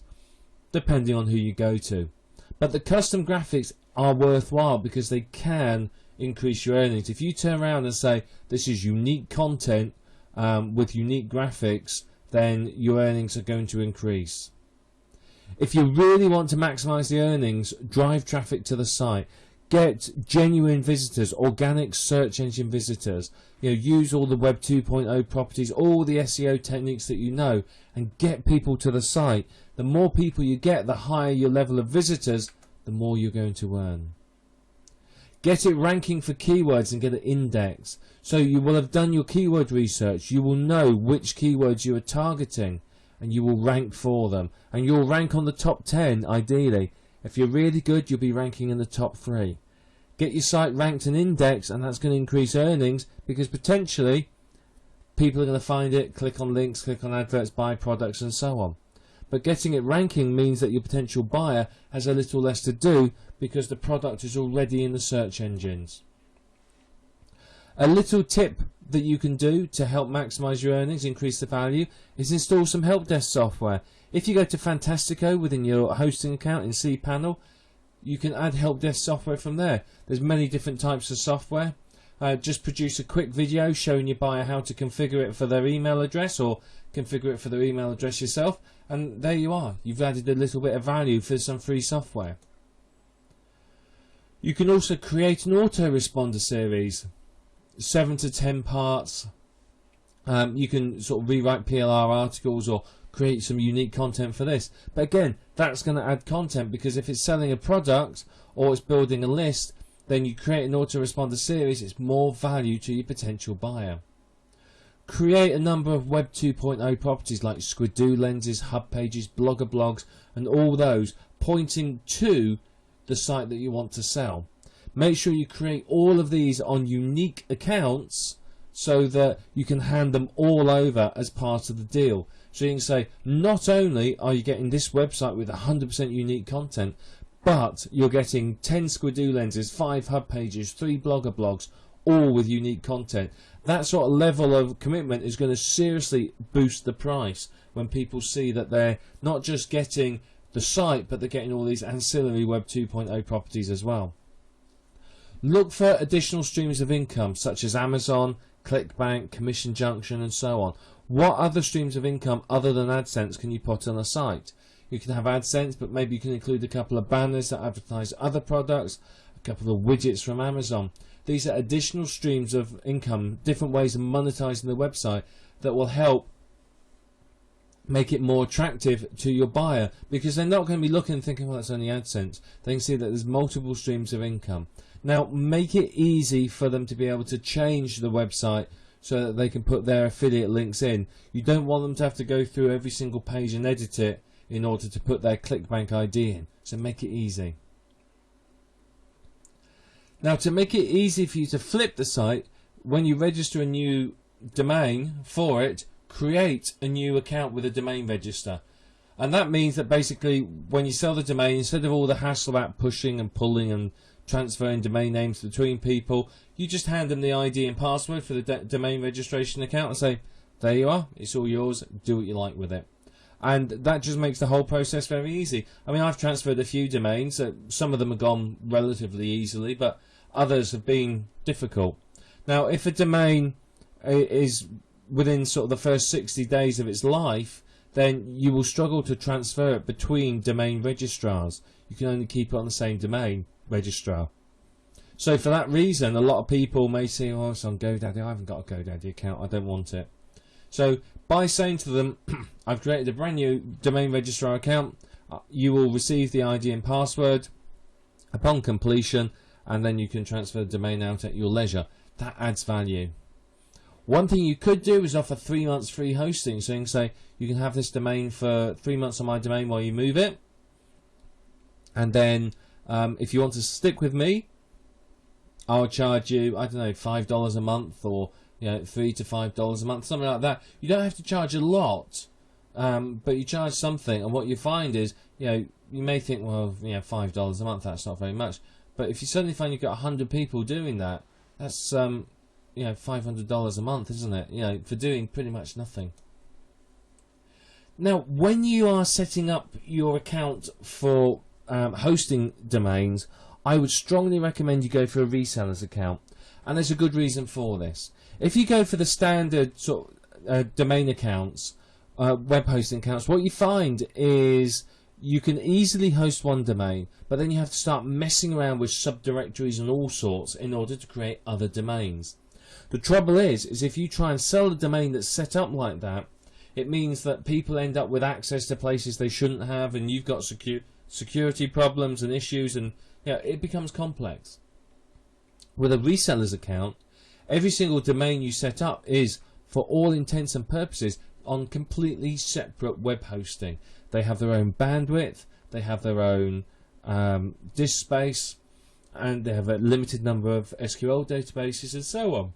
depending on who you go to. But the custom graphics are worthwhile because they can increase your earnings. If you turn around and say this is unique content with unique graphics, then your earnings are going to increase. If you really want to maximize the earnings, drive traffic to the site. Get genuine visitors, organic search engine visitors. Use all the Web 2.0 properties, all the SEO techniques that you know, and get people to the site. The more people you get, the higher your level of visitors, the more you're going to earn. Get it ranking for keywords and get an index. So you will have done your keyword research. You will know which keywords you are targeting and you will rank for them. And you'll rank on the top 10 ideally. If you're really good, you'll be ranking in the top 3. Get your site ranked and indexed, and that's going to increase earnings because potentially people are going to find it, click on links, click on adverts, buy products and so on. But getting it ranking means that your potential buyer has a little less to do because the product is already in the search engines. A little tip that you can do to help maximize your earnings, increase the value, is install some help desk software. If you go to Fantastico within your hosting account in cPanel, you can add help desk software from there. There's many different types of software. Just produce a quick video showing your buyer how to configure it for their email address or configure it for their email address yourself, and there you are. You've added a little bit of value for some free software. You can also create an autoresponder series, 7 to 10 parts. You can sort of rewrite PLR articles or create some unique content for this. But again, that's going to add content because if it's selling a product or it's building a list, then you create an autoresponder series, it's more value to your potential buyer. Create a number of Web 2.0 properties like Squidoo lenses, hub pages, blogger blogs, and all those pointing to the site that you want to sell. Make sure you create all of these on unique accounts so that you can hand them all over as part of the deal. So you can say, not only are you getting this website with 100% unique content, but you're getting 10 Squidoo lenses, 5 hub pages, 3 blogger blogs, all with unique content. That sort of level of commitment is going to seriously boost the price when people see that they're not just getting the site, but they're getting all these ancillary Web 2.0 properties as well. Look for additional streams of income such as Amazon, ClickBank, Commission Junction and so on. What other streams of income other than AdSense can you put on a site? You can have AdSense, but maybe you can include a couple of banners that advertise other products, a couple of widgets from Amazon. These are additional streams of income, different ways of monetizing the website that will help make it more attractive to your buyer because they're not going to be looking and thinking, well, it's only AdSense. They can see that there's multiple streams of income. Now, make it easy for them to be able to change the website so that they can put their affiliate links in. You don't want them to have to go through every single page and edit it in order to put their ClickBank ID in. So make it easy. Now, to make it easy for you to flip the site, when you register a new domain for it, create a new account with a domain register. And that means that basically when you sell the domain, instead of all the hassle about pushing and pulling and transferring domain names between people, you just hand them the ID and password for the domain registration account and say, there you are, it's all yours, do what you like with it. And that just makes the whole process very easy. I mean, I've transferred a few domains. Some of them have gone relatively easily, but others have been difficult. Now, if a domain is within sort of the first 60 days of its life, then you will struggle to transfer it between domain registrars. You can only keep it on the same domain registrar. So for that reason, a lot of people may say, oh, it's on GoDaddy. I haven't got a GoDaddy account. I don't want it. So by saying to them, I've created a brand new domain registrar account, you will receive the ID and password upon completion, and then you can transfer the domain out at your leisure. That adds value. One thing you could do is offer 3 months free hosting. So you can say, you can have this domain for 3 months on my domain while you move it. And then if you want to stick with me, I'll charge you, I don't know, $5 a month, or $3 to $5 a month, something like that. You don't have to charge a lot, but you charge something. And what you find is, you may think, well, $5 a month, that's not very much. But if you suddenly find you've got 100 people doing that, that's $500 a month, isn't it? For doing pretty much nothing. Now, when you are setting up your account for hosting domains, I would strongly recommend you go for a reseller's account, and there's a good reason for this. If you go for the standard sort of domain accounts, web hosting accounts, what you find is you can easily host one domain, but then you have to start messing around with subdirectories and all sorts in order to create other domains. The trouble is if you try and sell a domain that's set up like that, it means that people end up with access to places they shouldn't have, and you've got security problems and issues, and it becomes complex. With a reseller's account, every single domain you set up is, for all intents and purposes, on completely separate web hosting. They have their own bandwidth, they have their own disk space, and they have a limited number of SQL databases and so on.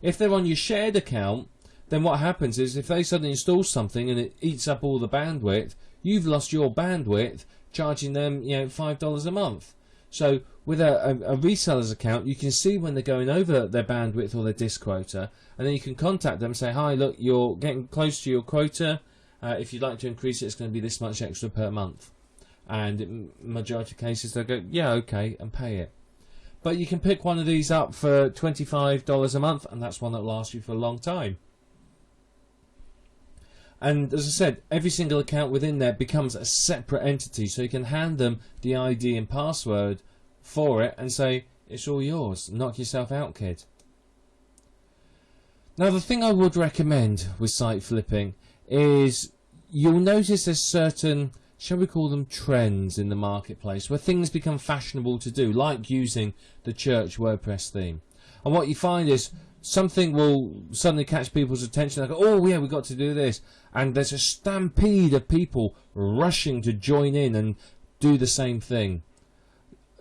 If they're on your shared account, then what happens is if they suddenly install something and it eats up all the bandwidth, you've lost your bandwidth, charging them $5 a month. So with a reseller's account, you can see when they're going over their bandwidth or their disk quota, and then you can contact them and say, hi, look, you're getting close to your quota. If you'd like to increase it, it's going to be this much extra per month. And in majority of cases, they'll go, yeah, okay, and pay it. But you can pick one of these up for $25 a month, and that's one that lasts you for a long time. And as I said, every single account within there becomes a separate entity, so you can hand them the ID and password for it and say, it's all yours, knock yourself out, kid. Now, the thing I would recommend with site flipping is you'll notice there's certain, shall we call them, trends in the marketplace where things become fashionable to do, like using the church WordPress theme. And what you find is something will suddenly catch people's attention. They go, oh yeah, we've got to do this. And there's a stampede of people rushing to join in and do the same thing.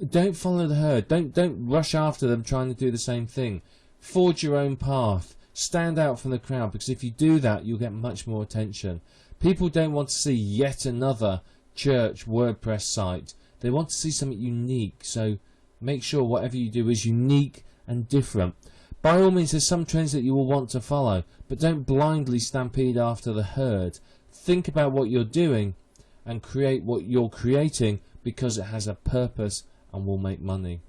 Don't follow the herd. Don't rush after them trying to do the same thing. Forge your own path. Stand out from the crowd, because if you do that, you'll get much more attention. People don't want to see yet another church WordPress site. They want to see something unique. So make sure whatever you do is unique and different. By all means, there's some trends that you will want to follow, but don't blindly stampede after the herd. Think about what you're doing and create what you're creating because it has a purpose and will make money.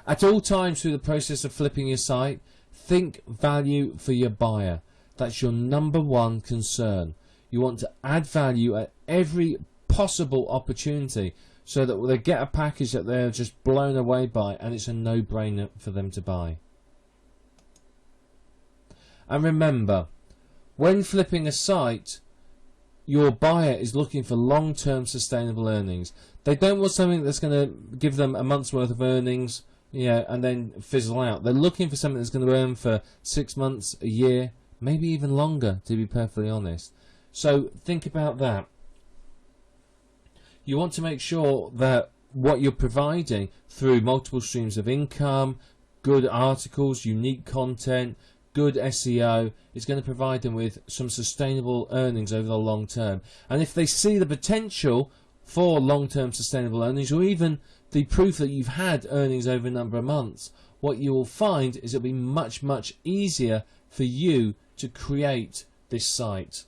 At all times through the process of flipping your site, think value for your buyer. That's your number one concern. You want to add value at every possible opportunity, so that they get a package that they're just blown away by and it's a no-brainer for them to buy. And remember, when flipping a site, your buyer is looking for long-term sustainable earnings. They don't want something that's going to give them a month's worth of earnings, and then fizzle out. They're looking for something that's going to earn for 6 months, a year, maybe even longer, to be perfectly honest. So think about that. You want to make sure that what you're providing through multiple streams of income, good articles, unique content, good SEO is going to provide them with some sustainable earnings over the long term. And if they see the potential for long-term sustainable earnings, or even the proof that you've had earnings over a number of months, what you will find is it'll be much, much easier for you to create this site.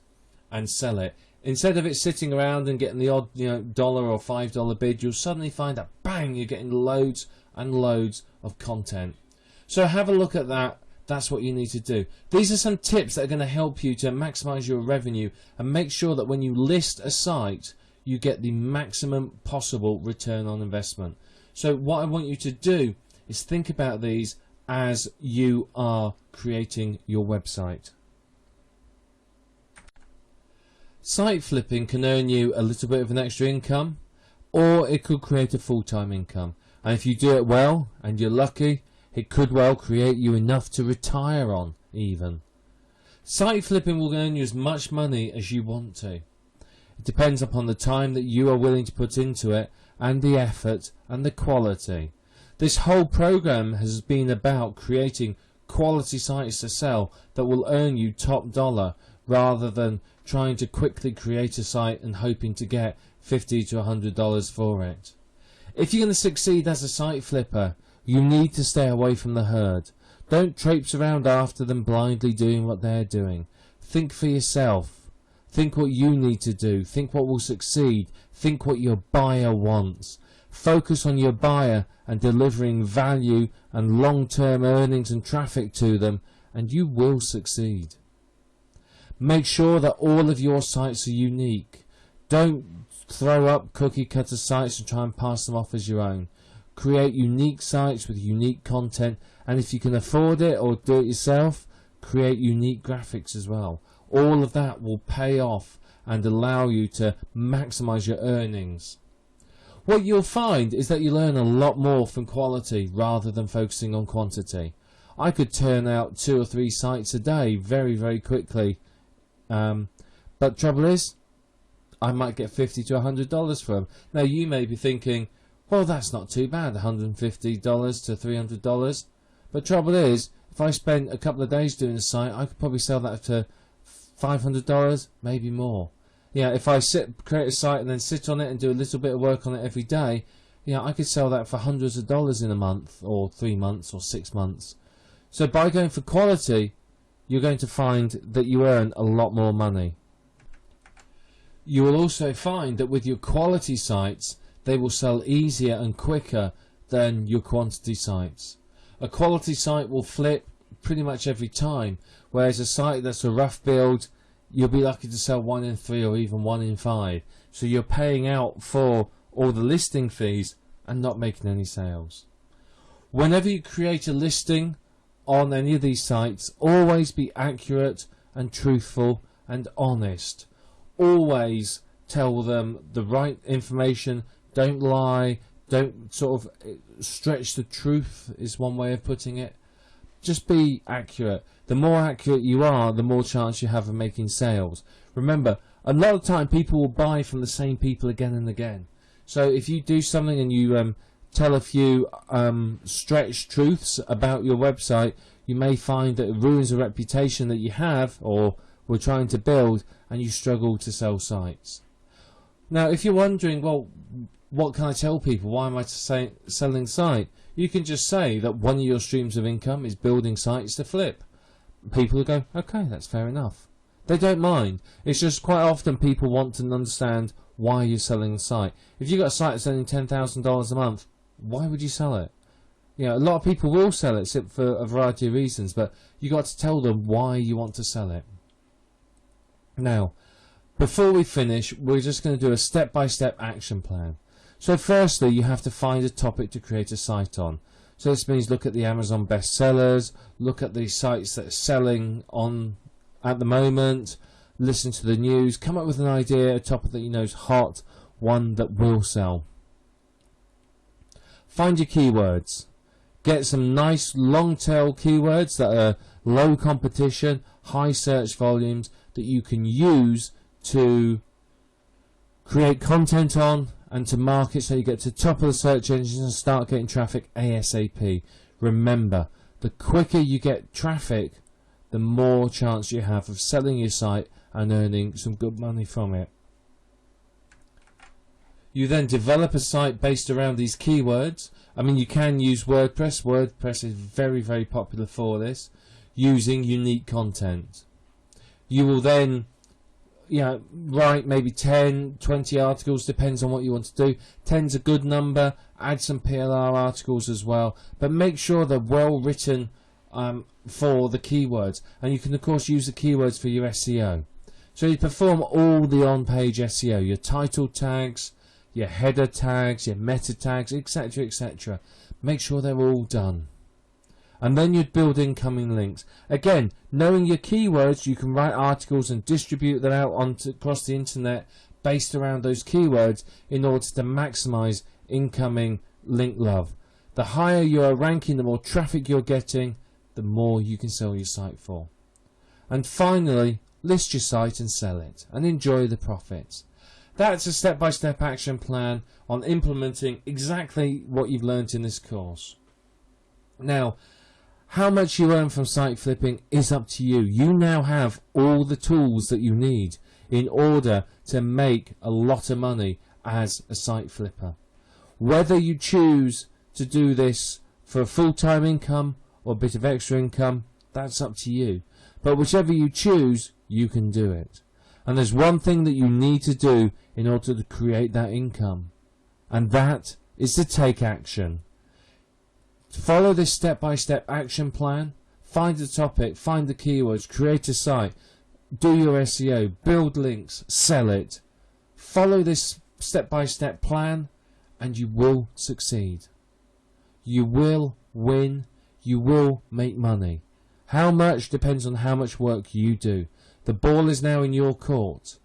and sell it. Instead of it sitting around and getting the odd, $1 or $5 bid, you'll suddenly find that bang, you're getting loads and loads of content. So have a look at that. That's what you need to do. These are some tips that are going to help you to maximize your revenue and make sure that when you list a site, you get the maximum possible return on investment. So what I want you to do is think about these as you are creating your website. Site flipping can earn you a little bit of an extra income, or it could create a full-time income. And if you do it well and you're lucky, it could well create you enough to retire on even. Site flipping will earn you as much money as you want to. It depends upon the time that you are willing to put into it and the effort and the quality. This whole program has been about creating quality sites to sell that will earn you top dollar, rather than trying to quickly create a site and hoping to get $50 to $100 for it. If you're going to succeed as a site flipper, you need to stay away from the herd. Don't traipse around after them blindly doing what they're doing. Think for yourself. Think what you need to do. Think what will succeed. Think what your buyer wants. Focus on your buyer and delivering value and long-term earnings and traffic to them, and you will succeed. Make sure that all of your sites are unique. Don't throw up cookie cutter sites and try and pass them off as your own. Create unique sites with unique content, and if you can afford it or do it yourself, create unique graphics as well. All of that will pay off and allow you to maximize your earnings. What you'll find is that you learn a lot more from quality rather than focusing on quantity. I could turn out 2 or 3 sites a day very, very quickly, but trouble is, I might get $50 to $100 for them. Now you may be thinking, well, that's not too bad, $150 to $300. But trouble is, if I spent a couple of days doing a site, I could probably sell that to $500, maybe more. If I create a site and then sit on it and do a little bit of work on it every day, I could sell that for hundreds of dollars in a month, or 3 months, or 6 months. So by going for quality, you're going to find that you earn a lot more money. You will also find that with your quality sites, they will sell easier and quicker than your quantity sites. A quality site will flip pretty much every time, whereas a site that's a rough build, you'll be lucky to sell 1 in 3 or even 1 in 5. So you're paying out for all the listing fees and not making any sales. Whenever you create a listing on any of these sites, always be accurate and truthful and honest. Always tell them the right information. Don't lie. Don't sort of stretch the truth, is one way of putting it. Just be accurate. The more accurate you are, the more chance you have of making sales. Remember, a lot of time people will buy from the same people again and again. So if you do something and you tell a few stretched truths about your website, you may find that it ruins a reputation that you have or were trying to build, and you struggle to sell sites. Now, if you're wondering, well, what can I tell people? Why am I selling site? You can just say that one of your streams of income is building sites to flip. People will go, okay, that's fair enough. They don't mind. It's just quite often people want to understand why you're selling a site. If you've got a site that's earning $10,000 a month, why would you sell it? A lot of people will sell it for a variety of reasons, but you've got to tell them why you want to sell it. Now, before we finish, we're just going to do a step-by-step action plan. So firstly, you have to find a topic to create a site on. So this means look at the Amazon bestsellers, look at the sites that are selling on at the moment, listen to the news, come up with an idea, a topic that you know is hot, one that will sell. Find your keywords. Get some nice long tail keywords that are low competition, high search volumes that you can use to create content on and to market so you get to the top of the search engines and start getting traffic ASAP. Remember, the quicker you get traffic, the more chance you have of selling your site and earning some good money from it. You then develop a site based around these keywords. I mean, you can use WordPress. WordPress is very, very popular for this, using unique content. You will then write maybe 10, 20 articles, depends on what you want to do. 10's a good number. Add some PLR articles as well, but make sure they're well written for the keywords, and you can of course use the keywords for your SEO. So you perform all the on-page SEO, your title tags, your header tags, your meta tags, etc, etc. Make sure they're all done. And then you'd build incoming links. Again, knowing your keywords, you can write articles and distribute them out across the internet based around those keywords in order to maximize incoming link love. The higher you are ranking, the more traffic you're getting, the more you can sell your site for. And finally, list your site and sell it, and enjoy the profits. That's a step-by-step action plan on implementing exactly what you've learned in this course. Now, how much you earn from site flipping is up to you. You now have all the tools that you need in order to make a lot of money as a site flipper. Whether you choose to do this for a full-time income or a bit of extra income, that's up to you. But whichever you choose, you can do it. And there's one thing that you need to do in order to create that income, and that is to take action. Follow this step-by-step action plan. Find a topic, find the keywords, create a site, do your SEO, build links, sell it. Follow this step-by-step plan and you will succeed. You will win. You will make money. How much depends on how much work you do. The ball is now in your court.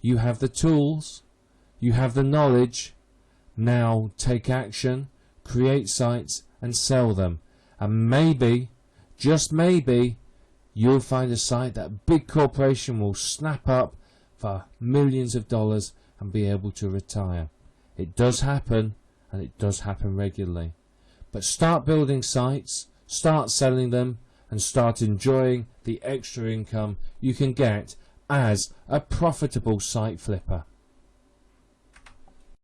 You have the tools. You have the knowledge. Now take action, create sites and sell them, and maybe, just maybe, you'll find a site that a big corporation will snap up for millions of dollars and be able to retire. It does happen, and it does happen regularly. But start building sites, start selling them, and start enjoying the extra income you can get as a profitable site flipper.